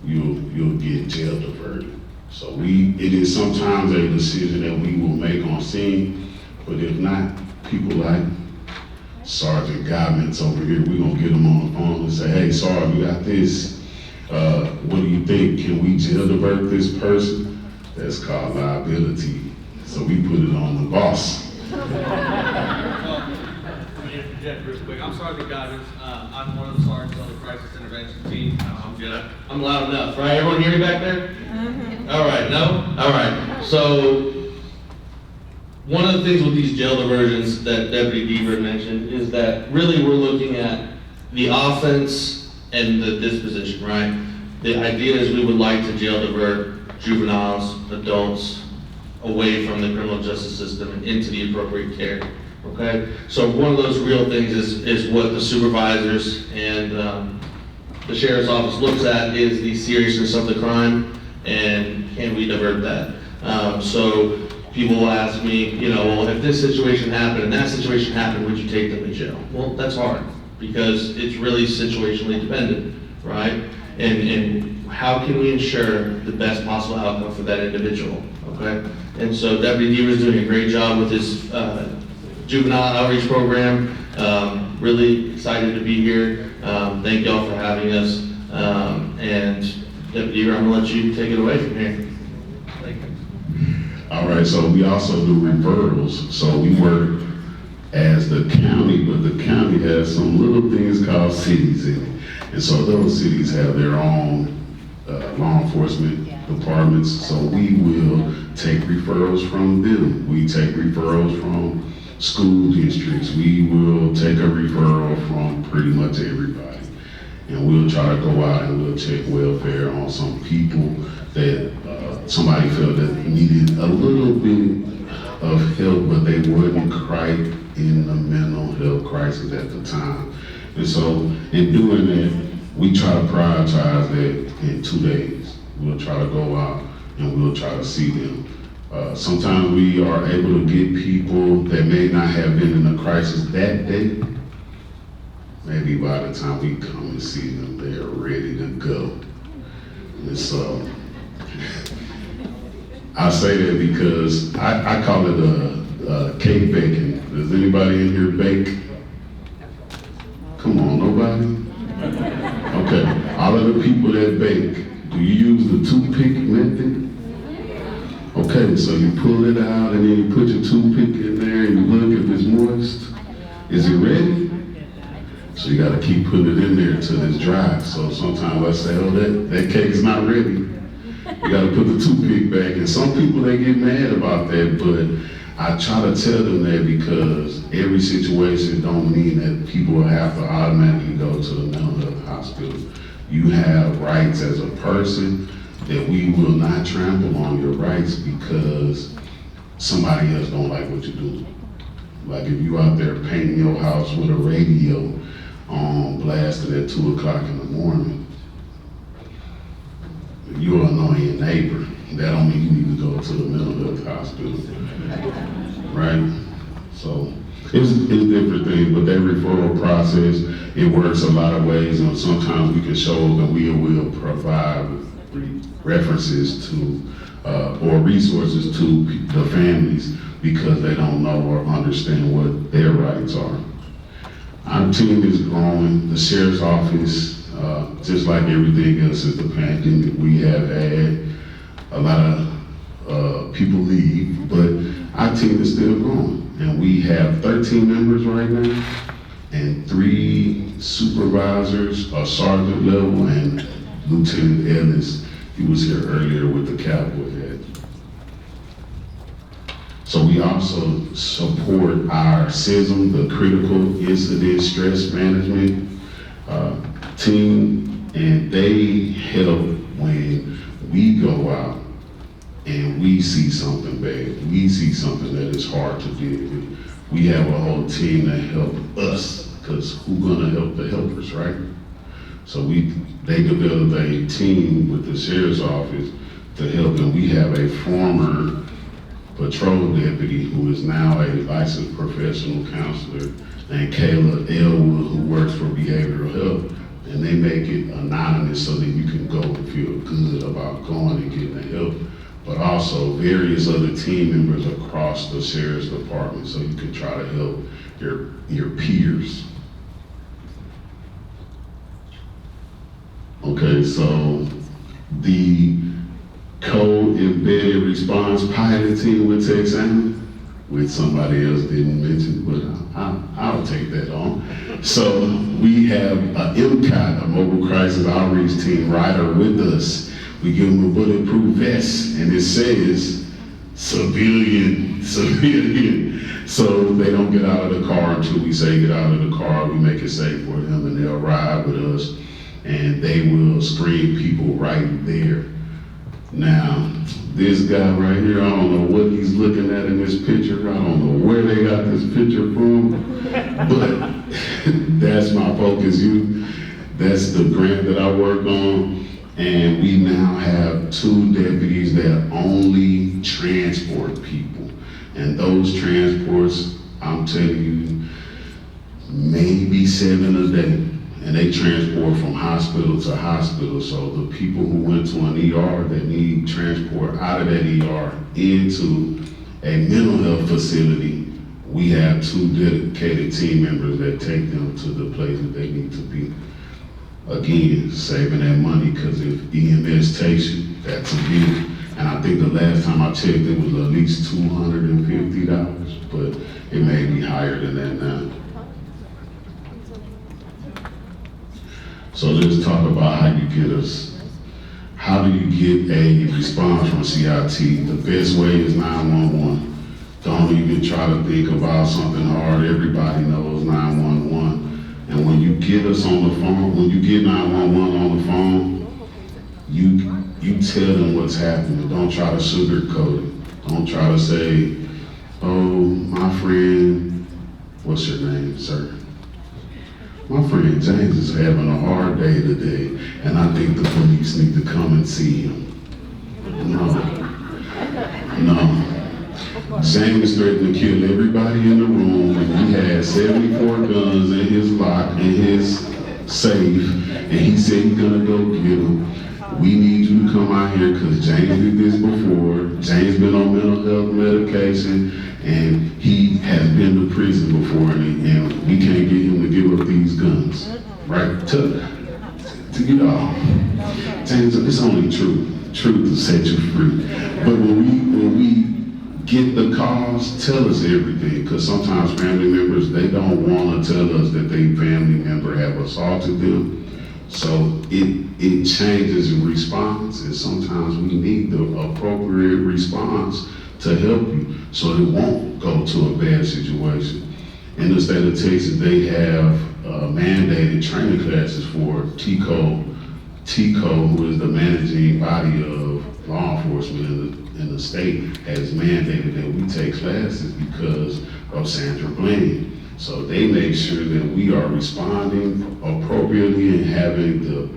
you'll get jail diverted. So it is sometimes a decision that we will make on scene, but if not, people like Sergeant Godman's over here, we're gonna get them on the phone and say, hey, sorry, you got this. What do you think? Can we jail divert this person? That's called liability. So we put it on the boss. Let me interject real quick. I'm Sergeant Guidance. I'm one of the sergeants on the crisis intervention team. I'm good. I'm loud enough, right? Everyone hear me back there? All right, no? All right. So, one of the things with these jail diversions that Deputy Deaver mentioned is that really we're looking at the offense and the disposition, right? The idea is we would like to jail divert juveniles, adults, away from the criminal justice system and into the appropriate care, okay? So one of those real things is what the supervisors and the sheriff's office looks at is the seriousness of the crime and can we divert that? So people will ask me, you know, well, if this situation happened and that situation happened, would you take them to jail? Well, that's hard because it's really situationally dependent, right? And how can we ensure the best possible outcome for that individual, okay? And so Deputy Deaver is doing a great job with his juvenile outreach program. Really excited to be here. Thank y'all for having us. And Deputy Deaver, I'm gonna let you take it away from here. Thank you. All right, so we also do referrals. So we work as the county, but the county has some little things called cities in it. And so those cities have their own law enforcement departments. So we will take referrals from them. We take referrals from school districts. We will take a referral from pretty much everybody. And we'll try to go out and we'll check welfare on some people that somebody felt that needed a little bit of help, but they weren't quite in the mental health crisis at the time. And so in doing that, we try to prioritize that in 2 days. We'll try to go out and we'll try to see them. Sometimes we are able to get people that may not have been in a crisis that day. Maybe by the time we come and see them, they are ready to go. And so, I say that because I call it a cake baking. Does anybody in here bake? Come on, nobody? Okay, all of the people that bake, do you use the toothpick method? Okay, so you pull it out and then you put your toothpick in there and you look if it's moist. Is it ready? So you gotta keep putting it in there until it's dry. So sometimes I say, oh, that cake is not ready. You gotta put the toothpick back. And some people, they get mad about that, but I try to tell them that because every situation don't mean that people have to automatically go to the mental health hospital. You have rights as a person that we will not trample on your rights because somebody else don't like what you do. Like if you out there painting your house with a radio on blasted at 2 o'clock in the morning, you're an annoying neighbor. That don't mean you need to go to the mental health hospital, right? So it's different things, but that referral process, it works a lot of ways, and sometimes we can show that we will provide references to or resources to the families because they don't know or understand what their rights are. Our team is growing. The sheriff's office, just like everything else since the pandemic, we have had a lot of people leave, but our team is still growing. And we have 13 members right now, and 3 supervisors, a sergeant level, and Lieutenant Ellis. He was here earlier with the cavalry head. So we also support our CISM, the Critical Incident Stress Management team, and they help when we go out and we see something bad, we see something that is hard to deal with. We have a whole team that help us, because who's gonna help the helpers, right? So they developed a team with the sheriff's office to help, and we have a former patrol deputy who is now a licensed professional counselor named Kayla Elwood, who works for behavioral health, and they make it anonymous so that you can go and feel good about going and getting the help, but also various other team members across the sheriff's department so you can try to help your peers. so the code embedded response pilot team with Texana, which somebody else didn't mention, but I'll take that on. So we have a MCOT, a mobile crisis outreach team rider with us. We give them a bulletproof vest and it says civilian. So they don't get out of the car until we say get out of the car. We make it safe for them and they'll ride with us and they will screen people right there. Now, this guy right here, I don't know what he's looking at in this picture. I don't know where they got this picture from, but that's my focus youth. That's the grant that I work on. And we now have 2 deputies that only transport people. And those transports, I'm telling you, maybe 7 a day. And they transport from hospital to hospital. So the people who went to an ER that need transport out of that ER into a mental health facility, we have 2 dedicated team members that take them to the place that they need to be. Again, saving that money, because if EMS takes you, that's a bill. And I think the last time I checked, it was at least $250, but it may be higher than that now. So let's talk about how you get us. How do you get a response from CIT? The best way is 911. Don't even try to think about something hard. Everybody knows 911. And when you get us on the phone, when you get 911 on the phone, you tell them what's happening. Don't try to sugarcoat it. Don't try to say, oh, my friend, what's your name, sir? My friend James is having a hard day today, and I think the police need to come and see him. No. James threatened to kill everybody in the room, and he had 74 guns in his lock, in his safe, and he said he's gonna go get them. We need you to come out here because James did this before. James been on mental health medication, and he has been to prison before, and we can't get him to give up these guns, right? To get off. James, it's only truth. Truth will set you free. But when we get the cause, tell us everything, because sometimes family members, they don't want to tell us that their family member have assaulted them. So it changes in response, and sometimes we need the appropriate response to help you so it won't go to a bad situation. In the state of Texas, they have mandated training classes for TCO, who is the managing body of law enforcement in the state, has mandated that we take classes because of Sandra Bland. So they make sure that we are responding appropriately and having the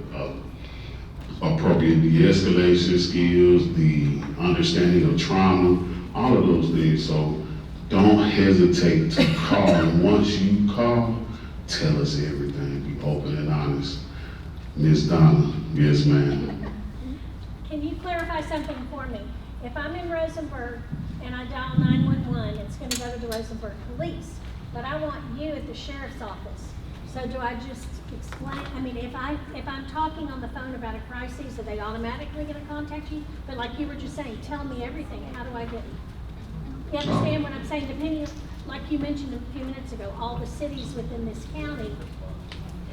appropriate de-escalation skills, the understanding of trauma, all of those things. So don't hesitate to call. And once you call, tell us everything. Be open and honest. Ms. Donna, yes ma'am. Can you clarify something for me? If I'm in Rosenberg and I dial 911, it's going to go to the Rosenberg police, but I want you at the sheriff's office. So do I just explain? I mean, if I'm talking on the phone about a crisis, are they automatically going to contact you? But like you were just saying, tell me everything. How do I get? You understand what I'm saying? Depending, like you mentioned a few minutes ago, all the cities within this county.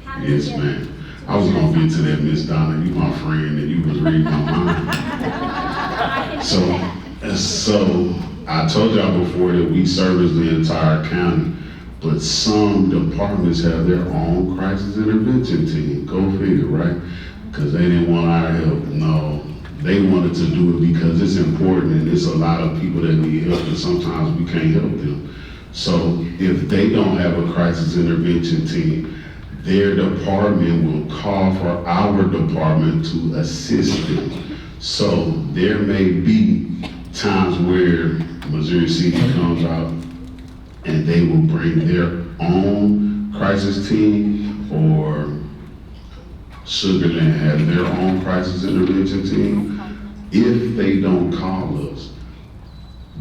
How do you Yes, get ma'am. I was gonna get to that, Miss Donna. You my friend, and you was reading my mind. I can do that. So I told y'all before that we service the entire county, but some departments have their own crisis intervention team. Go figure, right? Because they didn't want our help. No, they wanted to do it because it's important, and it's a lot of people that need help, and sometimes we can't help them. So if they don't have a crisis intervention team, their department will call for our department to assist them. So there may be times where Missouri City comes out and they will bring their own crisis team, or Sugarland has their own crisis intervention team. If they don't call us,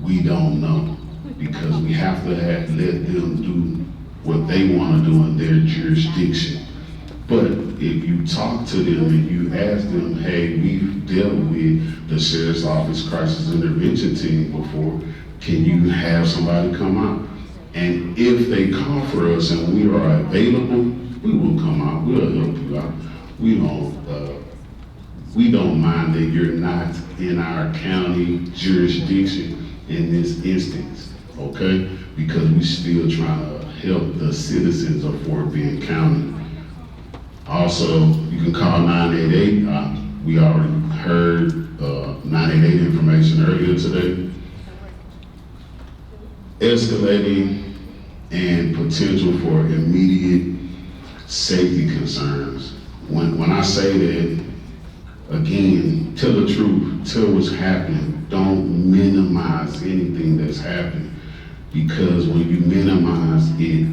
we don't know, because we have to let them do what they want to do in their jurisdiction. But if if you talk to them and you ask them, hey, we've dealt with the Sheriff's Office Crisis Intervention Team before, can you have somebody come out? And if they call for us and we are available, we will come out, we'll help you out. We don't mind that you're not in our county jurisdiction in this instance, okay? Because we still trying to help the citizens of Fort Bend County. Also, you can call 988. We already heard 988 information earlier today. Escalating and potential for immediate safety concerns. When I say that, again, tell the truth, tell what's happening. Don't minimize anything that's happening, because when you minimize it,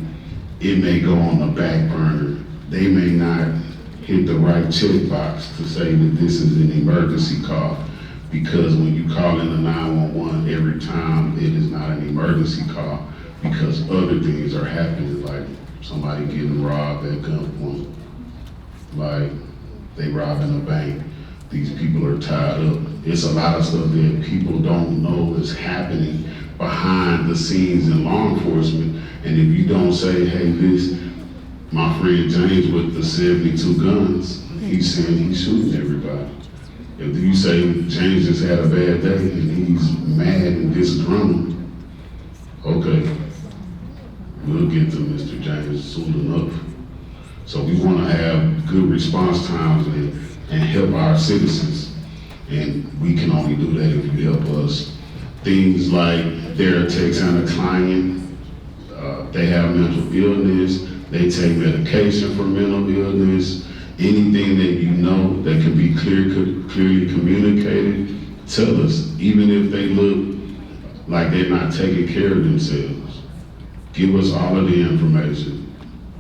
it may go on the back burner. They may not hit the right checkbox to say that this is an emergency call, because when you call in the 911 every time, it is not an emergency call, because other things are happening, like somebody getting robbed at gunpoint, like they robbing a bank. These people are tied up. It's a lot of stuff that people don't know is happening behind the scenes in law enforcement. And if you don't say, hey, this, my friend James with the 72 guns, he's saying he's shooting everybody. If you say James just had a bad day and he's mad and disgruntled, okay, we'll get to Mr. James soon enough. So we want to have good response times and help our citizens. And we can only do that if you help us. Things like they're a Texana client, they have mental illness, they take medication for mental illness, anything that you know that can be clearly communicated, tell us, even if they look like they're not taking care of themselves. Give us all of the information,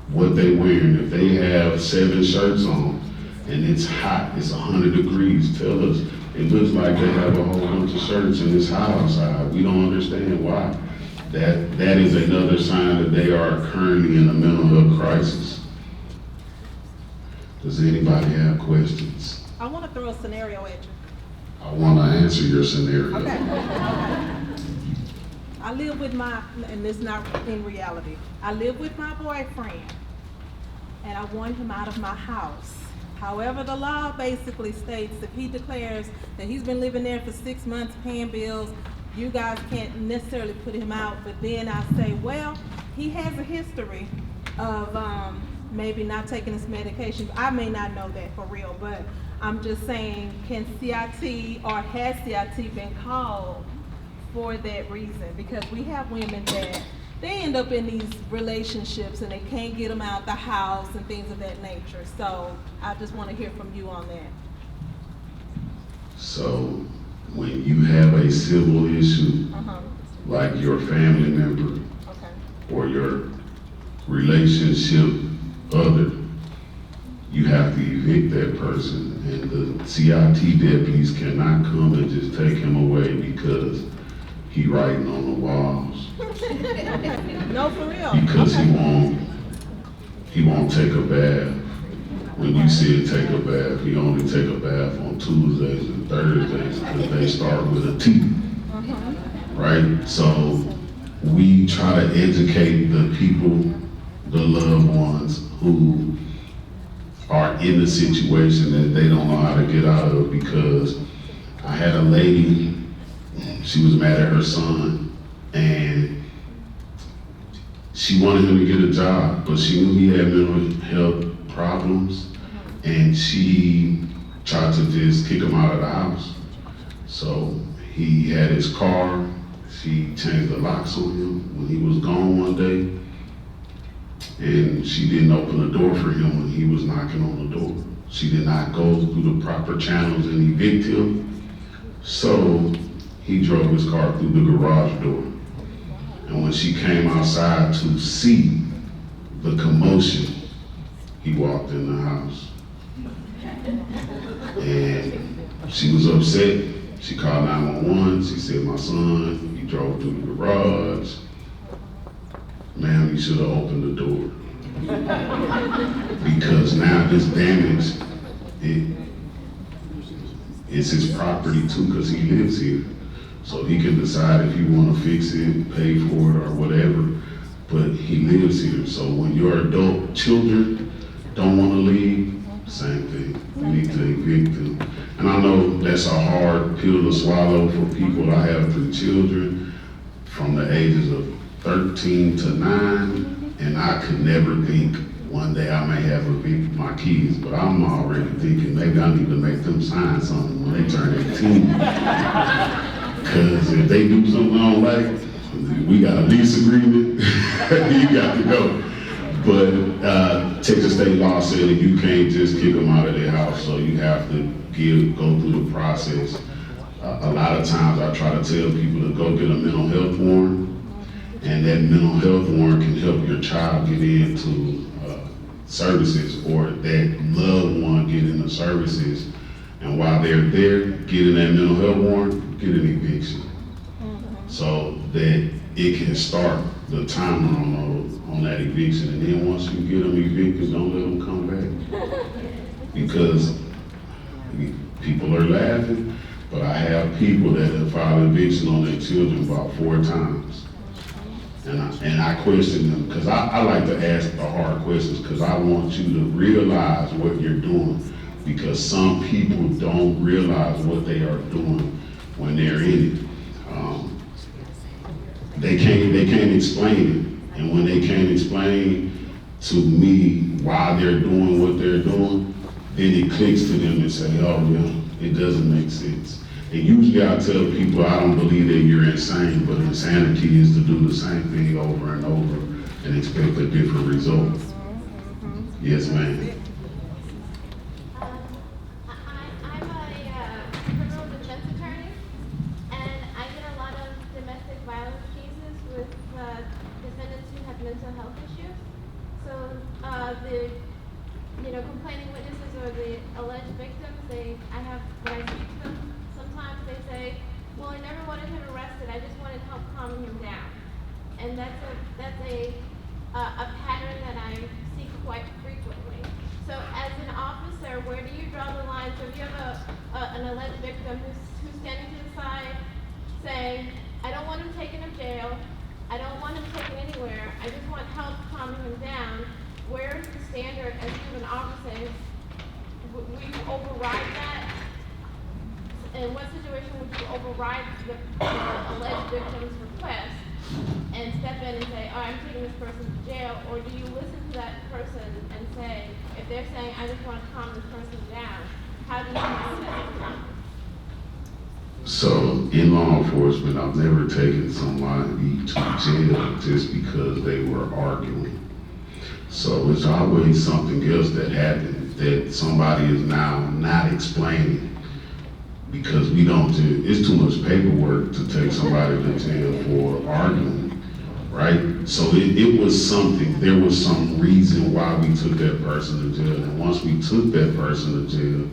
what they wearing. If they have 7 shirts on and it's hot, it's 100 degrees, tell us. It looks like they have a whole bunch of shirts and it's hot outside. We don't understand why. That is another sign that they are currently in a mental health crisis. Does anybody have questions? I want to throw a scenario at you. I want to answer your scenario. Okay. I live with and this is not in reality, I live with my boyfriend, and I want him out of my house. However, the law basically states if he declares that he's been living there for 6 months paying bills, you guys can't necessarily put him out. But then I say, well, he has a history of maybe not taking his medication. I may not know that for real, but I'm just saying, can CIT or has CIT been called for that reason? Because we have women that they end up in these relationships and they can't get them out the house and things of that nature. So I just want to hear from you on that. So when you have a civil issue, like your family member or your relationship other, you have to evict that person, and the CIT deputies cannot come and just take him away because he writing on the walls. No, for real. Because he won't take a bath. When you see it take a bath, he only take a bath on Tuesdays and Thursdays because they start with a T. Right? So we try to educate the people, the loved ones who are in the situation that they don't know how to get out of. Because I had a lady, she was mad at her son, and she wanted him to get a job, but she knew he had mental health problems, and she tried to just kick him out of the house. So he had his car, she changed the locks on him when he was gone one day, and she didn't open the door for him when he was knocking on the door. She did not go through the proper channels and evict him, so he drove his car through the garage door. And when she came outside to see the commotion, he walked in the house. And she was upset. She called 911. She said, my son, he drove through the garage. Ma'am, you should have opened the door. Because now this damage, it's his property too, because he lives here. So he can decide if he want to fix it, pay for it, or whatever, but he lives here. So when your adult children don't want to leave, same thing. We need to evict them. And I know that's a hard pill to swallow for people. I have 3 children from the ages of 13 to 9, and I could never think one day I may have evicted my kids, but I'm already thinking maybe I need to make them sign something when they turn 18. Because if they do something I don't like, we got a lease agreement, you got to go. But Texas state law said that you can't just kick them out of their house, so you have to go through the process. A lot of times I try to tell people to go get a mental health warrant, and that mental health warrant can help your child get into services, or that loved one get into services. And while they're there getting that mental health warrant, get an eviction. So that it can start the timer on that eviction. And then once you get them evicted, don't let them come back. Because people are laughing, but I have people that have filed eviction on their children about 4 times. And I question them, because I like to ask the hard questions, because I want you to realize what you're doing. Because some people don't realize what they are doing when they're in it. They can't explain it. And when they can't explain to me why they're doing what they're doing, then it clicks to them and say, oh yeah, it doesn't make sense. And usually I tell people I don't believe that you're insane, but insanity is to do the same thing over and over and expect a different result. Yes, ma'am. I'm a criminal defense attorney, and I get a lot of domestic violence cases with defendants who have mental health issues. So the complaining witnesses or the alleged victims, when I speak to them, sometimes they say, well, I never wanted him arrested, I just wanted help calming him down. And that's a pattern that I see quite frequently. So as an officer, where do you draw the line? So if you have an alleged victim who's standing to the side saying, I don't want him taken to jail, I don't want him taken anywhere, I just want help calming him down, where is the standard as you an officer? Will you override that? In what situation would you override the alleged victim's request and step in and say, oh, I'm taking this person to jail? Or do you listen to that person and say, if they're saying, I just want to calm this person down, how do you handle that? So in law enforcement, I've never taken somebody to jail just because they were arguing. So it's always something else that happens that somebody is now not explaining. Because we don't do, it's too much paperwork to take somebody to jail for arguing, right? So it was something, there was some reason why we took that person to jail. And once we took that person to jail,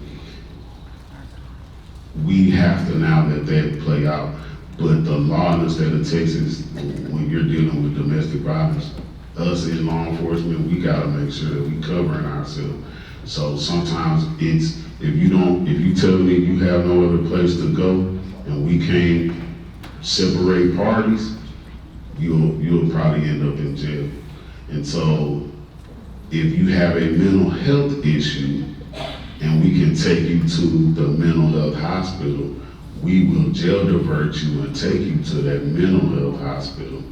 we have to now let that play out. But the law in the state of Texas, when you're dealing with domestic violence, us in law enforcement, we gotta make sure that we covering ourselves. So sometimes it's, if you tell me you have no other place to go and we can't separate parties, you'll probably end up in jail. And so if you have a mental health issue and we can take you to the mental health hospital, we will jail divert you and take you to that mental health hospital.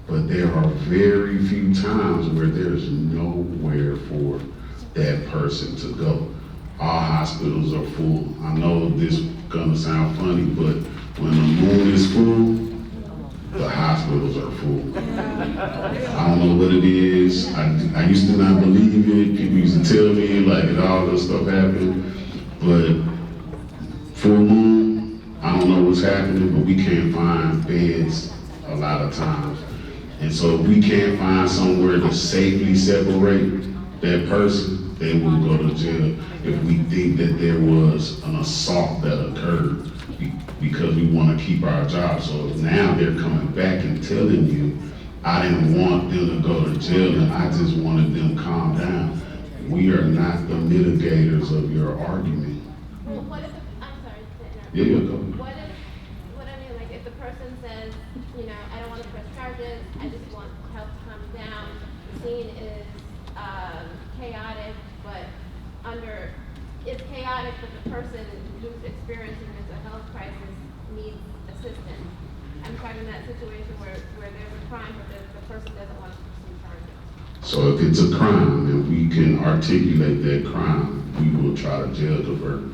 But there are very few times where there's nowhere for that person to go. All hospitals are full. I know this is gonna sound funny, but when the moon is full, the hospitals are full. I don't know what it is. I used to not believe it. People used to tell me like all this stuff happened, but full moon, I don't know what's happening, but we can't find beds a lot of times. And so if we can't find somewhere to safely separate that person, they will go to jail if we think that there was an assault that occurred because we want to keep our job. So now they're coming back and telling you I didn't want them to go to jail, and I just wanted them calm down. We are not the mitigators of your argument. Well, what if, I'm sorry to interrupt. Yeah, go. What I mean, like, if the person says, you know, I don't want to press charges, I just want help to calm down, the scene is, chaotic, but it's chaotic, but the person who's experiencing mental health crisis needs assistance. I'm talking that situation where there's a crime, but the person doesn't want to pursue charges. So if it's a crime and we can articulate that crime, we will try to jail divert.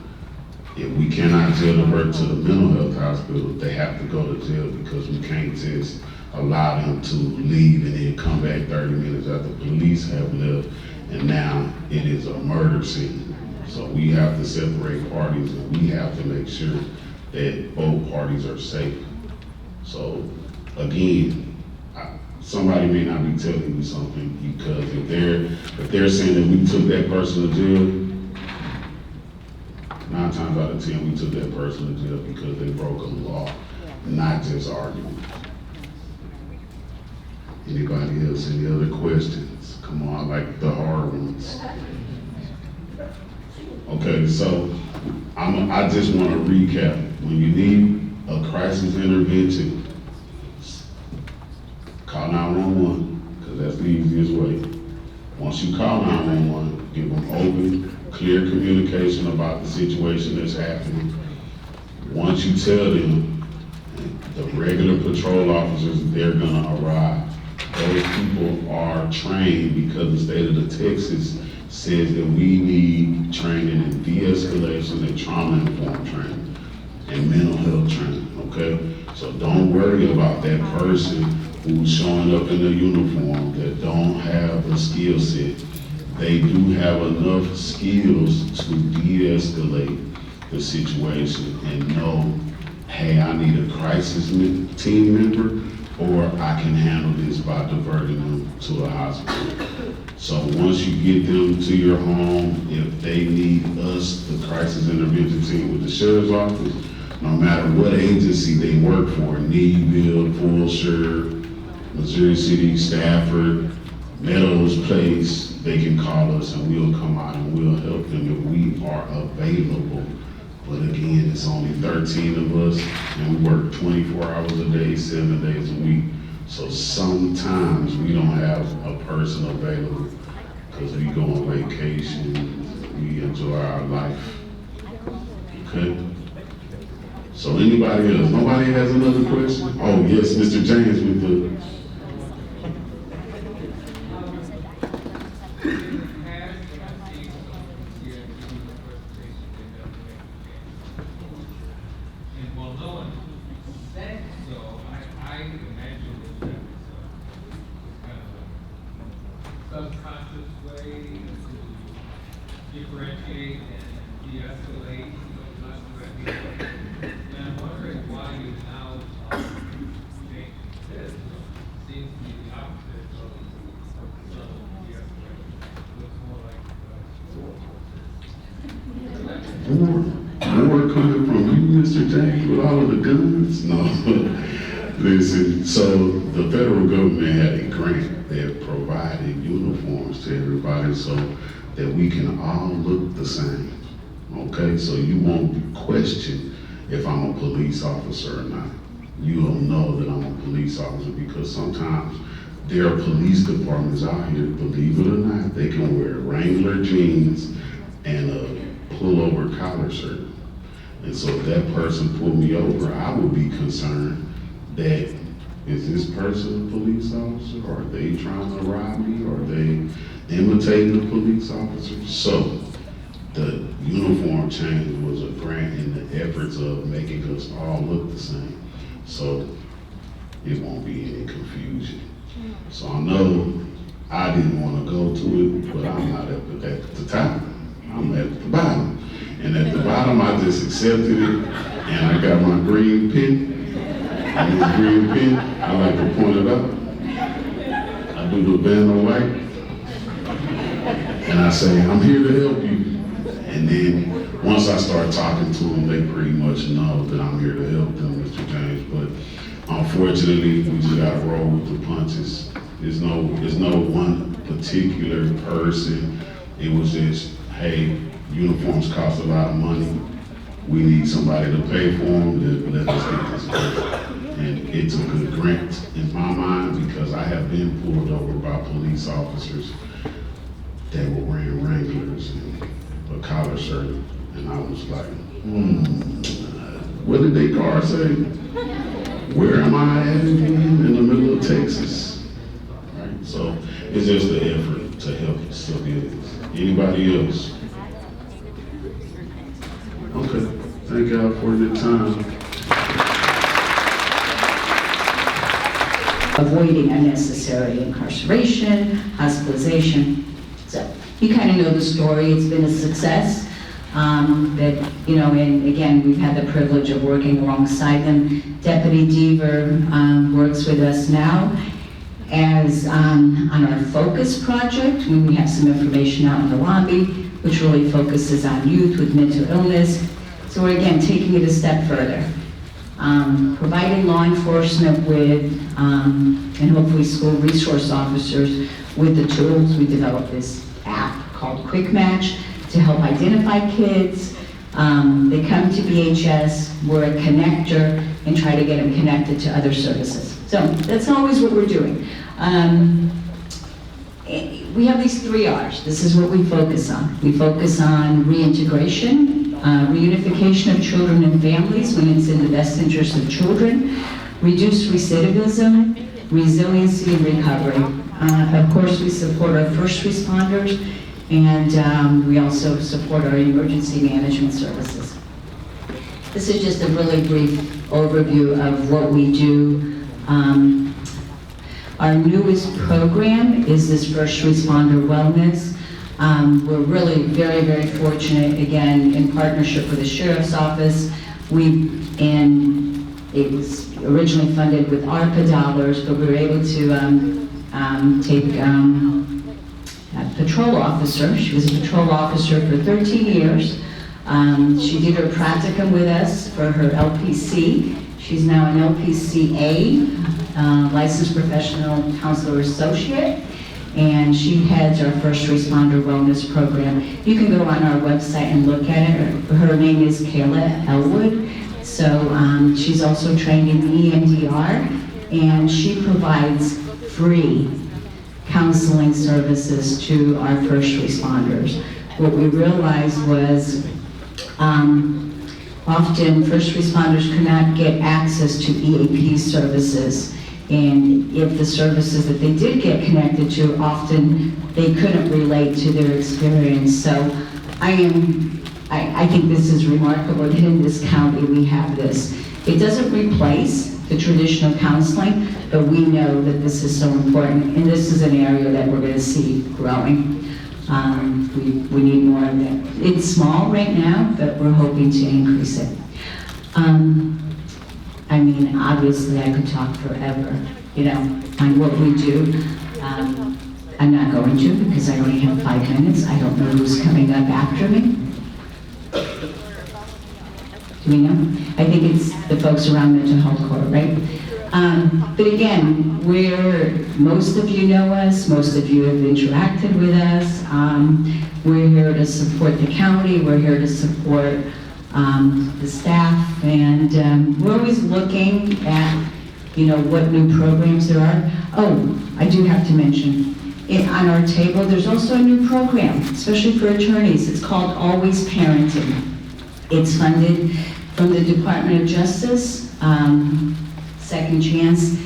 If we cannot jail divert to the mental health hospital, they have to go to jail because we can't just allow them to leave and then come back 30 minutes after police have left, and now it is a murder scene. So we have to separate parties, and we have to make sure that both parties are safe. So again, somebody may not be telling you something, because if they're saying that we took that person to jail, 9 times out of 10 we took that person to jail because they broke a law, not just arguing. Anybody else, any other questions? Come on, I like the hard ones. Okay, so I just want to recap. When you need a crisis intervention, call 911, because that's the easiest way. Once you call 911, give them open, clear communication about the situation that's happening. Once you tell them, the regular patrol officers, they're gonna arrive. Those people are trained because the state of the Texas says that we need training in de-escalation and trauma-informed training and mental health training, okay? So don't worry about that person who's showing up in a uniform that don't have a skill set. They do have enough skills to de-escalate the situation and know, hey, I need a crisis team member, or I can handle this by diverting them to a hospital. So once you get them to your home, if they need us, the crisis intervention team with the sheriff's office, no matter what agency they work for, Needville, Fulshire, Missouri City, Stafford, Meadows Place, they can call us and we'll come out and we'll help them if we are available. But again, it's only 13 of us and we work 24 hours a day, 7 days a week. So sometimes we don't have a person available because we go on vacation, we enjoy our life. Okay? So anybody else? Nobody has another question? Oh yes, Mr. James with the... Subconscious way to differentiate and de-escalate those less. And I'm wondering why you now think this seems to be the opposite of subtle de-escalation. More coming from you, Mr. James, with all of the guns? No. Listen, so the federal government had a grant that provided uniforms to everybody so that we can all look the same. Okay, so you won't question if I'm a police officer or not. You'll know that I'm a police officer because sometimes there are police departments out here, believe it or not, they can wear Wrangler jeans and a pullover collar shirt. And so if that person pulled me over, I would be concerned that, is this person a police officer? Or are they trying to rob me? Or are they imitating a police officer? So the uniform change was a grant in the efforts of making us all look the same. So it won't be any confusion. So I know I didn't want to go to it, but I'm not at the top. I'm at the bottom. And at the bottom, I just accepted it, and I got my green pen. And this green pen, I like to point it up. I do the band of light, and I say, I'm here to help you. And then once I start talking to them, they pretty much know that I'm here to help them, Mr. James. But Unfortunately, we just gotta roll with the punches. There's no one particular person. It was just, hey, uniforms cost a lot of money. We need somebody to pay for them. Let us get this done. And it took a grant in my mind because I have been pulled over by police officers that were wearing Wranglers and a collar shirt. And I was like, what did they car say? Where am I at again? In the middle of Texas. Right? So it's just an effort to help civilians. Anybody else? Okay, thank y'all for your time. Avoiding unnecessary incarceration, hospitalization. So you kind of know the story. It's been a success. That, you know, and again, we've had the privilege of working alongside them. Deputy Deaver works with us now as on our Focus project, when we have some information out in the lobby, which really focuses on youth with mental illness. So we're again taking it a step further. Providing law enforcement with, and hopefully school resource officers with the tools. We developed this app called Quick Match to help identify kids. They come to BHS, we're a connector, and try to get them connected to other services. So that's always what we're doing. We have these 3 R's. This is what we focus on. We focus on reintegration, reunification of children and families when it's in the best interest of children, reduce recidivism, resiliency and recovery. Of course, we support our first responders, and we also support our emergency management services. This is just a really brief overview of what we do. Our newest program is this First Responder Wellness. We're really very, very fortunate, again, in partnership with the Sheriff's Office. It was originally funded with R.E.A.L dollars, but we were able to take a patrol officer. She was a patrol officer for 13 years. She did her practicum with us for her LPC. She's now an LPCA, Licensed Professional Counselor Associate, and she heads our First Responder Wellness Program. You can go on our website and look at it. Her name is Kayla Elwood. So she's also trained in EMDR, and she provides free counseling services to our first responders. What we realized was often first responders could not get access to EAP services, and if the services that they did get connected to, often they couldn't relate to their experience. So I think this is remarkable that in this county we have this. It doesn't replace the traditional counseling, but we know that this is so important, and this is an area that we're going to see growing. We need more of it. It's small right now, but we're hoping to increase it. I mean, obviously I could talk forever, you know, on what we do. I'm not going to because I only have 5 minutes. I don't know who's coming up after me. Do we know? I think it's the folks around mental health court, right? But again, most of you know us, most of you have interacted with us. We're here to support the county, we're here to support the staff, and we're always looking at, you know, what new programs there are. Oh, I do have to mention, on our table, there's also a new program, especially for attorneys. It's called Always Parenting. It's funded from the Department of Justice, Second Chance,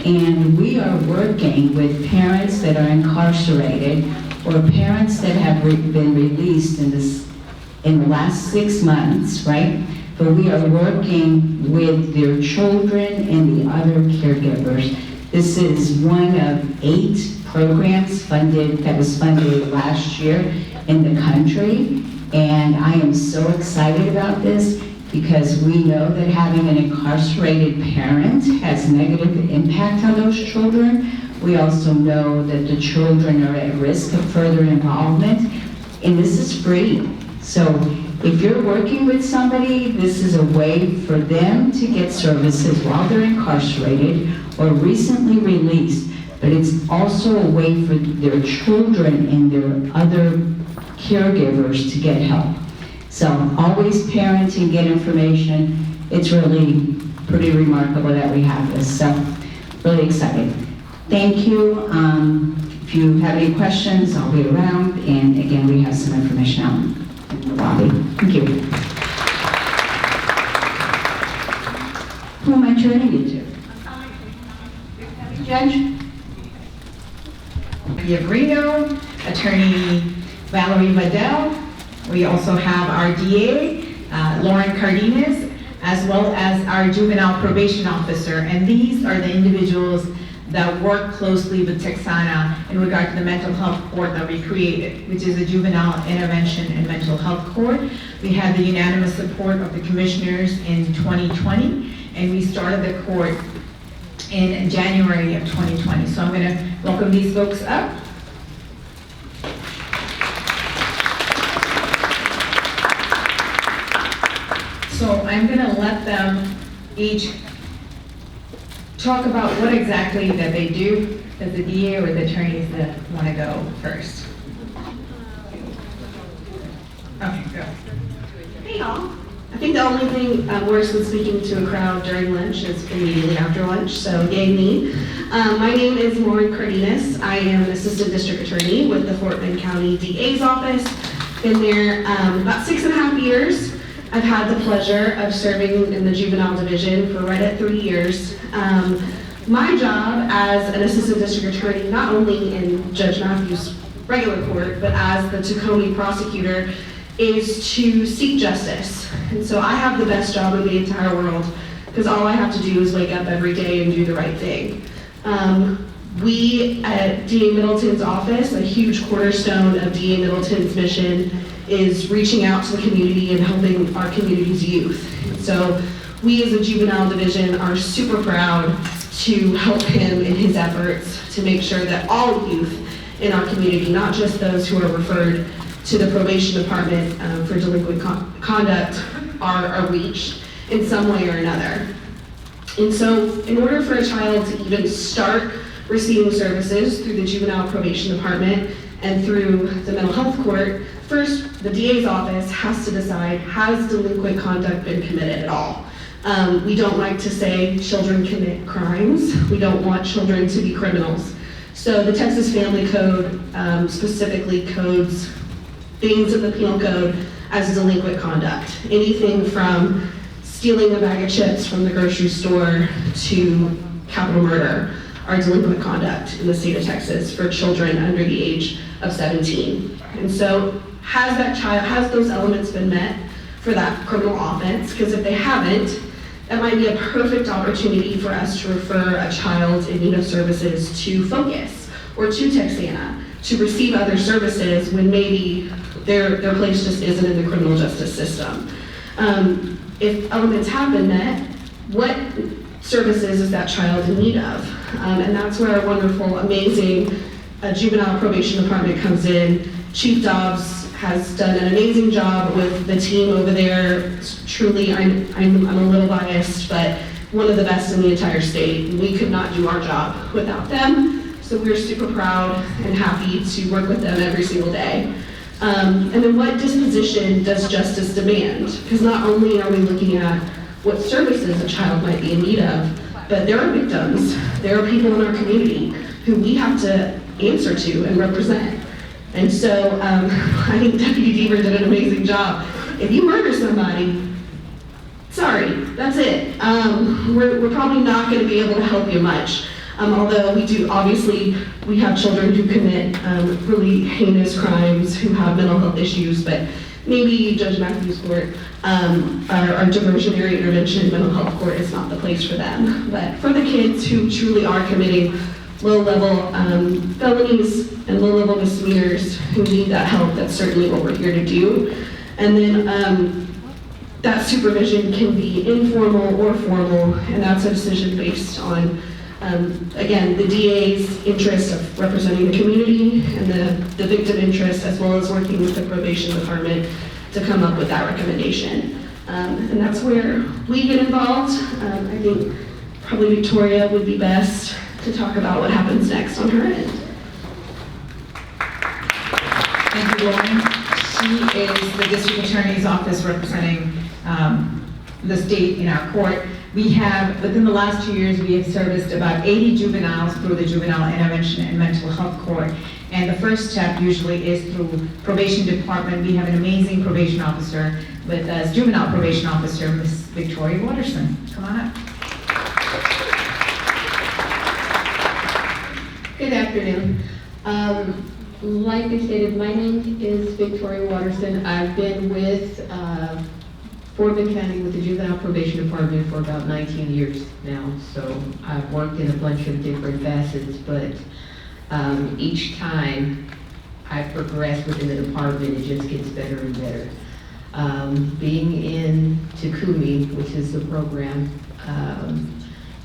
and we are working with parents that are incarcerated or parents that have been released in the last 6 months, right? But we are working with their children and the other caregivers. This is one of 8 programs that was funded last year in the country, and I am so excited about this because we know that having an incarcerated parent has negative impact on those children. We also know that the children are at risk of further involvement, and this is free. So If you're working with somebody, this is a way for them to get services while they're incarcerated or recently released, but it's also a way for their children and their other caregivers to get help. So always parenting, get information. It's really pretty remarkable that we have this, so really excited. Thank you. If you have any questions, I'll be around, and again, we have some information out in the lobby. Thank you. Who am I turning you to? Judge? R.E.A.L, Attorney Valerie Vidal. We also have our DA, Lauren Cardenas, as well as our Juvenile Probation Officer. And these are the individuals that work closely with Texana in regard to the mental health court that we created, which is the Juvenile Intervention and Mental Health Court. We had the unanimous support of the commissioners in 2020, and we started the court in January of 2020. So I'm going to welcome these folks up. So I'm going to let them each talk about what exactly that they do. Does the DA or the attorneys that want to go first? Okay, go. Hey y'all. I think the only thing worse than speaking to a crowd during lunch is immediately after lunch, so yay me. My name is Lauren Cardenas. I am an assistant district attorney with the Fort Bend County DA's office. Been there about 6.5 years. I've had the pleasure of serving in the juvenile division for right at 3 years. My job as an assistant district attorney, not only in Judge Matthews' regular court, but as the Tacoma prosecutor, is to seek justice. And so I have the best job in the entire world, because all I have to do is wake up every day and do the right thing. We at DA Middleton's office, a huge cornerstone of DA Middleton's mission, is reaching out to the community and helping our community's youth. So we as a juvenile division are super proud to help him in his efforts to make sure that all youth in our community, not just those who are referred to the probation department for delinquent conduct, are reached in some way or another. And so in order for a child to even start receiving services through the juvenile probation department and through the mental health court, first the DA's office has to decide, has delinquent conduct been committed at all? We don't like to say children commit crimes. We don't want children to be criminals. So the Texas Family Code specifically codes things in the penal code as delinquent conduct. Anything from stealing a bag of chips from the grocery store to capital murder are delinquent conduct in the state of Texas for children under the age of 17. And so has those elements been met for that criminal offense? Because if they haven't, that might be a perfect opportunity for us to refer a child in need of services to Focus or to Texana to receive other services when maybe their place just isn't in the criminal justice system. If elements have been met, what services is that child in need of? And that's where our wonderful, amazing juvenile probation department comes in. Chief Dobbs has done an amazing job with the team over there. Truly, I'm a little biased, but one of the best in the entire state. We could not do our job without them. So we're super proud and happy to work with them every single day. And then what disposition does justice demand? Because not only are we looking at what services a child might be in need of, but there are victims. There are people in our community who we have to answer to and represent. And so I think Deputy Deaver did an amazing job. If you murder somebody, sorry, that's it. We're probably not going to be able to help you much. Although we do, obviously, we have children who commit really heinous crimes, who have mental health issues, but maybe Judge Matthews' court, our diversionary intervention mental health court is not the place for them. But for the kids who truly are committing low-level felonies and low-level misdemeanors who need that help, that's certainly what we're here to do. And then that supervision can be informal or formal, and that's a decision based on again, the DA's interest of representing the community and the victim interest, as well as working with the probation department to come up with that recommendation. And that's where we get involved. I think probably Victoria would be best to talk about what happens next on her end. Thank you, Lauren. She is the district attorney's office representing the state in our court. We have, within the last 2 years, we have serviced about 80 juveniles through the Juvenile Intervention and Mental Health Court. And the first step usually is through probation department. We have an amazing probation officer with us, juvenile probation officer, Ms. Victoria Watterson. Come on up. Good afternoon. Like I stated, my name is Victoria Watterson. I've been with Fort Bend County with the Juvenile Probation Department for about 19 years now. So I've worked in a bunch of different facets, but each time I progress within the department, it just gets better and better. Being in TBRI, which is the program,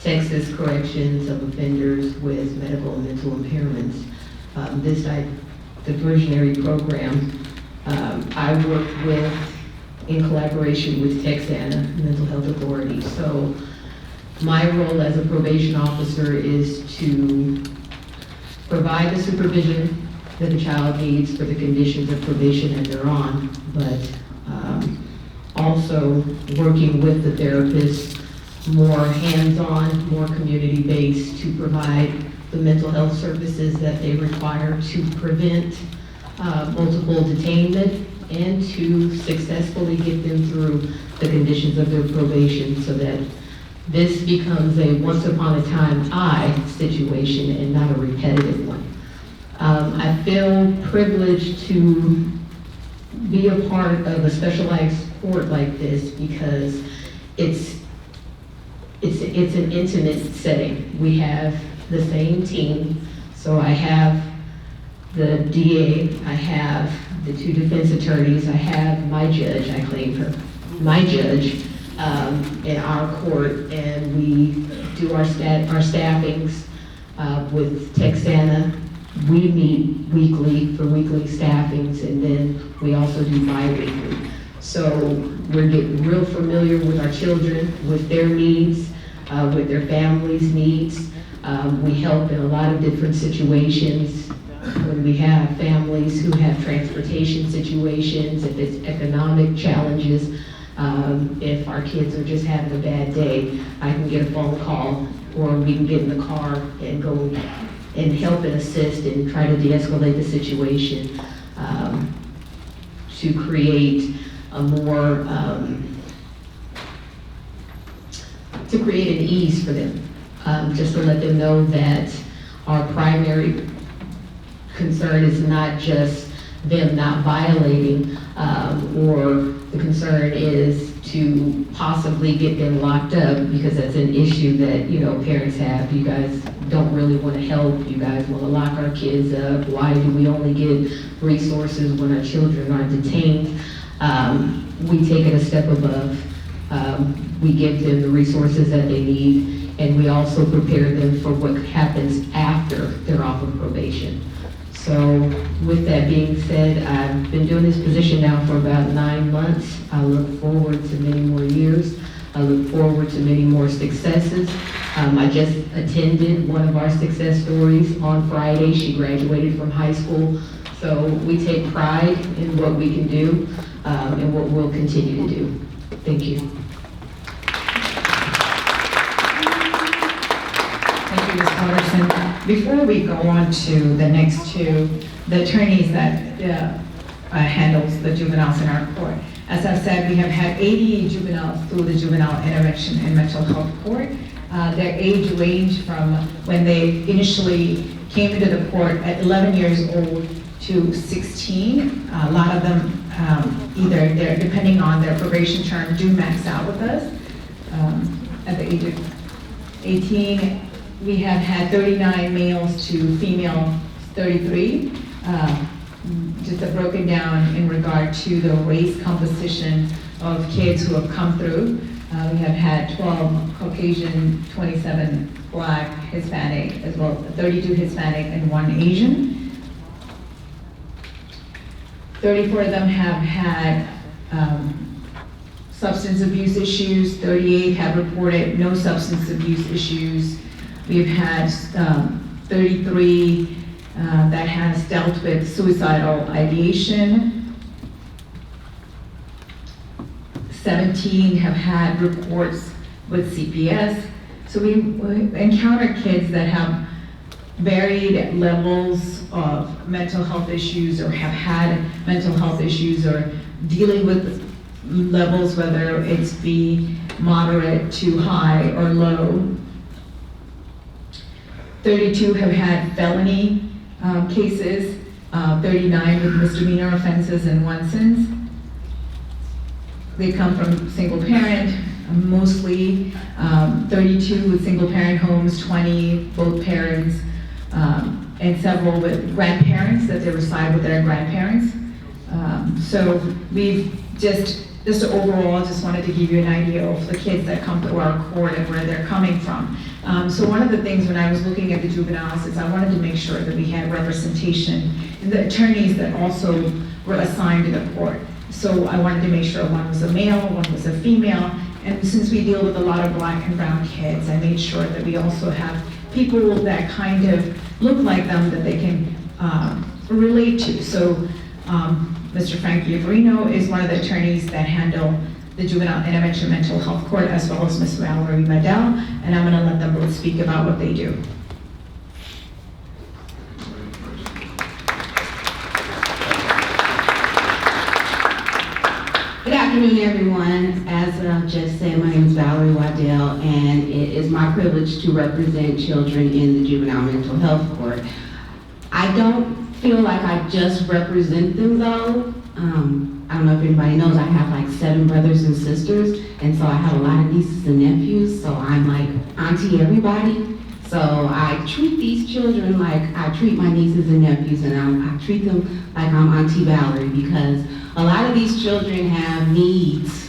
Texas Corrections of Offenders with Medical and Mental Impairments, this diversionary program, I work with in collaboration with Texana Mental Health Authority. So my role as a probation officer is to provide the supervision that the child needs for the conditions of probation that they're on, but also working with the therapist more hands-on, more community-based to provide the mental health services that they require to prevent multiple detainment and to successfully get them through the conditions of their probation so that this becomes a once upon a time situation and not a repetitive one. I feel privileged to be a part of a specialized court like this because it's an intimate setting. We have the same team, so I have the DA, I have the 2 defense attorneys, I have my judge, I claim her, my judge in our court, and we do our staffings with Texana. We meet weekly for weekly staffings, and then we also do bi-weekly. So we're getting real familiar with our children, with their needs, with their families' needs. We help in a lot of different situations when we have families who have transportation situations, if it's economic challenges, if our kids are just having a bad day, I can get a phone call, or we can get in the car and go and help and assist and try to de-escalate the situation to create a more, to create an ease for them. Just to let them know that our primary concern is not just them not violating, or the concern is to possibly get them locked up, because that's an issue that, you know, parents have. You guys don't really want to help. You guys want to lock our kids up. Why do we only get resources when our children are detained? We take it a step above. We give them the resources that they need, and we also prepare them for what happens after they're off of probation. So with that being said, I've been doing this position now for about 9 months. I look forward to many more years. I look forward to many more successes. I just attended one of our success stories on Friday. She graduated from high school. So we take pride in what we can do and what we'll continue to do. Thank you. Thank you, Ms. Watterson. Before we go on to the next 2, the attorneys that handles the juveniles in our court. As I've said, we have had 80 juveniles through the Juvenile Intervention and Mental Health Court. Their age range from when they initially came into the court at 11 years old to 16. A lot of them, either they're, depending on their probation term, do max out with us. At the age of 18, we have had 39 males to female 33. Just broken down in regard to the race composition of kids who have come through. We have had 12 Caucasian, 27 Black, Hispanic, as well as 32 Hispanic and 1 Asian. 34 of them have had substance abuse issues. 38 have reported no substance abuse issues. We've had 33 that has dealt with suicidal ideation. 17 have had reports with CPS. So we encounter kids that have varied levels of mental health issues or have had mental health issues or dealing with levels, whether it's be moderate to high or low. 32 have had felony cases, 39 with misdemeanor offenses and 1 sins. They come from single parent, mostly 32 with single parent homes, 20 both parents, and several with grandparents that they reside with their grandparents. So we've just overall just wanted to give you an idea of the kids that come to our court and where they're coming from. So one of the things when I was looking at the juveniles is I wanted to make sure that we had representation in the attorneys that also were assigned to the court. So I wanted to make sure one was a male, one was a female, and since we deal with a lot of black and brown kids, I made sure that we also have people that kind of look like them that they can relate to. So Mr. Frank Iavarino is one of the attorneys that handle the Juvenile Intervention Mental Health Court, as well as Ms. Valerie Madel, and I'm gonna let them both speak about what they do. Good afternoon, everyone. As just said, my name is Valerie Waddell, and it is my privilege to represent children in the Juvenile Mental Health Court. I don't feel like I just represent them, though. I don't know if anybody knows, I have like 7 brothers and sisters, and so I have a lot of nieces and nephews, so I'm like auntie everybody. So I treat these children like I treat my nieces and nephews, and I treat them like I'm Auntie Valerie, because a lot of these children have needs.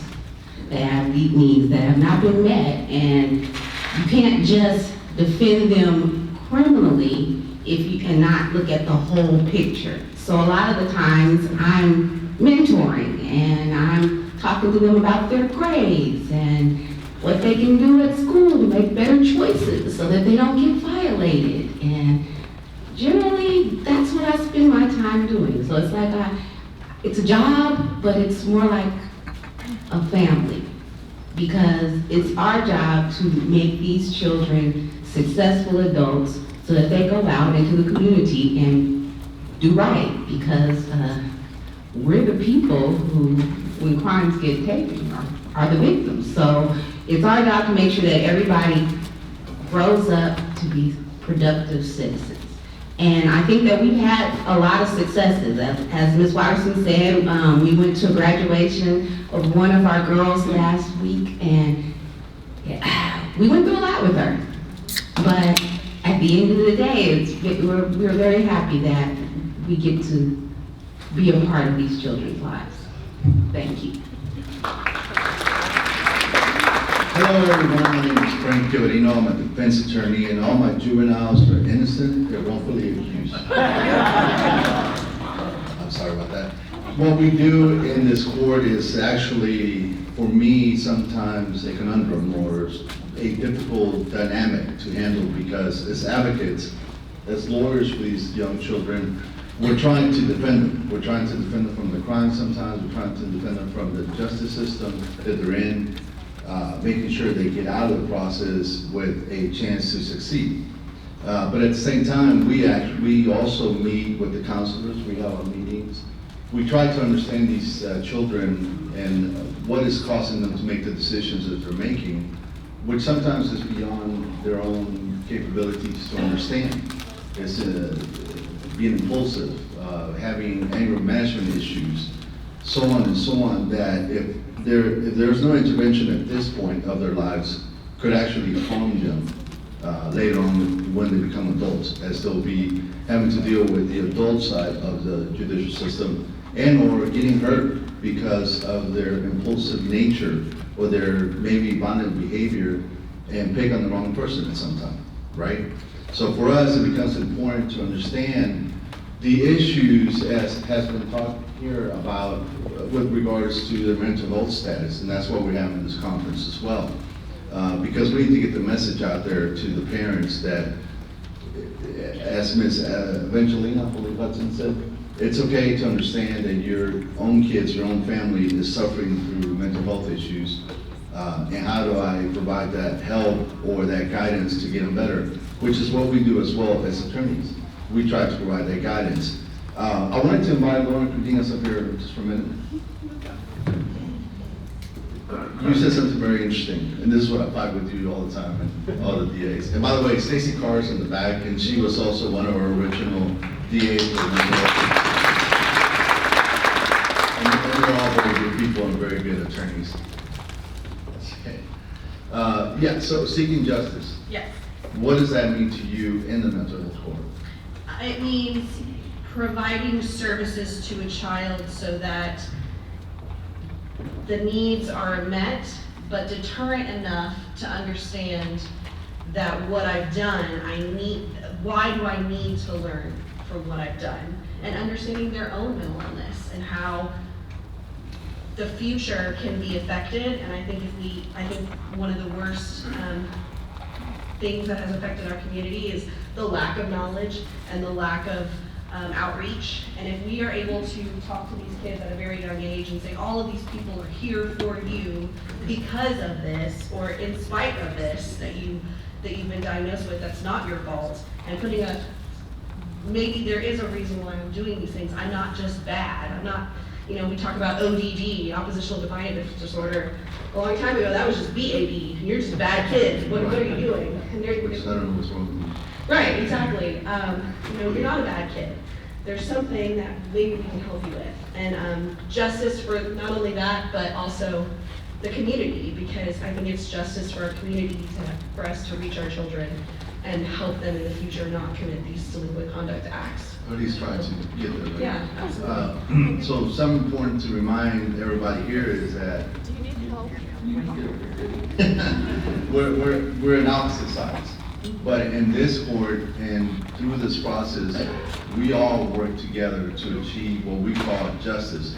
They have deep needs that have not been met, and you can't just defend them criminally if you cannot look at the whole picture. So a lot of the times I'm mentoring and I'm talking to them about their grades and what they can do at school to make better choices so that they don't get violated. And generally, that's what I spend my time doing. So it's like it's a job, but it's more like a family, because it's our job to make these children successful adults so that they go out into the community and do right, because we're the people who, when crimes get taken, are the victims. So it's our job to make sure that everybody grows up to be productive citizens. And I think that we've had a lot of successes. As Ms. Watterson said, we went to a graduation of one of our girls last week, and we went through a lot with her. But at the end of the day, we're very happy that we get to be a part of these children's lives. Thank you. Hello everyone, my name is Frank Iavarino. I'm a defense attorney, and all my juveniles are innocent, they're wrongfully accused. I'm sorry about that. What we do in this court is actually, for me, sometimes a conundrum or a difficult dynamic to handle, because as advocates, as lawyers for these young children, we're trying to defend them. We're trying to defend them from the crime sometimes, we're trying to defend them from the justice system that they're in, making sure they get out of the process with a chance to succeed. But at the same time, we also meet with the counselors, we have our meetings. We try to understand these children and what is causing them to make the decisions that they're making, which sometimes is beyond their own capabilities to understand. It's being impulsive, having anger management issues, so on and so on, that if there's no intervention at this point of their lives, could actually harm them later on when they become adults, as they'll be having to deal with the adult side of the judicial system, and or getting hurt because of their impulsive nature or their maybe violent behavior, and pick on the wrong person at some time, right? So for us, it becomes important to understand the issues, as has been talked here about, with regards to their mental health status, and that's why we're having this conference as well. Because we need to get the message out there to the parents that, as Ms. Evangelina, I believe Hudson said, it's okay to understand that your own kids, your own family is suffering through mental health issues. And how do I provide that help or that guidance to get them better? Which is what we do as well as attorneys. We try to provide that guidance. I wanted to invite Lauren Cardenas up here just for a minute. You said something very interesting, and this is what I fight with you all the time, and all the DAs. And by the way, Stacy Carr's in the back, and she was also one of our original DAs. And they're all very good people and very good attorneys. Okay. Yeah, so seeking justice. Yes. What does that mean to you in the mental health court? It means providing services to a child so that the needs are met, but deterrent enough to understand that what I've done, why do I need to learn from what I've done? And understanding their own mental illness and how the future can be affected. And I think one of the worst things that has affected our community is the lack of knowledge and the lack of outreach. And if we are able to talk to these kids at a very young age and say, all of these people are here for you because of this, or in spite of this that you've been diagnosed with, that's not your fault, and putting maybe there is a reason why I'm doing these things. I'm not just bad. I'm not, we talk about ODD, oppositional defiant disorder. A long time ago, that was just BAD. You're just a bad kid. What are you doing? And Which I don't know what's wrong with you. right, exactly. You're not a bad kid. There's something that maybe we can help you with. And justice for not only that, but also the community, because I think it's justice for our community for us to reach our children and help them in the future not commit these delinquent conduct acts. Or at least try to get there. Right? Yeah, absolutely. So something important to remind everybody here is that Do you need help? we're on opposite sides. But in this court and through this process, we all work together to achieve what we call justice.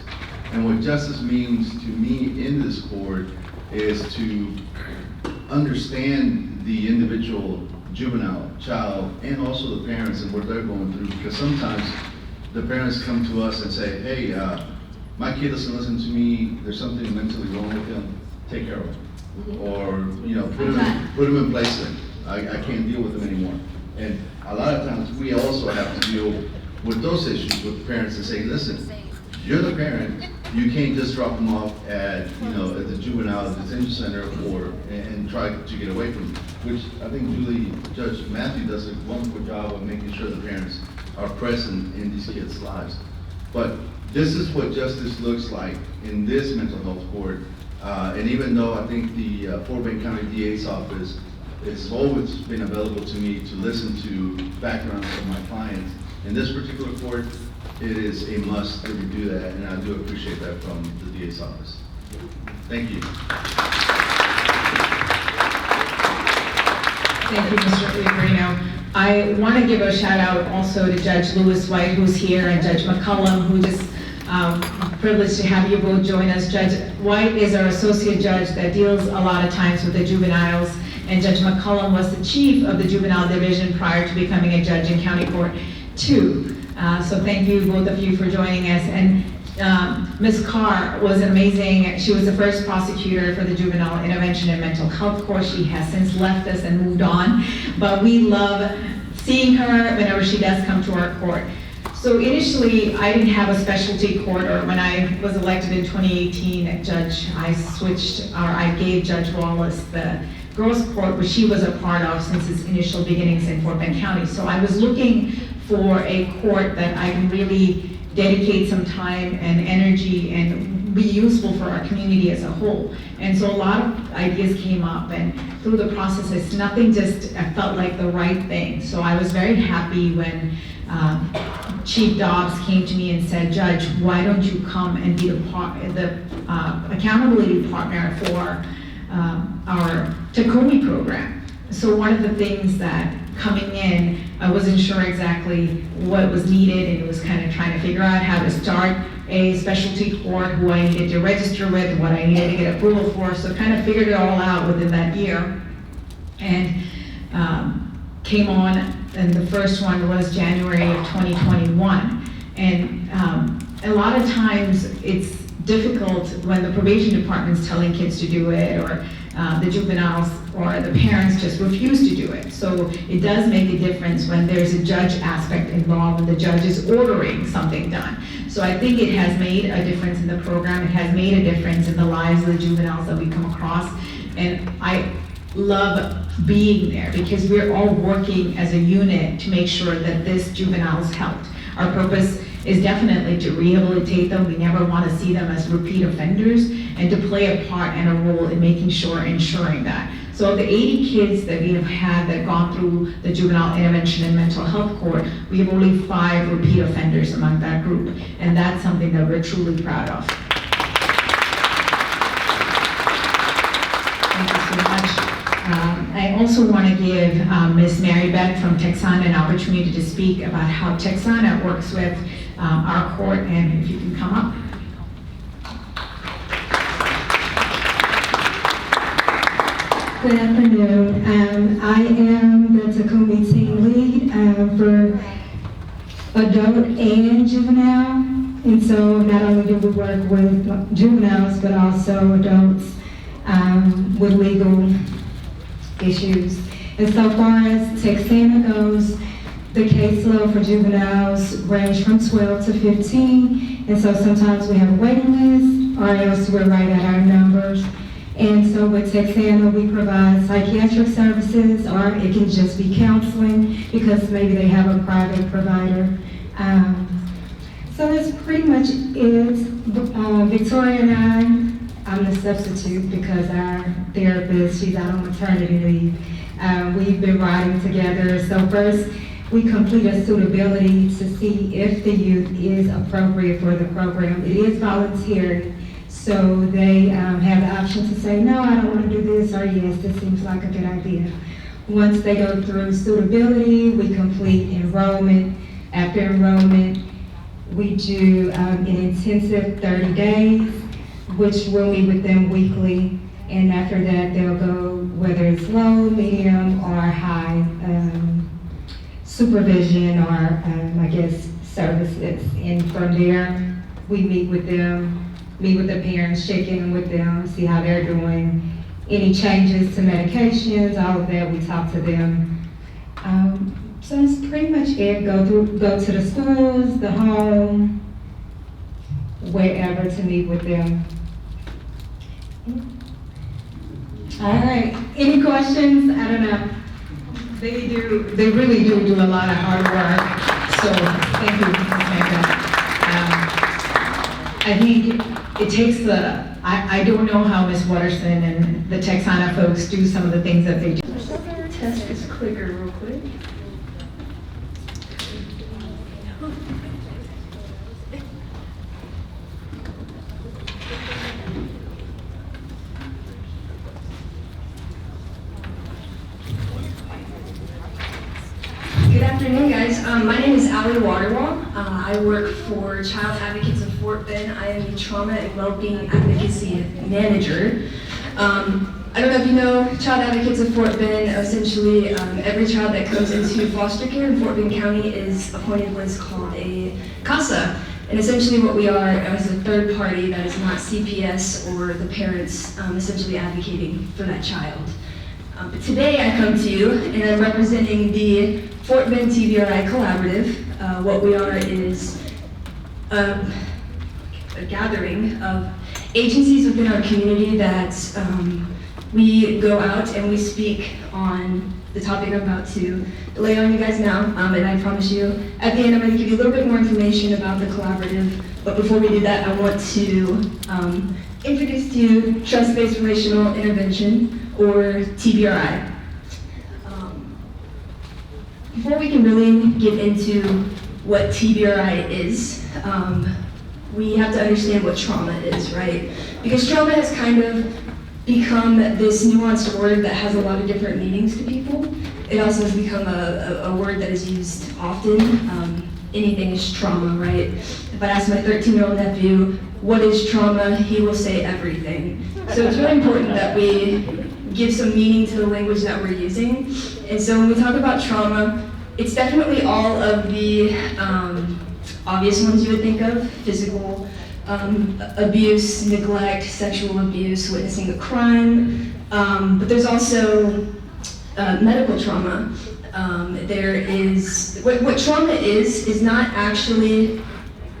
And what justice means to me in this court is to understand the individual juvenile child and also the parents and what they're going through, because sometimes the parents come to us and say, hey, my kid doesn't listen to me, there's something mentally wrong with him, take care of him. Or, put him in place then. I can't deal with them anymore. And a lot of times we also have to deal with those issues with parents and say, listen, you're the parent, you can't just drop them off at the juvenile detention center and try to get away from them. Which I think Judge Matthew does a wonderful job of making sure the parents are present in these kids' lives. But this is what justice looks like in this mental health court. And even though I think the Fort Bend County DA's office has always been available to me to listen to backgrounds of my clients, in this particular court, it is a must that we do that, and I do appreciate that from the DA's office. Thank you. Thank you, Mr. Ugrino. I want to give a shout out also to Judge Lewis White, who's here, and Judge McCullum, who just privileged to have you both join us. Judge White is our associate judge that deals a lot of times with the juveniles, and Judge McCullum was the chief of the juvenile division prior to becoming a judge in County Court 2. So thank you, both of you, for joining us. And Ms. Carr was amazing. She was the first prosecutor for the Juvenile Intervention and Mental Health Court. She has since left us and moved on, but we love seeing her whenever she does come to our court. So initially, I didn't have a specialty court, or when I was elected in 2018, I gave Judge Wallace the girls' court, which she was a part of since its initial beginnings in Fort Bend County. So I was looking for a court that I can really dedicate some time and energy and be useful for our community as a whole. And so a lot of ideas came up, and through the process, nothing just felt like the right thing. So I was very happy when Chief Dobbs came to me and said, Judge, why don't you come and be the accountability partner for our Tacomi program? So one of the things that coming in, I wasn't sure exactly what was needed, and it was kind of trying to figure out how to start a specialty court, who I needed to register with, what I needed to get approval for, so kind of figured it all out within that year. And came on, and the first one was January of 2021. And a lot of times it's difficult when the probation department's telling kids to do it, or the juveniles or the parents just refuse to do it. So it does make a difference when there's a judge aspect involved and the judge is ordering something done. So I think it has made a difference in the program. It has made a difference in the lives of the juveniles that we come across. And I love being there because we're all working as a unit to make sure that this juvenile is helped. Our purpose is definitely to rehabilitate them. We never want to see them as repeat offenders, and to play a part and a role in ensuring that. So of the 80 kids that we have had that gone through the Juvenile Intervention and Mental Health Court, we have only 5 repeat offenders among that group, and that's something that we're truly proud of. Thank you so much. I also want to give Ms. Mary Beth from Texana an opportunity to speak about how Texana works with our court, and if you can come up. Good afternoon. I am the Takumi team lead for adult and juvenile. And so not only do we work with juveniles, but also adults with legal issues. And so far as Texana goes, the caseload for juveniles range from 12 to 15. And so sometimes we have a waiting list, or else we're right at our numbers. And so with Texana, we provide psychiatric services, or it can just be counseling because maybe they have a private provider. So that's pretty much it. Victoria and I'm the substitute because our therapist, she's out on maternity leave. We've been riding together. So first, we complete a suitability to see if the youth is appropriate for the program. It is voluntary. So they have the option to say, no, I don't want to do this, or yes, this seems like a good idea. Once they go through suitability, we complete enrollment. After enrollment, we do an intensive 30 days, which we'll meet with them weekly. And after that, they'll go, whether it's low, medium, or high supervision, or I guess services. And from there, we meet with them, meet with the parents, check in with them, see how they're doing. Any changes to medications, all of that, we talk to them. So that's pretty much it. Go to the schools, the home, wherever to meet with them. All right, any questions? I don't know. They really do a lot of hard work. So thank you, Ms. Mecca. I think it takes I don't know how Ms. Watterson and the Texana folks do some of the things that they do. Test this clicker real quick. Good afternoon, guys. My name is R.E.A.L. I work for Child Advocates of Fort Bend. I am the Trauma and Wellbeing Advocacy Manager. I don't know if you know Child Advocates of Fort Bend. Essentially, every child that comes into foster care in Fort Bend County is appointed what's called a CASA. And essentially what we are is a third party that is not CPS or the parents essentially advocating for that child. But today I come to you and I'm representing the Fort Bend TBRI Collaborative. What we are is a gathering of agencies within our community that we go out and we speak on the topic I'm about to lay on you guys now. And I promise you, at the end I'm going to give you a little bit more information about the collaborative. But before we do that, I want to introduce to you Trust-Based Relational Intervention, or TBRI. Before we can really get into what TBRI is, we have to understand what trauma is, right? Because trauma has kind of become this nuanced word that has a lot of different meanings to people. It also has become a word that is used often. Anything is trauma, right? If I ask my 13-year-old nephew, what is trauma, he will say everything. So it's really important that we give some meaning to the language that we're using. And so when we talk about trauma, it's definitely all of the obvious ones you would think of: physical abuse, neglect, sexual abuse, witnessing a crime. But there's also medical trauma. There is, what trauma is not actually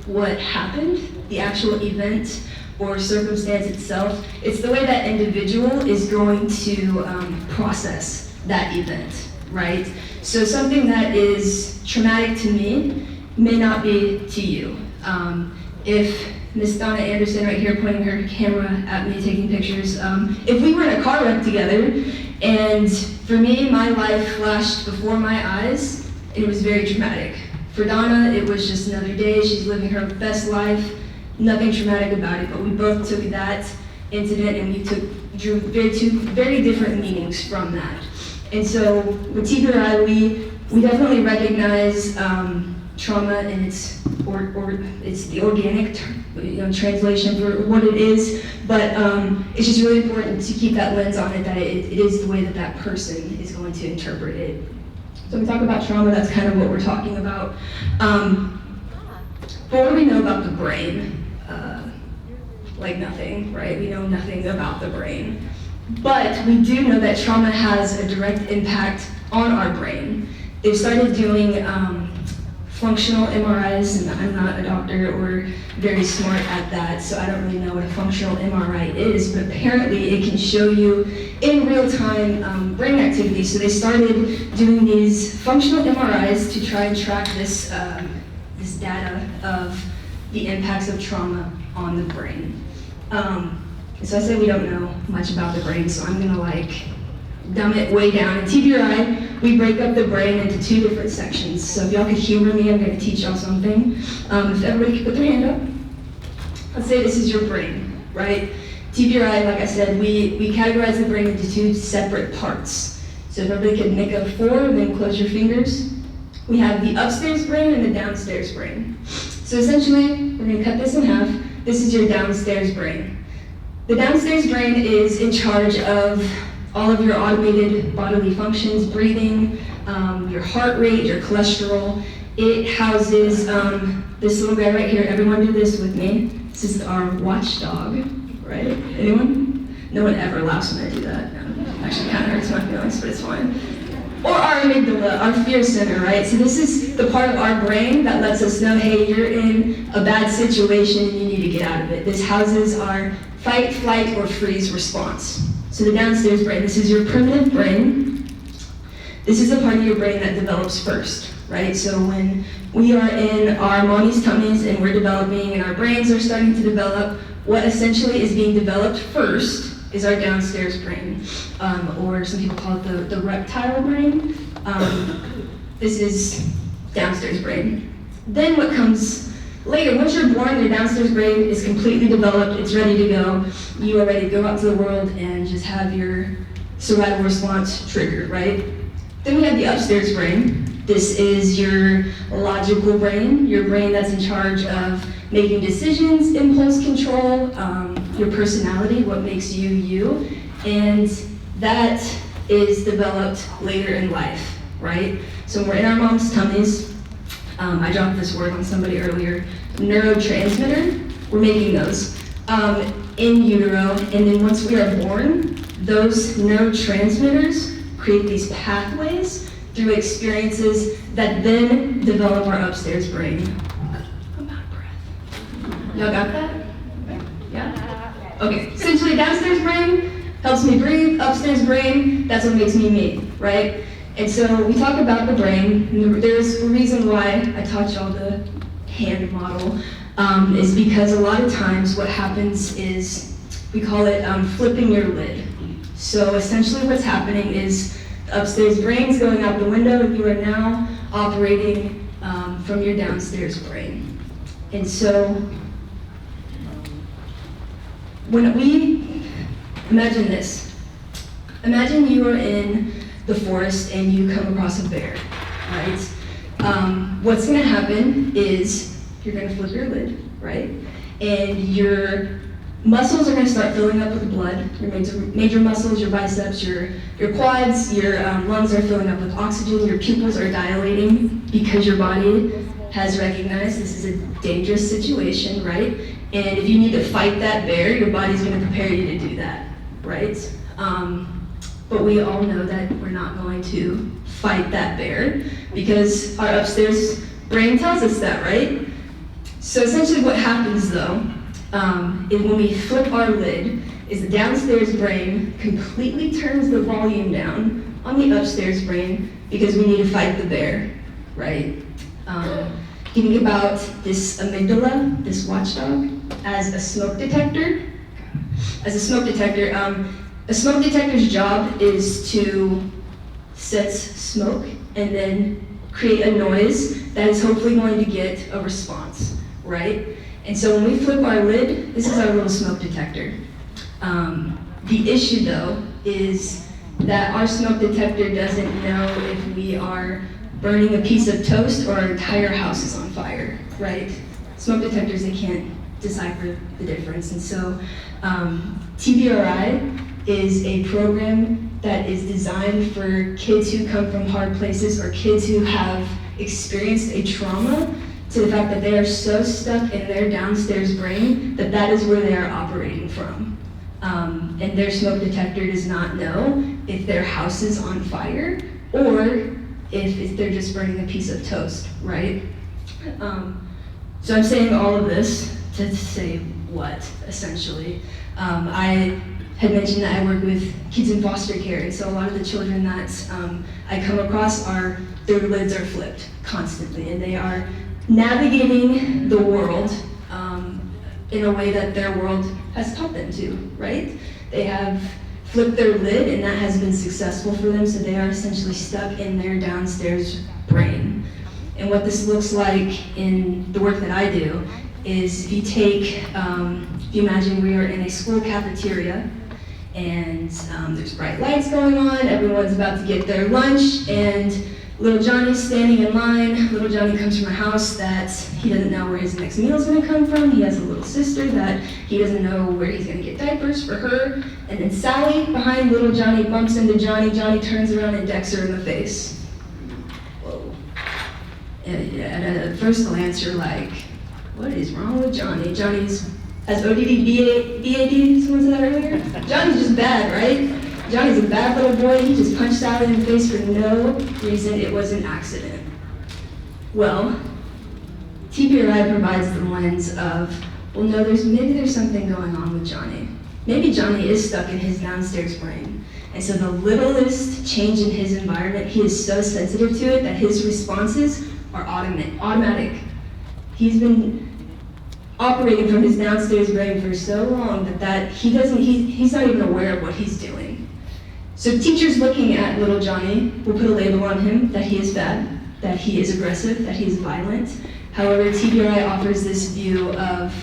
what happened, the actual event or circumstance itself. It's the way that individual is going to process that event, right? So something that is traumatic to me may not be to you. If Miss Donna Anderson right here pointing her camera at me taking pictures, if we were in a car wreck together and for me, my life flashed before my eyes, and it was very traumatic. For Donna, it was just another day. She's living her best life. Nothing traumatic about it, but we both took that incident and we drew two very different meanings from that. And so with TBRI, we definitely recognize trauma and it's the organic translation for what it is, but it's just really important to keep that lens on it, that it is the way that that person is going to interpret it. So when we talk about trauma, that's kind of what we're talking about. But what do we know about the brain? Like nothing, right? We know nothing about the brain. But we do know that trauma has a direct impact on our brain. They've started doing functional MRIs, and I'm not a doctor or very smart at that, so I don't really know what a functional MRI is, but apparently it can show you in real time brain activity. So they started doing these functional MRIs to try and track this, this data of the impacts of trauma on the brain. So I said we don't know much about the brain, so I'm gonna dumb it way down. In TBRI, we break up the brain into two different sections. So if y'all could humor me, I'm gonna teach y'all something. If everybody could put their hand up. Let's say this is your brain, right? TBRI, like I said, we categorize the brain into two separate parts. So if everybody could make a 4, then close your fingers. We have the upstairs brain and the downstairs brain. So essentially, we're gonna cut this in half. This is your downstairs brain. The downstairs brain is in charge of all of your automated bodily functions, breathing, your heart rate, your cholesterol. It houses this little guy right here. Everyone do this with me. This is our watchdog, right? Anyone? No one ever laughs when I do that. No, actually kind of hurts my feelings, but it's fine. Or our amygdala, our fear center, right? So this is the part of our brain that lets us know, hey, you're in a bad situation and you need to get out of it. This houses our fight, flight, or freeze response. So the downstairs brain, this is your primitive brain. This is the part of your brain that develops first, right? So when we are in our mommy's tummies and we're developing and our brains are starting to develop, what essentially is being developed first is our downstairs brain, or some people call it the reptile brain. This is downstairs brain. Then what comes later, once you're born, your downstairs brain is completely developed, it's ready to go. You are ready to go out to the world and just have your survival response triggered, right? Then we have the upstairs brain. This is your logical brain, your brain that's in charge of making decisions, impulse control, your personality, what makes you you, and that is developed later in life, right? So when we're in our mom's tummies, I dropped this word on somebody earlier, neurotransmitter, we're making those in utero, and then once we are born, those neurotransmitters create these pathways through experiences that then develop our upstairs brain. I'm out of breath. Y'all got that? Yeah? Okay, essentially downstairs brain helps me breathe, upstairs brain, that's what makes me me, right? And so we talk about the brain, and there's a reason why I taught y'all the hand model, is because a lot of times what happens is, we call it flipping your lid. So essentially what's happening is upstairs brain's going out the window and you are now operating from your downstairs brain. And so when imagine this. Imagine you are in the forest and you come across a bear, right? What's gonna happen is you're gonna flip your lid, right? And your muscles are gonna start filling up with blood. Your major muscles, your biceps, your quads, your lungs are filling up with oxygen, your pupils are dilating because your body has recognized this is a dangerous situation, right? And if you need to fight that bear, your body's gonna prepare you to do that, right? But we all know that we're not going to fight that bear because our upstairs brain tells us that, right? So essentially what happens though, is when we flip our lid, is the downstairs brain completely turns the volume down on the upstairs brain because we need to fight the bear, right? Think about this amygdala, this watchdog, as a smoke detector. As a smoke detector, a smoke detector's job is to sense smoke and then create a noise that is hopefully going to get a response, right? And so when we flip our lid, this is our little smoke detector. The issue though is that our smoke detector doesn't know if we are burning a piece of toast or our entire house is on fire, right? Smoke detectors, they can't decipher the difference. And so TBRI is a program that is designed for kids who come from hard places or kids who have experienced a trauma to the fact that they are so stuck in their downstairs brain that that is where they are operating from. And their smoke detector does not know if their house is on fire or if they're just burning a piece of toast, right? So I'm saying all of this to say what, essentially? I had mentioned that I work with kids in foster care, and so a lot of the children that I come across their lids are flipped constantly, and they are navigating the world in a way that their world has taught them to, right? They have flipped their lid, and that has been successful for them, so they are essentially stuck in their downstairs brain. And what this looks like in the work that I do is if you take, if you imagine we are in a school cafeteria, and there's bright lights going on, everyone's about to get their lunch, and little Johnny's standing in line. Little Johnny comes from a house that he doesn't know where his next meal is gonna come from. He has a little sister that he doesn't know where he's gonna get diapers for her. And then Sally, behind little Johnny, bumps into Johnny. Johnny turns around and decks her in the face. Whoa. And at a first glance, you're like, what is wrong with Johnny? Johnny's has ODD, BAD, someone said that earlier? Johnny's just bad, right? Johnny's a bad little boy. He just punched out in the face for no reason. It was an accident. Well, TBRI provides the lens of, well, no, maybe there's something going on with Johnny. Maybe Johnny is stuck in his downstairs brain. And so the littlest change in his environment, he is so sensitive to it that his responses are automatic. He's been operating from his downstairs brain for so long that he's not even aware of what he's doing. So teachers looking at little Johnny will put a label on him that he is bad, that he is aggressive, that he is violent. However, TBRI offers this view of,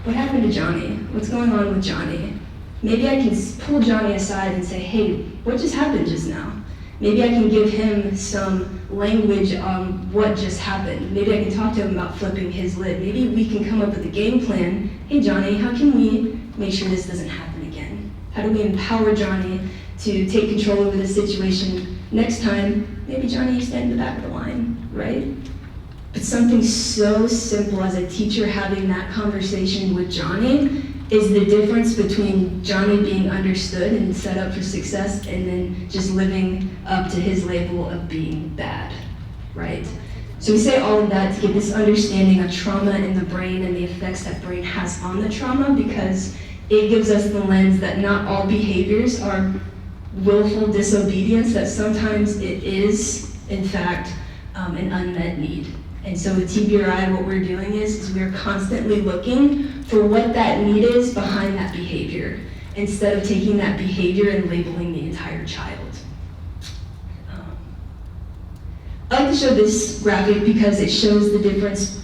what happened to Johnny? What's going on with Johnny? Maybe I can pull Johnny aside and say, hey, what just happened just now? Maybe I can give him some language on what just happened. Maybe I can talk to him about flipping his lid. Maybe we can come up with a game plan. Hey Johnny, how can we make sure this doesn't happen again? How do we empower Johnny to take control over the situation next time? Maybe Johnny, you stand in the back of the line, right? But something so simple as a teacher having that conversation with Johnny is the difference between Johnny being understood and set up for success and then just living up to his label of being bad, right? So we say all of that to get this understanding of trauma in the brain and the effects that brain has on the trauma, because it gives us the lens that not all behaviors are willful disobedience, that sometimes it is, in fact, an unmet need. And so with TBRI, what we're doing is we're constantly looking for what that need is behind that behavior, instead of taking that behavior and labeling the entire child. I like to show this graphic because it shows the difference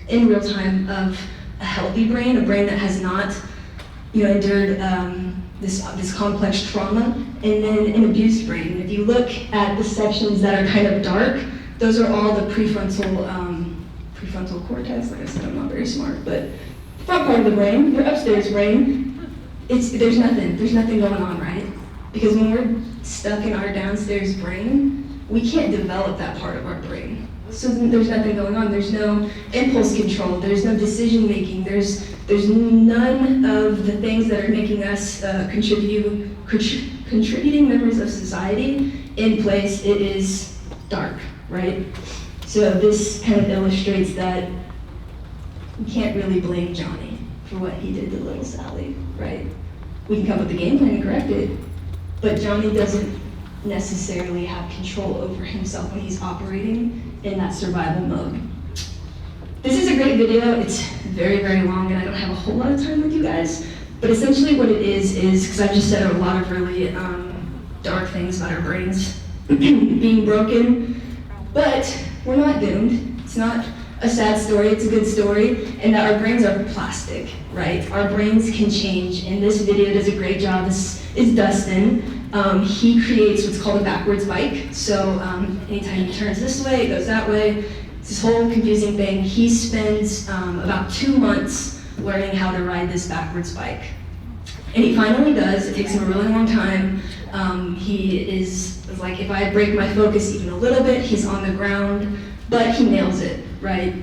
in real time of a healthy brain, a brain that has not endured this complex trauma, and then an abused brain. And if you look at the sections that are kind of dark, those are all the prefrontal cortex. Like I said, I'm not very smart, but front part of the brain, your upstairs brain, there's nothing going on, right? Because when we're stuck in our downstairs brain, we can't develop that part of our brain. So there's nothing going on. There's no impulse control. There's no decision making. There's none of the things that are making us contributing members of society in place. It is dark, right? So this kind of illustrates that we can't really blame Johnny for what he did to little Sally, right? We can come up with a game plan and correct it, but Johnny doesn't necessarily have control over himself when he's operating in that survival mode. This is a great video. It's very, very long, and I don't have a whole lot of time with you guys, but essentially what it is because I've just said a lot of really dark things about our brains being broken, but we're not doomed. It's not a sad story, it's a good story, and that our brains are plastic, right? Our brains can change, and this video does a great job. This is Dustin. He creates what's called a backwards bike. So anytime he turns this way, it goes that way. It's this whole confusing thing. He spends about 2 months learning how to ride this backwards bike. And he finally does. It takes him a really long time. He is like, if I break my focus even a little bit, he's on the ground, but he nails it, right?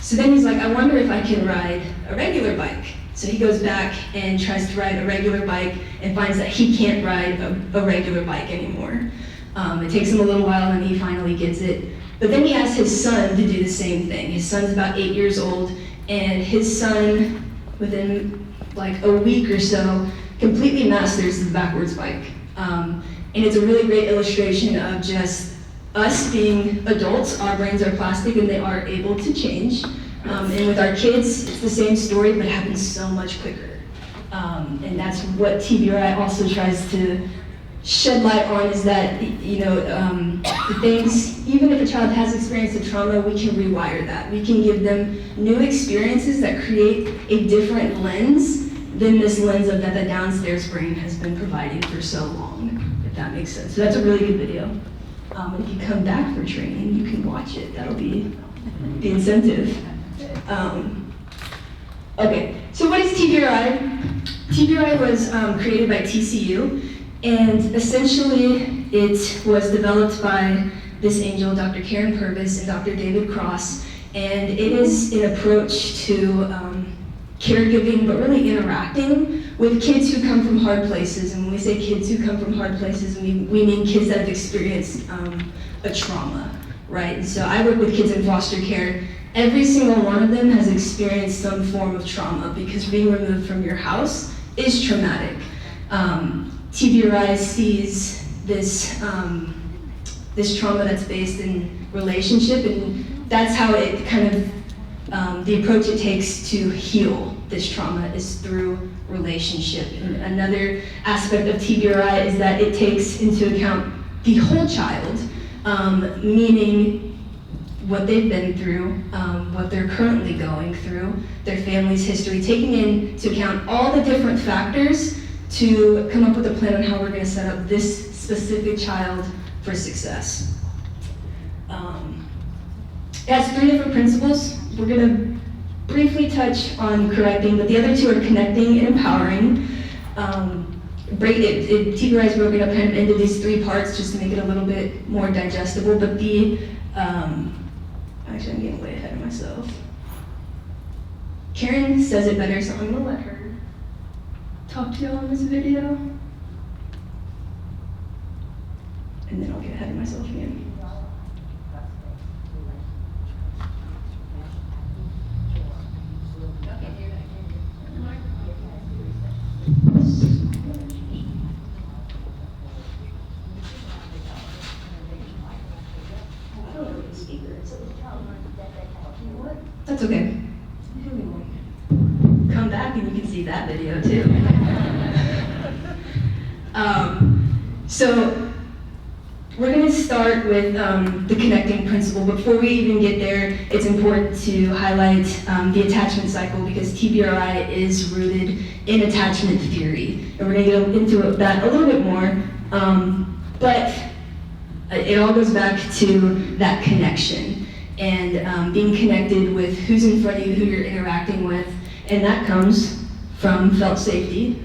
So then he's like, I wonder if I can ride a regular bike. So he goes back and tries to ride a regular bike and finds that he can't ride a regular bike anymore. It takes him a little while and he finally gets it. But then he asks his son to do the same thing. His son's about 8 years old, and his son, within like a week or so, completely masters the backwards bike. And it's a really great illustration of just us being adults. Our brains are plastic and they are able to change. And with our kids, it's the same story, but it happens so much quicker. And that's what TBRI also tries to shed light on, is that, the things, even if a child has experienced a trauma, we can rewire that. We can give them new experiences that create a different lens than this lens of that the downstairs brain has been providing for so long, if that makes sense. So that's a really good video. If you come back for training, you can watch it. That'll be the incentive. Okay, so what is TBRI? TBRI was created by TCU, and essentially it was developed by this angel, Dr. Karen Purvis and Dr. David Cross, and it is an approach to caregiving, but really interacting with kids who come from hard places. And when we say kids who come from hard places, we mean kids that have experienced a trauma, right? And so I work with kids in foster care. Every single one of them has experienced some form of trauma, because being removed from your house is traumatic. TBRI sees this trauma that's based in relationship, and that's how it kind of, the approach it takes to heal this trauma is through relationship. And another aspect of TBRI is that it takes into account the whole child, meaning what they've been through, what they're currently going through, their family's history, taking into account all the different factors to come up with a plan on how we're going to set up this specific child for success. It has 3 different principles. We're going to briefly touch on correcting, but the other 2 are connecting and empowering. TBRI is broken up kind of into these 3 parts just to make it a little bit more digestible, but actually, I'm getting way ahead of myself. Karen says it better, so I'm gonna let her talk to y'all in this video. And then I'll get ahead of myself again. That's okay. Come back and you can see that video too. So we're going to start start with the connecting principle. Before we even get there, it's important to highlight the attachment cycle because TBRI is rooted in attachment theory. And we're going to get into that a little bit more. But it all goes back to that connection and being connected with who's in front of you, who you're interacting with. And that comes from felt safety.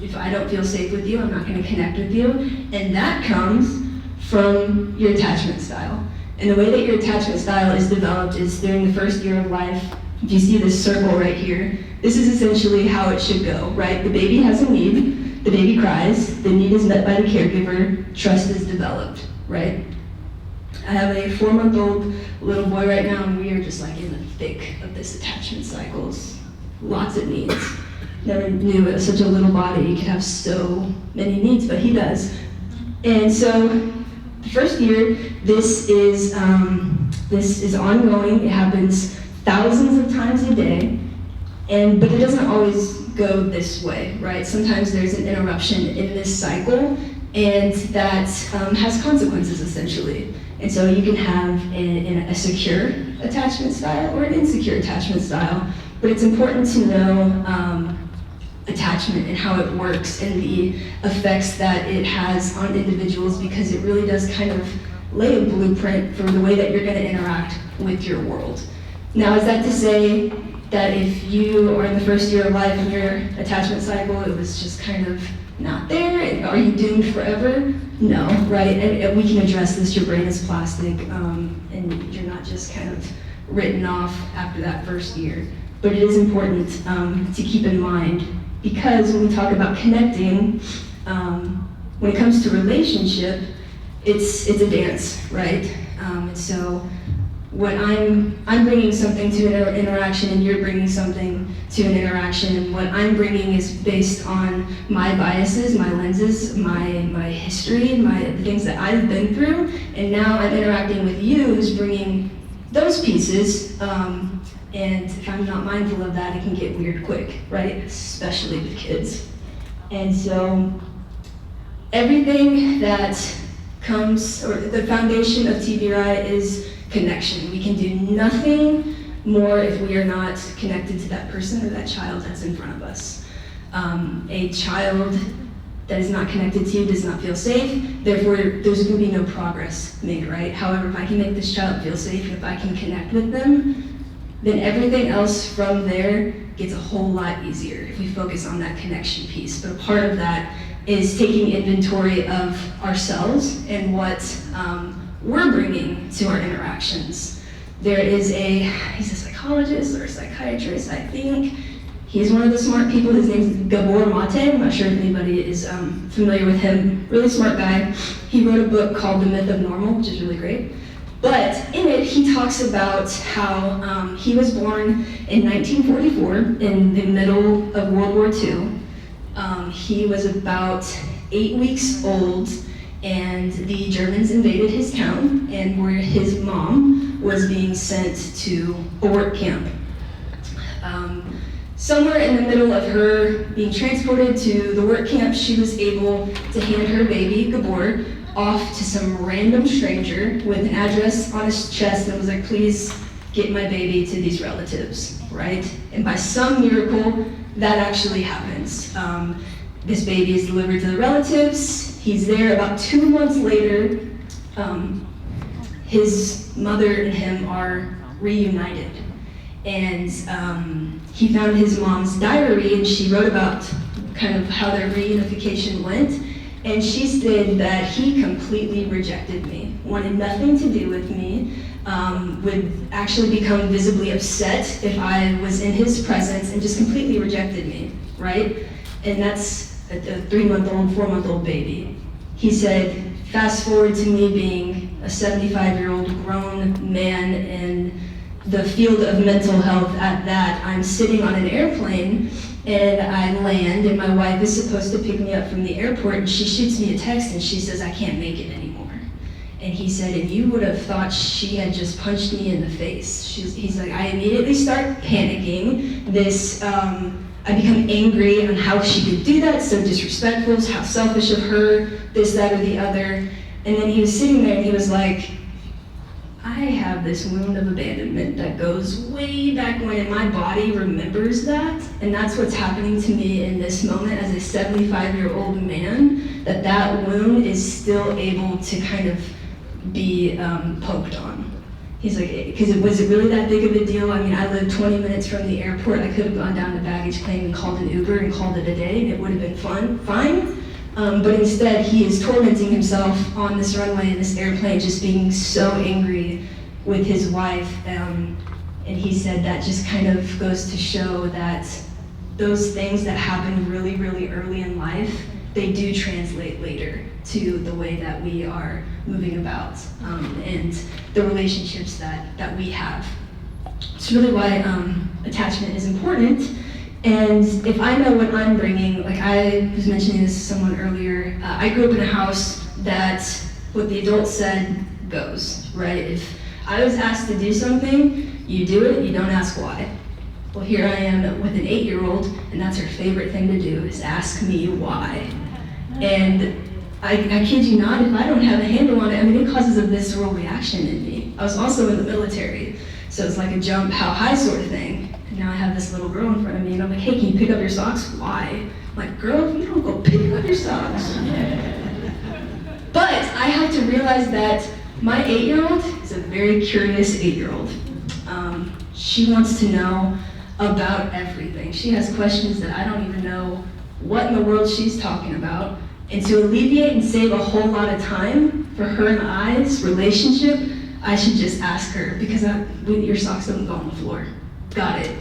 If I don't feel safe with you, I'm not going to connect with you. And that comes from your attachment style. And the way that your attachment style is developed is during the first year of life. If you see this circle right here, this is essentially how it should go, right? The baby has a need, the baby cries, the need is met by the caregiver, trust is developed, right? I have a 4-month-old little boy right now, and we are just like in the thick of this attachment cycles. Lots of needs. Never knew it was such a little body, he could have so many needs, but he does. And so, the first year, this is ongoing. It happens thousands of times a day, but it doesn't always go this way, right? Sometimes there's an interruption in this cycle, and that has consequences essentially. And so you can have a secure attachment style or an insecure attachment style, but it's important to know attachment and how it works and the effects that it has on individuals, because it really does kind of lay a blueprint for the way that you're going to interact with your world. Now, is that to say that if you are in the first year of life and your attachment cycle, it was just kind of not there, and are you doomed forever? No, right? And we can address this. Your brain is plastic, and you're not just kind of written off after that first year. But it is important to keep in mind, because when we talk about connecting, when it comes to relationship, it's a dance, right? And so what I'm bringing something to an interaction, and you're bringing something to an interaction, and what I'm bringing is based on my biases, my lenses, my history, the things that I've been through, and now I'm interacting with you who's bringing those pieces, and if I'm not mindful of that, it can get weird quick, right? Especially with kids. And so everything that comes, or the foundation of TBRI is connection. We can do nothing more if we are not connected to that person or that child that's in front of us. A child that is not connected to you does not feel safe, therefore there's going to be no progress made, right? However, if I can make this child feel safe, if I can connect with them, then everything else from there gets a whole lot easier if we focus on that connection piece. But a part of that is taking inventory of ourselves and what we're bringing to our interactions. There is he's a psychologist or a psychiatrist, I think. He's one of the smart people. His name's Gabor Mate. I'm not sure if anybody is familiar with him. Really smart guy. He wrote a book called The Myth of Normal, which is really great. But in it, he talks about how he was born in 1944 in the middle of World War II. He was about 8 weeks old, and the Germans invaded his town, and where his mom was being sent to a work camp. Somewhere in the middle of her being transported to the work camp, she was able to hand her baby, Gabor, off to some random stranger with an address on his chest and was like, please get my baby to these relatives, right? And by some miracle, that actually happens. This baby is delivered to the relatives. He's there. About 2 months later, his mother and him are reunited. And he found his mom's diary, and she wrote about kind of how their reunification went. And she said that he completely rejected me, wanted nothing to do with me, would actually become visibly upset if I was in his presence, and just completely rejected me, right? And that's a 3-month-old, 4-month-old baby. He said, fast forward to me being a 75-year-old grown man in the field of mental health at that. I'm sitting on an airplane, and I land, and my wife is supposed to pick me up from the airport, and she shoots me a text, and she says, I can't make it anymore. And he said, and you would have thought she had just punched me in the face. He's like, I immediately start panicking. I become angry on how she could do that, so disrespectful, how selfish of her, this, that, or the other. And then he was sitting there and he was like, I have this wound of abandonment that goes way back when, and my body remembers that. And that's what's happening to me in this moment as a 75-year-old man, that wound is still able to kind of be poked on. He's like, because was it really that big of a deal? I mean, I lived 20 minutes from the airport. I could have gone down to baggage claim and called an Uber and called it a day, and it would have been fine. But instead, he is tormenting himself on this runway in this airplane, just being so angry with his wife. And he said that just kind of goes to show that those things that happen really, really early in life, they do translate later to the way that we are moving about and the relationships that we have. It's really why attachment is important. And if I know what I'm bringing, like I was mentioning this to someone earlier, I grew up in a house that what the adults said goes, right? If I was asked to do something, you do it, you don't ask why. Well, here I am with an 8-year-old, and that's her favorite thing to do, is ask me why. And I kid you not, if I don't have a handle on it, I mean, it causes a visceral reaction in me. I was also in the military, so it's like a jump, how high sort of thing. And now I have this little girl in front of me, and I'm like, hey, can you pick up your socks? Why? I'm like, girl, you don't go pick up your socks. But I have to realize that my 8-year-old is a very curious 8-year-old. She wants to know about everything. She has questions that I don't even know what in the world she's talking about. And to alleviate and save a whole lot of time for her and I's relationship, I should just ask her, because your socks don't go on the floor. Got it.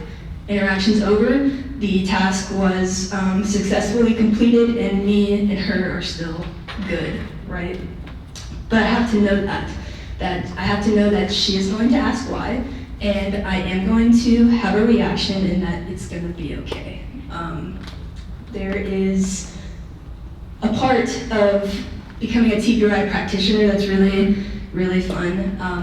Interaction's over. The task was successfully completed, and me and her are still good, right? But I have to know that I have to know that she is going to ask why, and I am going to have a reaction, and that it's going to be okay. There is a part of becoming a TBRI practitioner that's really, really fun.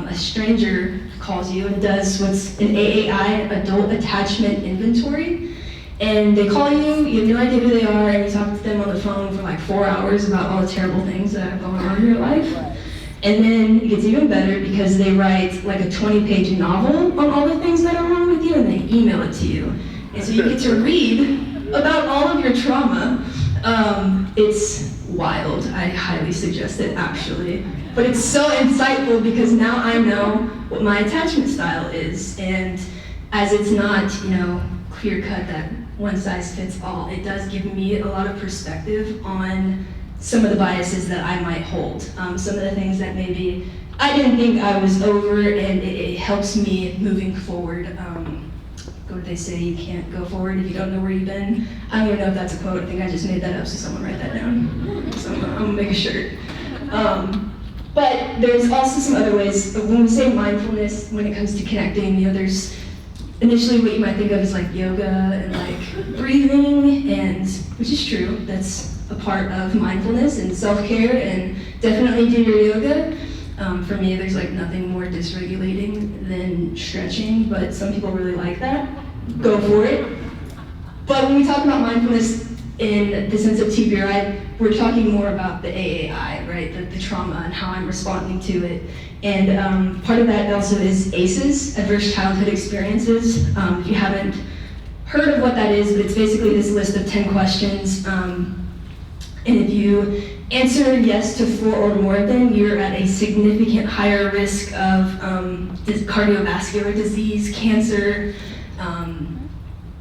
A stranger calls you and does what's an AAI, Adult Attachment Inventory. And they call you, you have no idea who they are, and you talk to them on the phone for like 4 hours about all the terrible things that are going on in your life. And then it gets even better because they write like a 20-page novel on all the things that are wrong with you, and they email it to you. And so you get to read about all of your trauma. It's wild. I highly suggest it, actually. But it's so insightful because now I know what my attachment style is. And as it's not, clear cut that one size fits all, it does give me a lot of perspective on some of the biases that I might hold. Some of the things that maybe I didn't think I was over, and it helps me moving forward. What do they say? You can't go forward if you don't know where you've been. I don't even know if that's a quote. I think I just made that up, so someone write that down. So I'm gonna make a shirt. But there's also some other ways. When we say mindfulness, when it comes to connecting, there's initially what you might think of as like yoga and like breathing, and which is true. That's a part of mindfulness and self-care, and definitely do your yoga. For me, there's like nothing more dysregulating than stretching, but some people really like that. Go for it. But when we talk about mindfulness in the sense of TBRI, we're talking more about the AAI, right? The trauma and how I'm responding to it. And part of that also is ACEs, Adverse Childhood Experiences. If you haven't heard of what that is, but it's basically this list of 10 questions. And if you answer yes to 4 or more of them, you're at a significant higher risk of cardiovascular disease, cancer,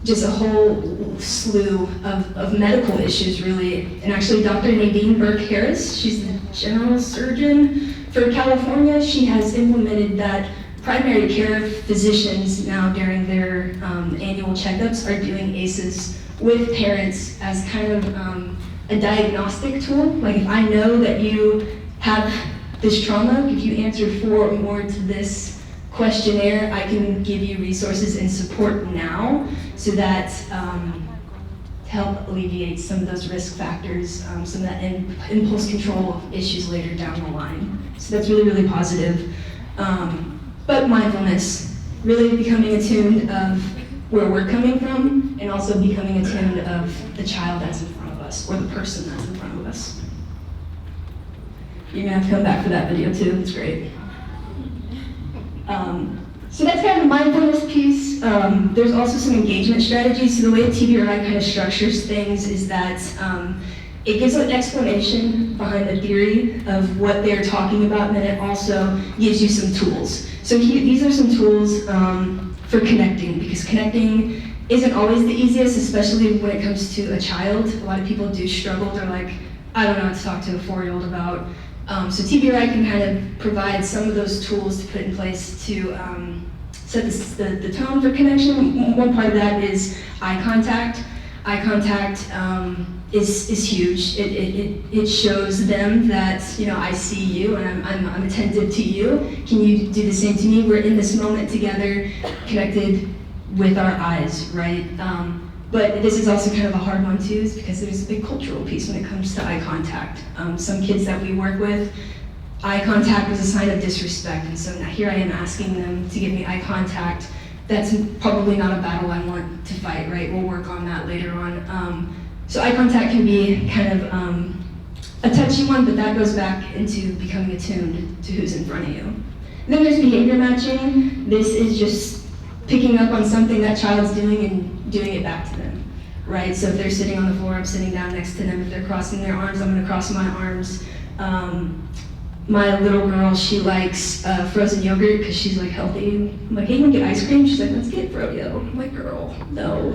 just a whole slew of medical issues, really. And actually, Dr. Nadine Burke-Harris, she's the general surgeon for California. She has implemented that primary care physicians now during their annual checkups are doing ACEs with parents as kind of a diagnostic tool. Like, if I know that you have this trauma, if you answer 4 or more to this questionnaire, I can give you resources and support now so that to help alleviate some of those risk factors, some of that impulse control issues later down the line. So that's really, really positive. But mindfulness, really becoming attuned of where we're coming from, and also becoming attuned of the child that's in front of us, or the person that's in front of us. You're gonna have to come back for that video too, it's great. So that's kind of the mindfulness piece. There's also some engagement strategies. So the way TBRI kind of structures things is that it gives an explanation behind the theory of what they're talking about, and then it also gives you some tools. So these are some tools for connecting, because connecting isn't always the easiest, especially when it comes to a child. A lot of people do struggle. They're like, I don't know what to talk to a 4-year-old about. So TBRI can kind of provide some of those tools to put in place to set the tone for connection. One part of that is eye contact. Eye contact is huge. It shows them that, you know, I see you and I'm attentive to you. Can you do the same to me? We're in this moment together, connected with our eyes, right? But this is also kind of a hard one too, is because there's a big cultural piece when it comes to eye contact. Some kids that we work with, eye contact was a sign of disrespect, and so now here I am asking them to give me eye contact. That's probably not a battle I want to fight, right? We'll work on that later on. So eye contact can be kind of a touchy one, but that goes back into becoming attuned to who's in front of you. And then there's behavior matching. This is just picking up on something that child's doing and doing it back to them, right? So if they're sitting on the floor, I'm sitting down next to them. If they're crossing their arms, I'm gonna cross my arms. My little girl, she likes frozen yogurt because she's like healthy. I'm like, hey, you want to get ice cream? She's like, let's get froyo. I'm like, girl, no.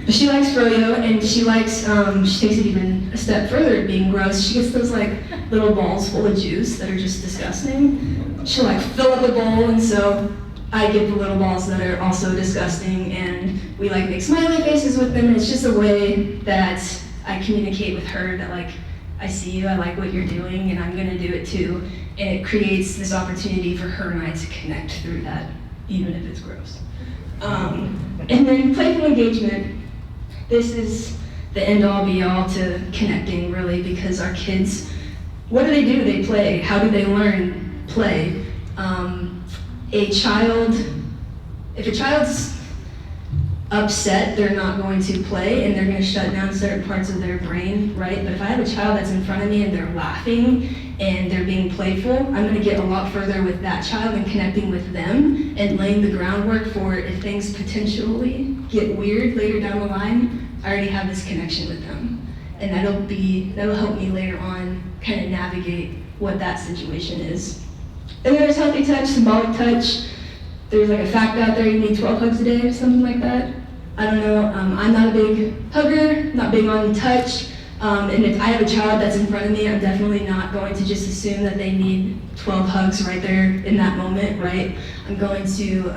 But she likes froyo, and she likes, she takes it even a step further, being gross. She gets those like little balls full of juice that are just disgusting. She'll like fill up the bowl, and so I get the little balls that are also disgusting, and we like make smiley faces with them, and it's just a way that I communicate with her that like, I see you, I like what you're doing, and I'm gonna do it too. And it creates this opportunity for her and I to connect through that, even if it's gross. And then playful engagement. This is the end all be all to connecting, really, because our kids, what do? They play. How do they learn? Play. If a child's upset, they're not going to play, and they're going to shut down certain parts of their brain, right? But if I have a child that's in front of me and they're laughing and they're being playful, I'm going to get a lot further with that child and connecting with them and laying the groundwork for if things potentially get weird later down the line, I already have this connection with them. And that'll help me later on kind of navigate what that situation is. And there's healthy touch, symbolic touch. There's like a fact out there, you need 12 hugs a day or something like that. I don't know, I'm not a big hugger, not big on touch. And if I have a child that's in front of me, I'm definitely not going to just assume that they need 12 hugs right there in that moment, right? I'm going to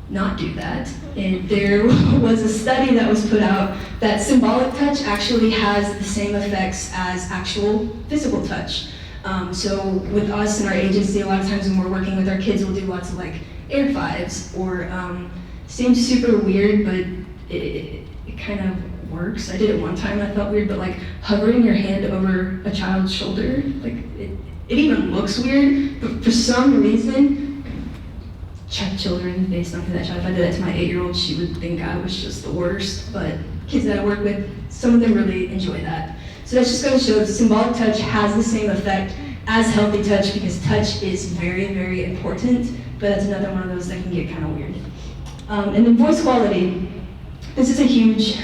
not do that. And there was a study that was put out that symbolic touch actually has the same effects as actual physical touch. So with us and our agency, a lot of times when we're working with our kids, we'll do lots of like air fives, or seems super weird, but it kind of works. I did it one time, I felt weird, but like hovering your hand over a child's shoulder, like it even looks weird, but for some reason, children, based on who that child, if I did that to my 8-year-old, she would think I was just the worst, but kids that I work with, some of them really enjoy that. So that's just going to show that symbolic touch has the same effect as healthy touch, because touch is very, very important, but that's another one of those that can get kind of weird. And then voice quality. This is a huge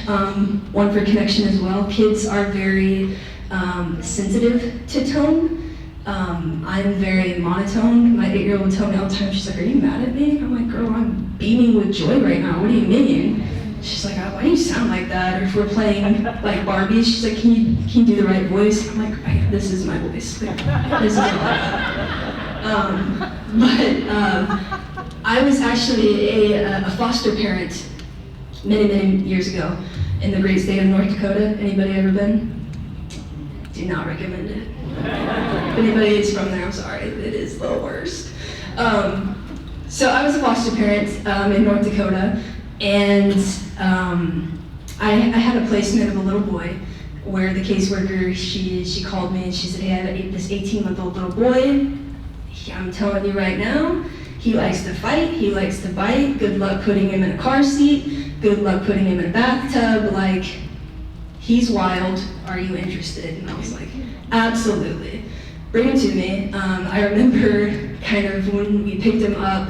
one for connection as well. Kids are very sensitive to tone. I'm very monotone. My 8-year-old would tell me all the time, she's like, are you mad at me? I'm like, girl, I'm beaming with joy right now. What do you mean? She's like, why do you sound like that? Or if we're playing like Barbies, she's like, can you do the right voice? I'm like, this is my voice. Like, this is I was actually a foster parent many, many years ago in the great state of North Dakota. Anybody ever been? Do not recommend it. If anybody is from there, I'm sorry, it is the worst. So I was a foster parent in North Dakota, and I had a placement of a little boy where the caseworker, she called me and she said, hey, I have this 18-month-old little boy. I'm telling you right now, he likes to fight, he likes to bite. Good luck putting him in a car seat. Good luck putting him in a bathtub. Like, he's wild. Are you interested? And I was like, absolutely. bring him to me. I remember kind of when we picked him up,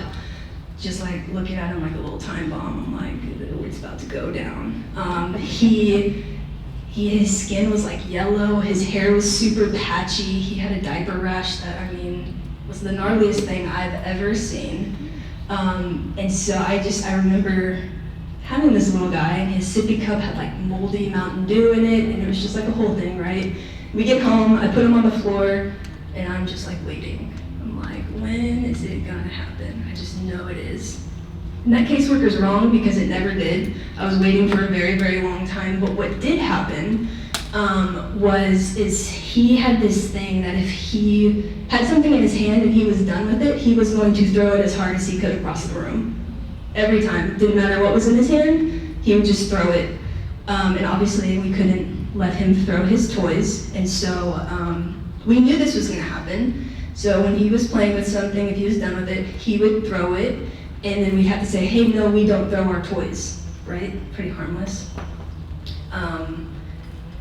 just like looking at him like a little time bomb. I'm like, it's about to go down. His skin was like yellow, his hair was super patchy, he had a diaper rash that, I mean, was the gnarliest thing I've ever seen. And so I remember having this little guy, and his sippy cup had like moldy Mountain Dew in it, and it was just like a whole thing, right? We get home, I put him on the floor, and I'm just like waiting. I'm like, when is it gonna happen? I just know it is. And that caseworker's wrong because it never did. I was waiting for a very, very long time, but what did happen is he had this thing that if he had something in his hand and he was done with it, he was going to throw it as hard as he could across the room. Every time, didn't matter what was in his hand, he would just throw it. And obviously we couldn't let him throw his toys, and so we knew this was gonna happen. So when he was playing with something, if he was done with it, he would throw it, and then we'd have to say, hey, no, we don't throw our toys, right? Pretty harmless.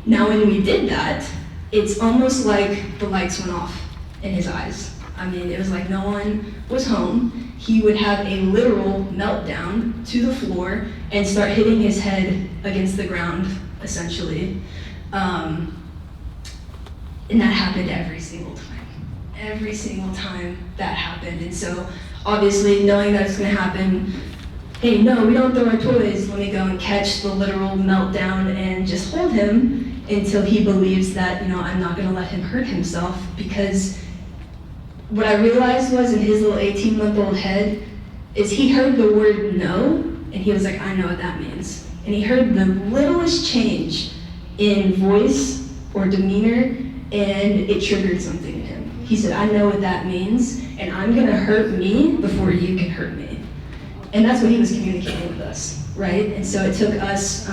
Now when we did that, it's almost like the lights went off in his eyes. I mean, it was like no one was home. He would have a literal meltdown to the floor and start hitting his head against the ground, essentially. And that happened every single time. Every single time that happened. And so obviously knowing that it's gonna happen, hey, no, we don't throw our toys, let me go and catch the literal meltdown and just hold him until he believes that, you know, I'm not gonna let him hurt himself. Because what I realized was in his little 18-month-old head is he heard the word no, and he was like, I know what that means. And he heard the littlest change in voice or demeanor, and it triggered something in him. He said, I know what that means, and I'm gonna hurt me before you can hurt me. And that's what he was communicating with us, right? And so it took us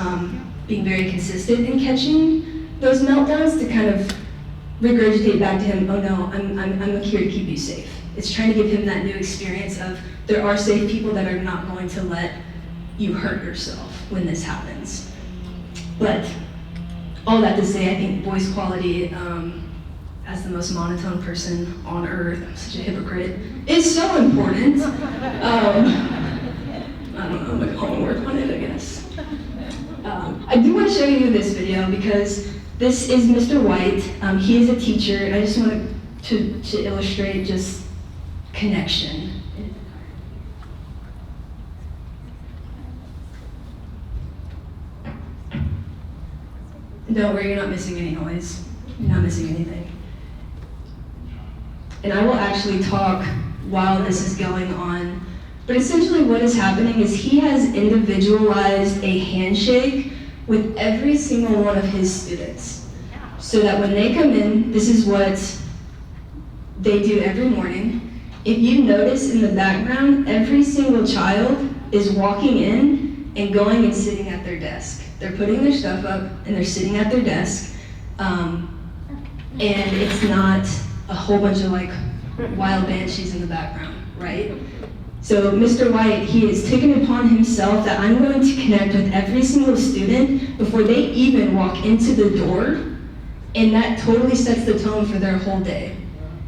being very consistent in catching those meltdowns to kind of regurgitate back to him, oh no, I'm here to keep you safe. It's trying to give him that new experience of there are safe people that are not going to let you hurt yourself when this happens. But all that to say, I think voice quality, as the most monotone person on earth, I'm such a hypocrite, is so important. I don't know, like I'll work on it, I guess. I do want to show you this video because this is Mr. White. He is a teacher, and I just wanted to illustrate just connection. Don't worry, you're not missing any noise. You're not missing anything. And I will actually talk while this is going on. But essentially what is happening is he has individualized a handshake with every single one of his students. So that when they come in, this is what they do every morning. If you notice in the background, every single child is walking in and going and sitting at their desk. They're putting their stuff up and they're sitting at their desk. And it's not a whole bunch of like wild banshees in the background, right? So Mr. White, he has taken it upon himself that I'm going to connect with every single student before they even walk into the door, and that totally sets the tone for their whole day.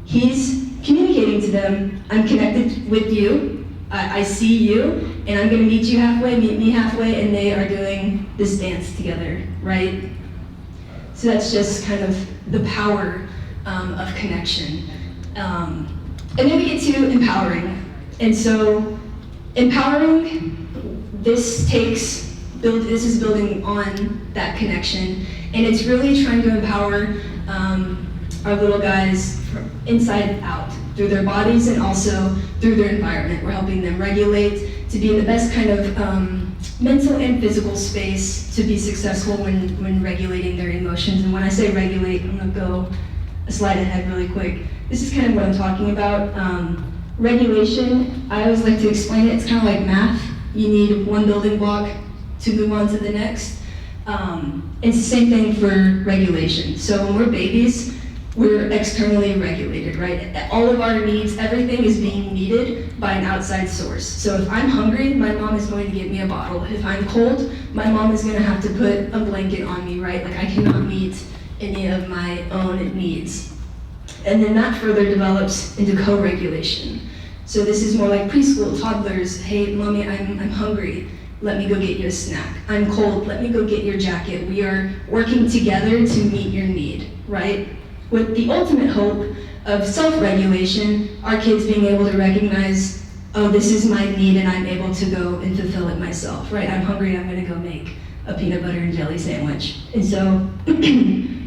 He's communicating to them, I'm connected with you, I see you, and I'm gonna meet you halfway, meet me halfway, and they are doing this dance together, right? So that's just kind of the power of connection. And then we get to empowering. And so empowering, this is building on that connection. And it's really trying to empower our little guys from inside out, through their bodies and also through their environment. We're helping them regulate to be in the best kind of mental and physical space to be successful when regulating their emotions. And when I say regulate, I'm gonna go a slide ahead really quick. This is kind of what I'm talking about. Regulation, I always like to explain it, it's kind of like math. You need one building block to move on to the next. It's the same thing for regulation. So when we're babies, we're externally regulated, right? All of our needs, everything is being needed by an outside source. So if I'm hungry, my mom is going to give me a bottle. If I'm cold, my mom is going to have to put a blanket on me, right? Like I cannot meet any of my own needs. And then that further develops into co-regulation. So this is more like preschool, toddlers. Hey, mommy, I'm hungry. Let me go get you a snack. I'm cold. Let me go get your jacket. We are working together to meet your need, right? With the ultimate hope of self-regulation, our kids being able to recognize, oh, this is my need and I'm able to go and fulfill it myself, right? I'm hungry, I'm gonna go make a peanut butter and jelly sandwich. And so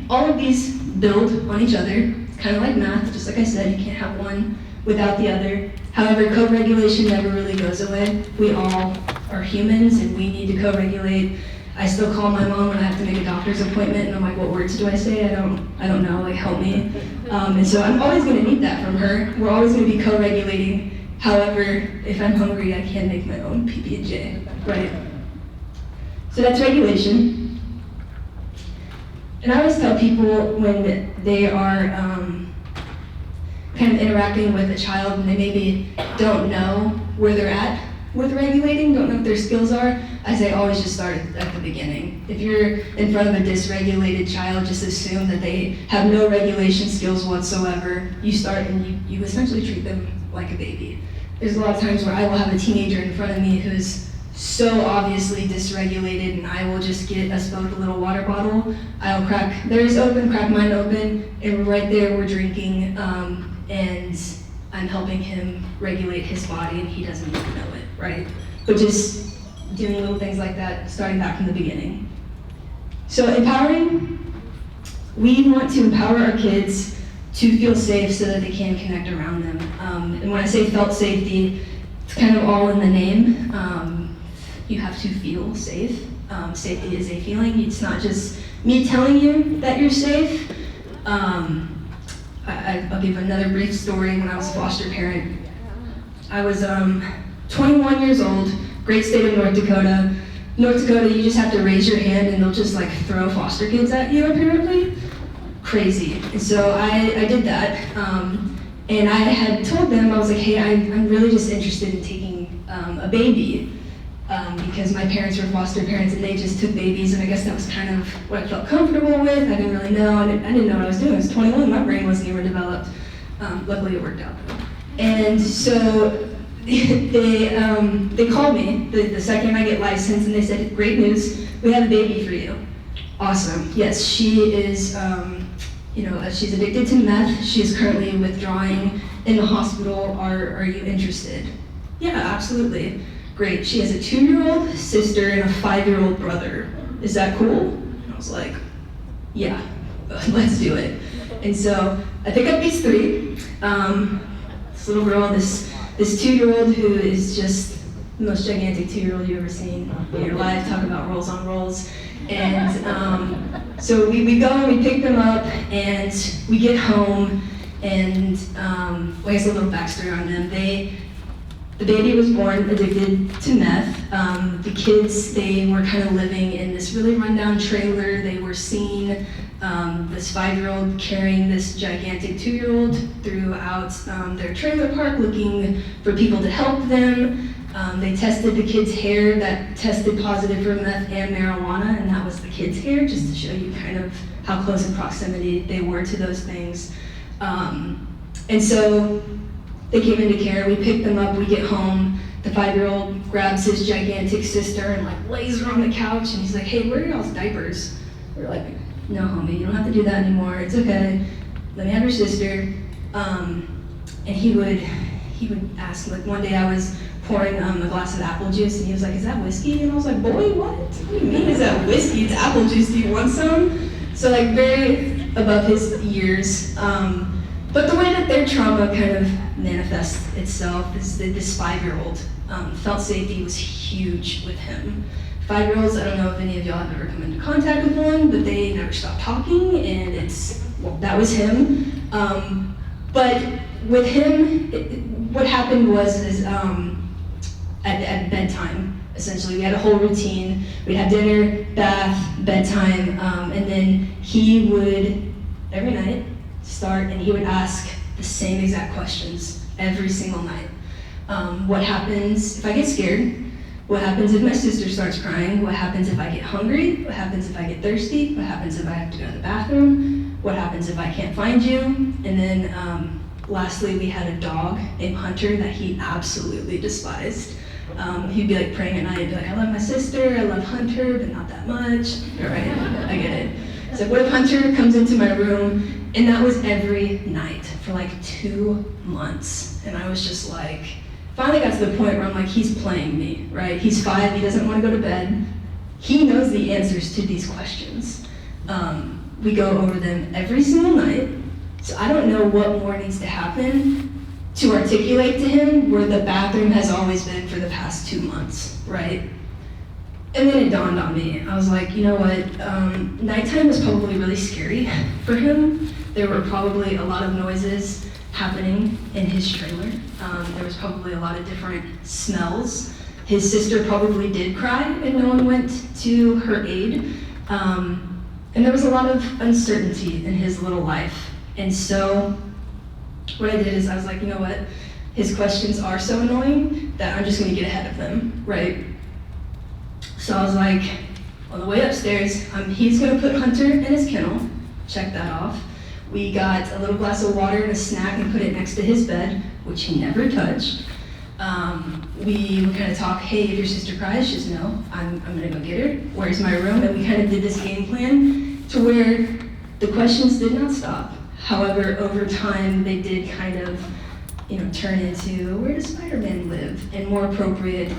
all of these build on each other, kind of like math, just like I said, you can't have one without the other. However, co-regulation never really goes away. We all are humans and we need to co-regulate. I still call my mom when I have to make a doctor's appointment and I'm like, what words do I say? I don't know, like help me. And so I'm always gonna need that from her. We're always gonna be co-regulating. However, if I'm hungry, I can make my own PB&J, right? So that's regulation. And I always tell people when they are kind of interacting with a child and they maybe don't know where they're at with regulating, don't know what their skills are, I say always just start at the beginning. If you're in front of a dysregulated child, just assume that they have no regulation skills whatsoever. You start and you essentially treat them like a baby. There's a lot of times where I will have a teenager in front of me who's so obviously dysregulated and I will just get us both a little water bottle. I'll crack theirs open, crack mine open, and right there we're drinking, and I'm helping him regulate his body and he doesn't even know it, right? But just doing little things like that, starting back from the beginning. So empowering, we want to empower our kids to feel safe so that they can connect around them. And when I say felt safety, it's kind of all in the name. You have to feel safe. Safety is a feeling. It's not just me telling you that you're safe. I'll give another brief story. When I was a foster parent, I was 21 years old, great state of North Dakota. North Dakota, you just have to raise your hand and they'll just like throw foster kids at you apparently. Crazy. And so I did that. And I had told them, I was like, hey, I'm really just interested in taking a baby. Because my parents were foster parents and they just took babies, and I guess that was kind of what I felt comfortable with. I didn't really know. I didn't know what I was doing. I was 21. My brain wasn't even developed. Luckily, it worked out. And so they called me the second I get licensed, and they said, "Great news. We have a baby for you." Awesome. Yes, she is. She's addicted to meth. She is currently withdrawing in the hospital. Are you interested? Yeah, absolutely. Great, she has a 2-year-old sister and a 5-year-old brother. Is that cool? And I was like, yeah, let's do it. And so I pick up these 3. This little girl, this 2-year-old who is just the most gigantic 2-year-old you've ever seen in your life. Talk about rolls on rolls. And so we go and we pick them up and we get home and I guess a little backstory on them. The baby was born addicted to meth. The kids, they were kind of living in this really rundown trailer. They were seeing this 5-year-old carrying this gigantic 2-year-old throughout their trailer park looking for people to help them. They tested the kid's hair that tested positive for meth and marijuana, and that was the kid's hair, just to show you kind of how close in proximity they were to those things. And so they came into care, we picked them up, we get home, the 5-year-old grabs his gigantic sister and like lays her on the couch and he's like, hey, where are y'all's diapers? We're like, no homie, you don't have to do that anymore, it's okay, let me have your sister. And he would ask, like one day I was pouring a glass of apple juice and he was like, is that whiskey? And I was like, boy, what do you mean is that whiskey? It's apple juice, do you want some? So like very above his years. But the way that their trauma kind of manifests itself is that this 5-year-old, felt safety was huge with him. 5-year-olds, I don't know if any of y'all have ever come into contact with one, but they never stop talking, and that was him. But with him, what happened was at bedtime, essentially, we had a whole routine. We'd have dinner, bath, bedtime, and then he would, every night, start and he would ask the same exact questions every single night. What happens if I get scared? What happens if my sister starts crying? What happens if I get hungry? What happens if I get thirsty? What happens if I have to go to the bathroom? what happens if I can't find you? And then lastly, we had a dog named Hunter that he absolutely despised. He'd be like praying at night and be like, I love my sister, I love Hunter, but not that much. All right, I get it. So what if Hunter comes into my room? And that was every night for like 2 months. And I was just like, finally got to the point where I'm like, he's playing me, right? He's 5, he doesn't want to go to bed. He knows the answers to these questions. We go over them every single night. So I don't know what more needs to happen to articulate to him where the bathroom has always been for the past 2 months, right? And then it dawned on me. I was like, you know what? Nighttime was probably really scary for him. There were probably a lot of noises happening in his trailer. There was probably a lot of different smells. His sister probably did cry and no one went to her aid. And there was a lot of uncertainty in his little life. And so what I did is I was like, you know what? His questions are so annoying that I'm just gonna get ahead of them, right? So I was like, on the way upstairs, he's gonna put Hunter in his kennel, check that off. We got a little glass of water and a snack and put it next to his bed, which he never touched. We would kind of talk, hey, if your sister cries, just know I'm gonna go get her. Where's my room? And we kind of did this game plan to where the questions did not stop. However, over time, they did kind of, turn into where does Spider-Man live? And more appropriate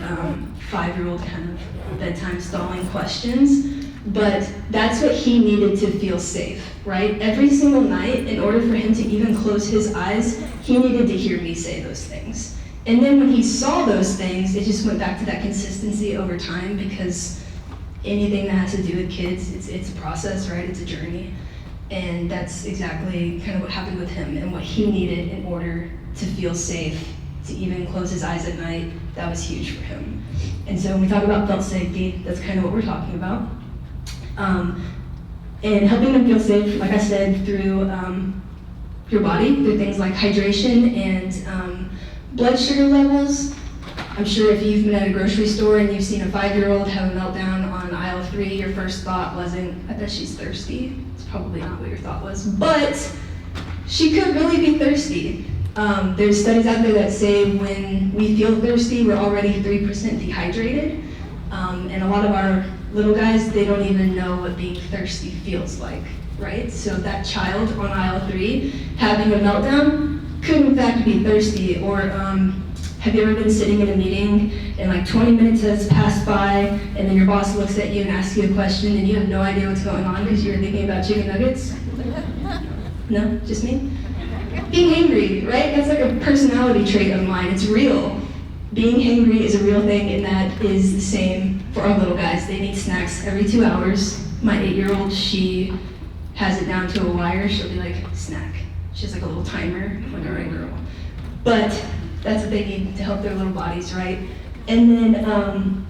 5-year-old kind of bedtime stalling questions. But that's what he needed to feel safe, right? Every single night, in order for him to even close his eyes, he needed to hear me say those things. And then when he saw those things, it just went back to that consistency over time, because anything that has to do with kids, it's a process, right? It's a journey. And that's exactly kind of what happened with him and what he needed in order to feel safe, to even close his eyes at night. That was huge for him. And so when we talk about felt safety, that's kind of what we're talking about. And helping them feel safe, like I said, through your body, through things like hydration and blood sugar levels. I'm sure if you've been at a grocery store and you've seen a 5-year-old have a meltdown on aisle 3, your first thought wasn't, I bet she's thirsty. It's probably not what your thought was, but she could really be thirsty. There's studies out there that say when we feel thirsty, we're already 3% dehydrated. And a lot of our little guys, they don't even know what being thirsty feels like, right? So that child on aisle 3 having a meltdown could in fact be thirsty. Or have you ever been sitting in a meeting and like 20 minutes has passed by and then your boss looks at you and asks you a question and you have no idea what's going on because you're thinking about chicken nuggets? No, just me? Being hangry, right? That's like a personality trait of mine. It's real. Being hangry is a real thing, and that is the same for our little guys. They need snacks every 2 hours. My 8-year-old, she has it down to a wire. She'll be like, snack. She has like a little timer. I'm like, all right, girl. But that's what they need to help their little bodies, right? And then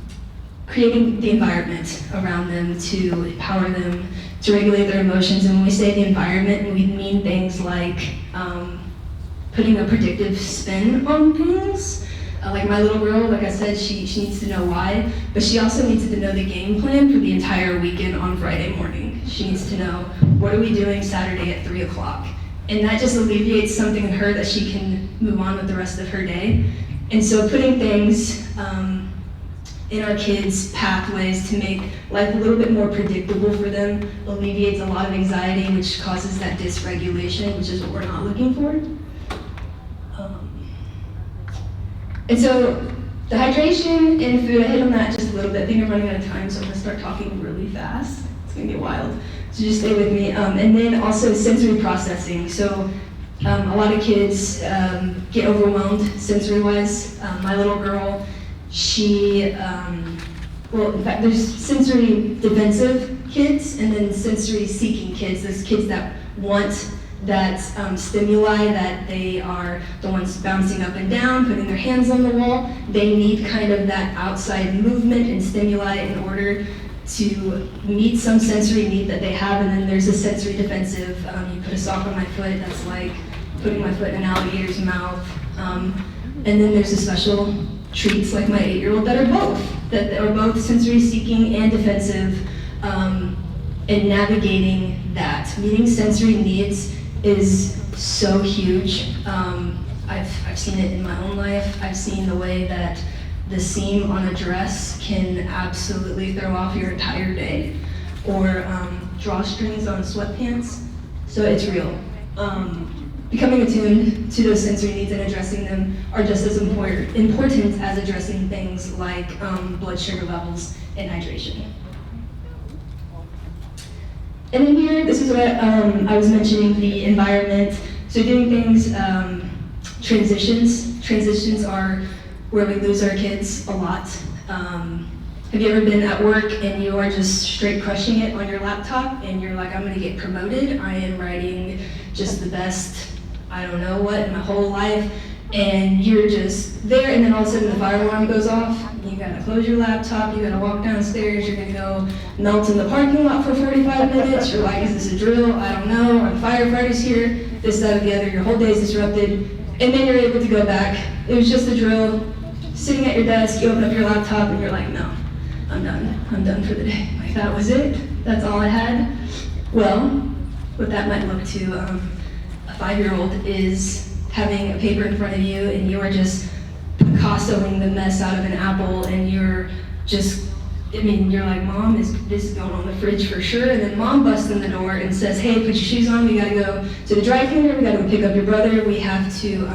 creating the environment around them to empower them to regulate their emotions. And when we say the environment, we mean things like putting a predictive spin on things. Like my little girl, like I said, she needs to know why, but she also needs to know the game plan for the entire weekend on Friday morning. She needs to know, what are we doing Saturday at 3 o'clock? And that just alleviates something in her that she can move on with the rest of her day. And so putting things in our kids' pathways to make life a little bit more predictable for them alleviates a lot of anxiety, which causes that dysregulation, which is what we're not looking for. And so the hydration and food, I hit on that just a little bit. I think I'm running out of time, so I'm gonna start talking really fast. It's gonna get wild, so just stay with me. And then also sensory processing. So a lot of kids get overwhelmed sensory-wise. My little girl, she, well, in fact, there's sensory defensive kids and then sensory seeking kids. There's kids that want that stimuli, that they are the ones bouncing up and down, putting their hands on the wall. They need kind of that outside movement and stimuli in order to meet some sensory need that they have. And then there's a sensory defensive, you put a sock on my foot, that's like putting my foot in an alligator's mouth. And then there's the special treats like my 8-year-old that are both sensory seeking and defensive, and navigating that. Meeting sensory needs is so huge. I've seen it in my own life. I've seen the way that the seam on a dress can absolutely throw off your entire day, or drawstrings on sweatpants. So it's real. Becoming attuned to those sensory needs and addressing them are just as important as addressing things like blood sugar levels and hydration. And then here, this is what I was mentioning, the environment. So doing things, transitions. Transitions are where we lose our kids a lot. Have you ever been at work and you are just straight crushing it on your laptop and you're like, I'm gonna get promoted, I am writing just the best, I don't know what, in my whole life, and you're just there, and then all of a sudden the fire alarm goes off, you gotta close your laptop, you gotta walk downstairs, you're gonna go melt in the parking lot for 45 minutes, you're like, is this a drill? I don't know, our firefighter's here, this, that, or the other, your whole day is disrupted, and then you're able to go back. It was just a drill, sitting at your desk, you open up your laptop, and you're like, no, I'm done for the day. Like, that was it, that's all I had. Well, what that might look to a 5-year-old is having a paper in front of you and you are just Picassoing the mess out of an apple, and you're just, I mean, you're like, Mom, is this going on the fridge for sure? And then Mom busts in the door and says, hey, put your shoes on, we gotta go to the dry cleaner, we gotta go pick up your brother, we have to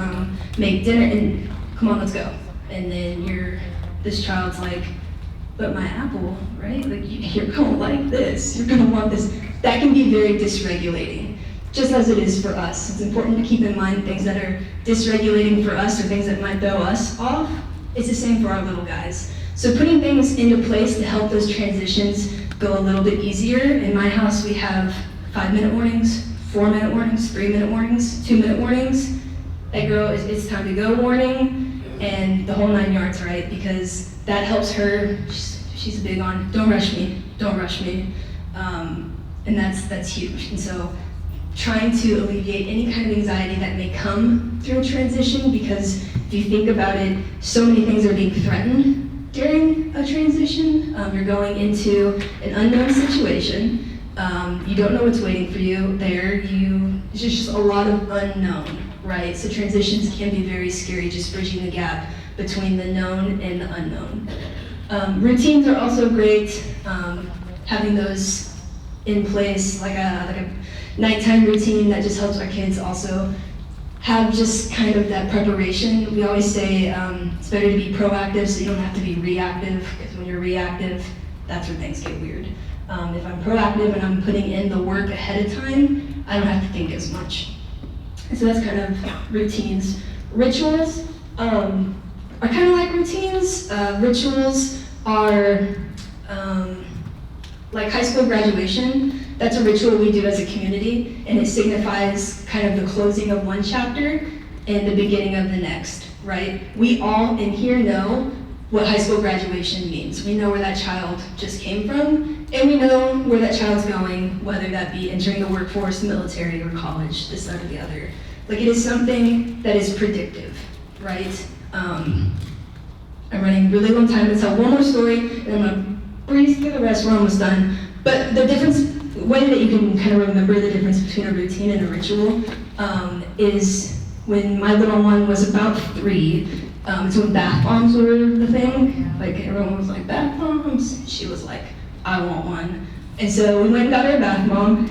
make dinner, and come on, let's go. And then this child's like, but my apple, right? Like, you're gonna like this, you're gonna want this. That can be very dysregulating, just as it is for us. It's important to keep in mind things that are dysregulating for us or things that might throw us off. It's the same for our little guys. So putting things into place to help those transitions go a little bit easier. In my house, we have 5-minute warnings, 4-minute warnings, 3-minute warnings, 2-minute warnings. That girl, it's time to go warning, and the whole 9 yards, right? Because that helps her. She's big on, don't rush me, don't rush me. And that's huge. And so trying to alleviate any kind of anxiety that may come through a transition, because if you think about it, so many things are being threatened during a transition. You're going into an unknown situation. You don't know what's waiting for you there. It's just a lot of unknown, right? So transitions can be very scary, just bridging the gap between the known and the unknown. Routines are also great, having those in place, like a nighttime routine that just helps our kids also have just kind of that preparation. We always say it's better to be proactive so you don't have to be reactive, because when you're reactive, that's where things get weird. If I'm proactive and I'm putting in the work ahead of time, I don't have to think as much. And so that's kind of routines. Rituals are kind of like routines. Rituals are like high school graduation. That's a ritual we do as a community, and it signifies kind of the closing of one chapter and the beginning of the next, right? We all in here know what high school graduation means. We know where that child just came from, and we know where that child's going, whether that be entering the workforce, military, or college, this, that, or the other. Like, it is something that is predictive, right? I'm running a really long time to tell one more story, and I'm gonna breeze through the rest, we're almost done. But the way that you can kind of remember the difference between a routine and a ritual is when my little one was about 3, it's when bath bombs were the thing. Like, everyone was like, bath bombs? She was like, I want one. And so we went and got her a bath bomb,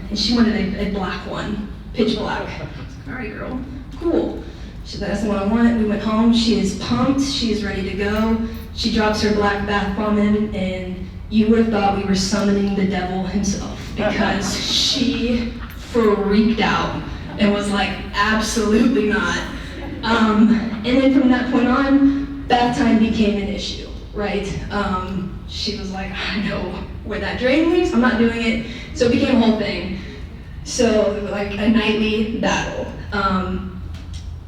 and she wanted a black one, pitch black. I was like, all right, girl, cool. She said, that's the one I want. We went home, she is pumped, she is ready to go. She drops her black bath bomb in, and you would have thought we were summoning the devil himself, because she freaked out and was like, absolutely not. And then from that point on, bath time became an issue, right? She was like, I know where that drain leaves, I'm not doing it. So it became a whole thing. So like a nightly battle.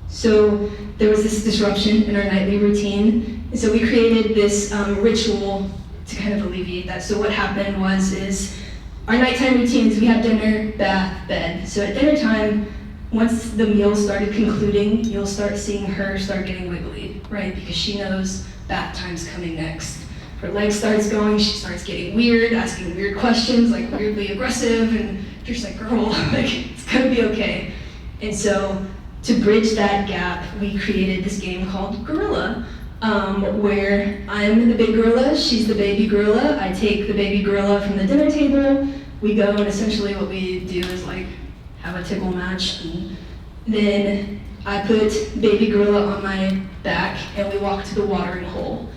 So there was this disruption in our nightly routine. And so we created this ritual to kind of alleviate that. So what happened is our nighttime routines, we have dinner, bath, bed. So at dinner time, once the meal started concluding, you'll start seeing her start getting wiggly, right? Because she knows bath time's coming next. her leg starts going, she starts getting weird, asking weird questions, like weirdly aggressive, and you're just like, girl, like, it's gonna be okay. And so, to bridge that gap, we created this game called Gorilla, where I'm the big gorilla, she's the baby gorilla. I take the baby gorilla from the dinner table, we go, and essentially what we do is like have a tickle match, and then I put baby gorilla on my back and we walk to the watering hole.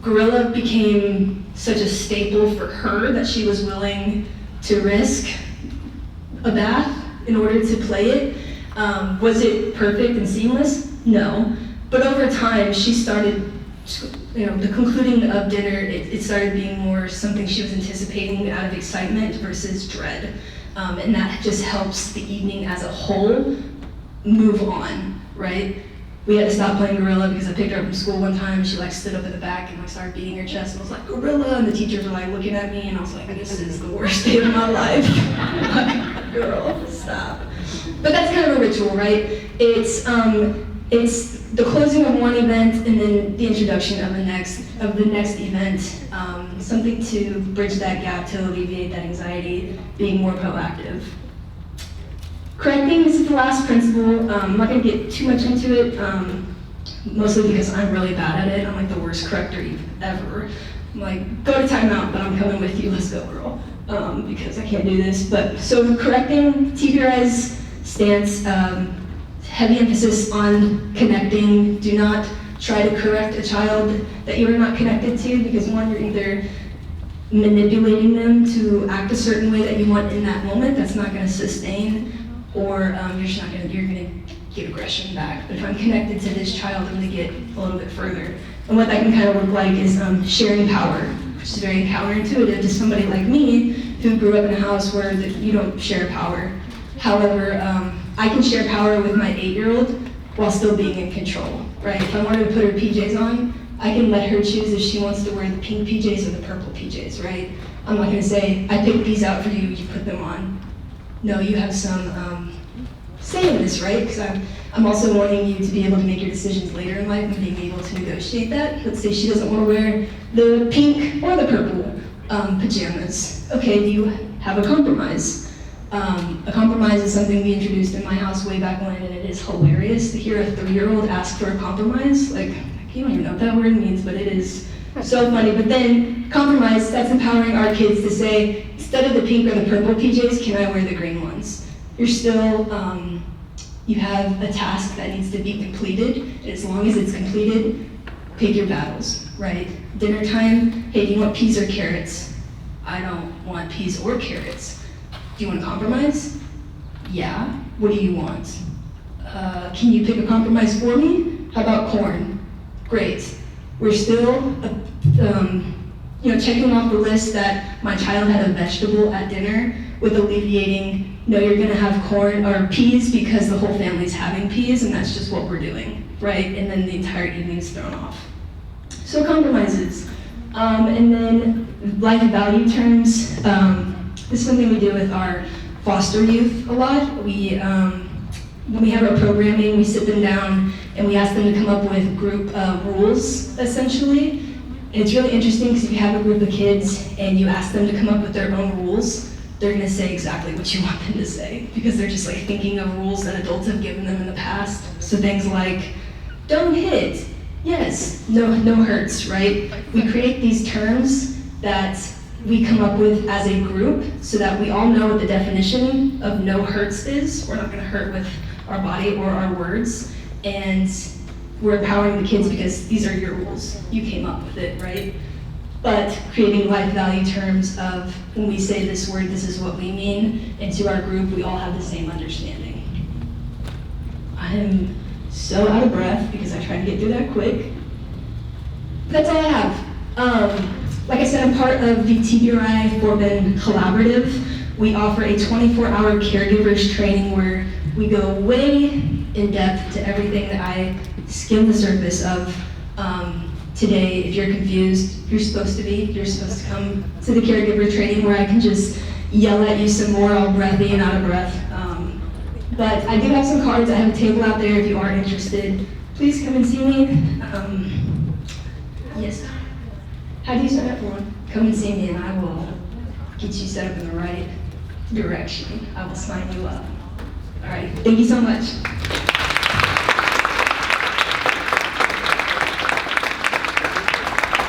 Gorilla became such a staple for her that she was willing to risk a bath in order to play it. Was it perfect and seamless? No. But over time, she started, the concluding of dinner, it started being more something she was anticipating out of excitement versus dread. And that just helps the evening as a whole move on, right? We had to stop playing gorilla because I picked her up from school one time and she like stood up in the back and like started beating her chest and was like, gorilla, and the teachers were like looking at me and I was like, this is the worst day of my life. Like, girl, stop. But that's kind of a ritual, right? It's the closing of one event and then the introduction of the next event, something to bridge that gap, to alleviate that anxiety, being more proactive. Correcting, this is the last principle. I'm not gonna get too much into it, mostly because I'm really bad at it. I'm like the worst corrector ever. I'm like, go to timeout, but I'm coming with you, let's go, girl. Because I can't do this. But so correcting, TBRI's stance, heavy emphasis on connecting. Do not try to correct a child that you are not connected to, because one, you're either manipulating them to act a certain way that you want in that moment, that's not gonna sustain, or you're gonna get aggression back. But if I'm connected to this child, I'm gonna get a little bit further. And what that can kind of look like is sharing power, which is very counterintuitive to somebody like me who grew up in a house where you don't share power. However, I can share power with my 8-year-old while still being in control, right? If I wanted to put her PJs on, I can let her choose if she wants to wear the pink PJs or the purple PJs, right? I'm not gonna say, I picked these out for you, you put them on. No, you have some say in this, right? Because I'm also wanting you to be able to make your decisions later in life and being able to negotiate that. Let's say she doesn't want to wear the pink or the purple pajamas. Okay, do you have a compromise? A compromise is something we introduced in my house way back when, and it is hilarious to hear a 3-year-old ask for a compromise. Like, you don't even know what that word means, but it is so funny. But then, compromise, that's empowering our kids to say, instead of the pink or the purple PJs, can I wear the green ones? You're still, you have a task that needs to be completed, and as long as it's completed, pick your battles, right? Dinner time, hey, do you want peas or carrots? I don't want peas or carrots. Do you want to compromise? Yeah. What do you want? Can you pick a compromise for me? How about corn? Great. We're still, checking off the list that my child had a vegetable at dinner with alleviating, no, you're gonna have corn or peas because the whole family's having peas and that's just what we're doing, right? And then the entire evening is thrown off. So compromises. And then life value terms. This is something we do with our foster youth a lot. When we have our programming, we sit them down and we ask them to come up with group rules, essentially. And it's really interesting because if you have a group of kids and you ask them to come up with their own rules, they're gonna say exactly what you want them to say, because they're just like thinking of rules that adults have given them in the past. So things like, don't hit, yes, no hurts, right? We create these terms that we come up with as a group so that we all know what the definition of no hurts is. We're not gonna hurt with our body or our words. And we're empowering the kids because these are your rules. You came up with it, right? But creating life value terms of when we say this word, this is what we mean, and to our group, we all have the same understanding. I am so out of breath because I tried to get through that quick. That's all I have. Like I said, I'm part of the TBRI Collaborative. We offer a 24-hour caregivers training where we go way in depth to everything that I skimmed the surface of. Today, if you're confused, you're supposed to come to the caregiver training where I can just yell at you some more, all breathy and out of breath. But I do have some cards. I have a table out there if you are interested. Please come and see me. Yes. How do you sign up for one? Come and see me and I will get you set up in the right direction. I will sign you up. All right, thank you so much.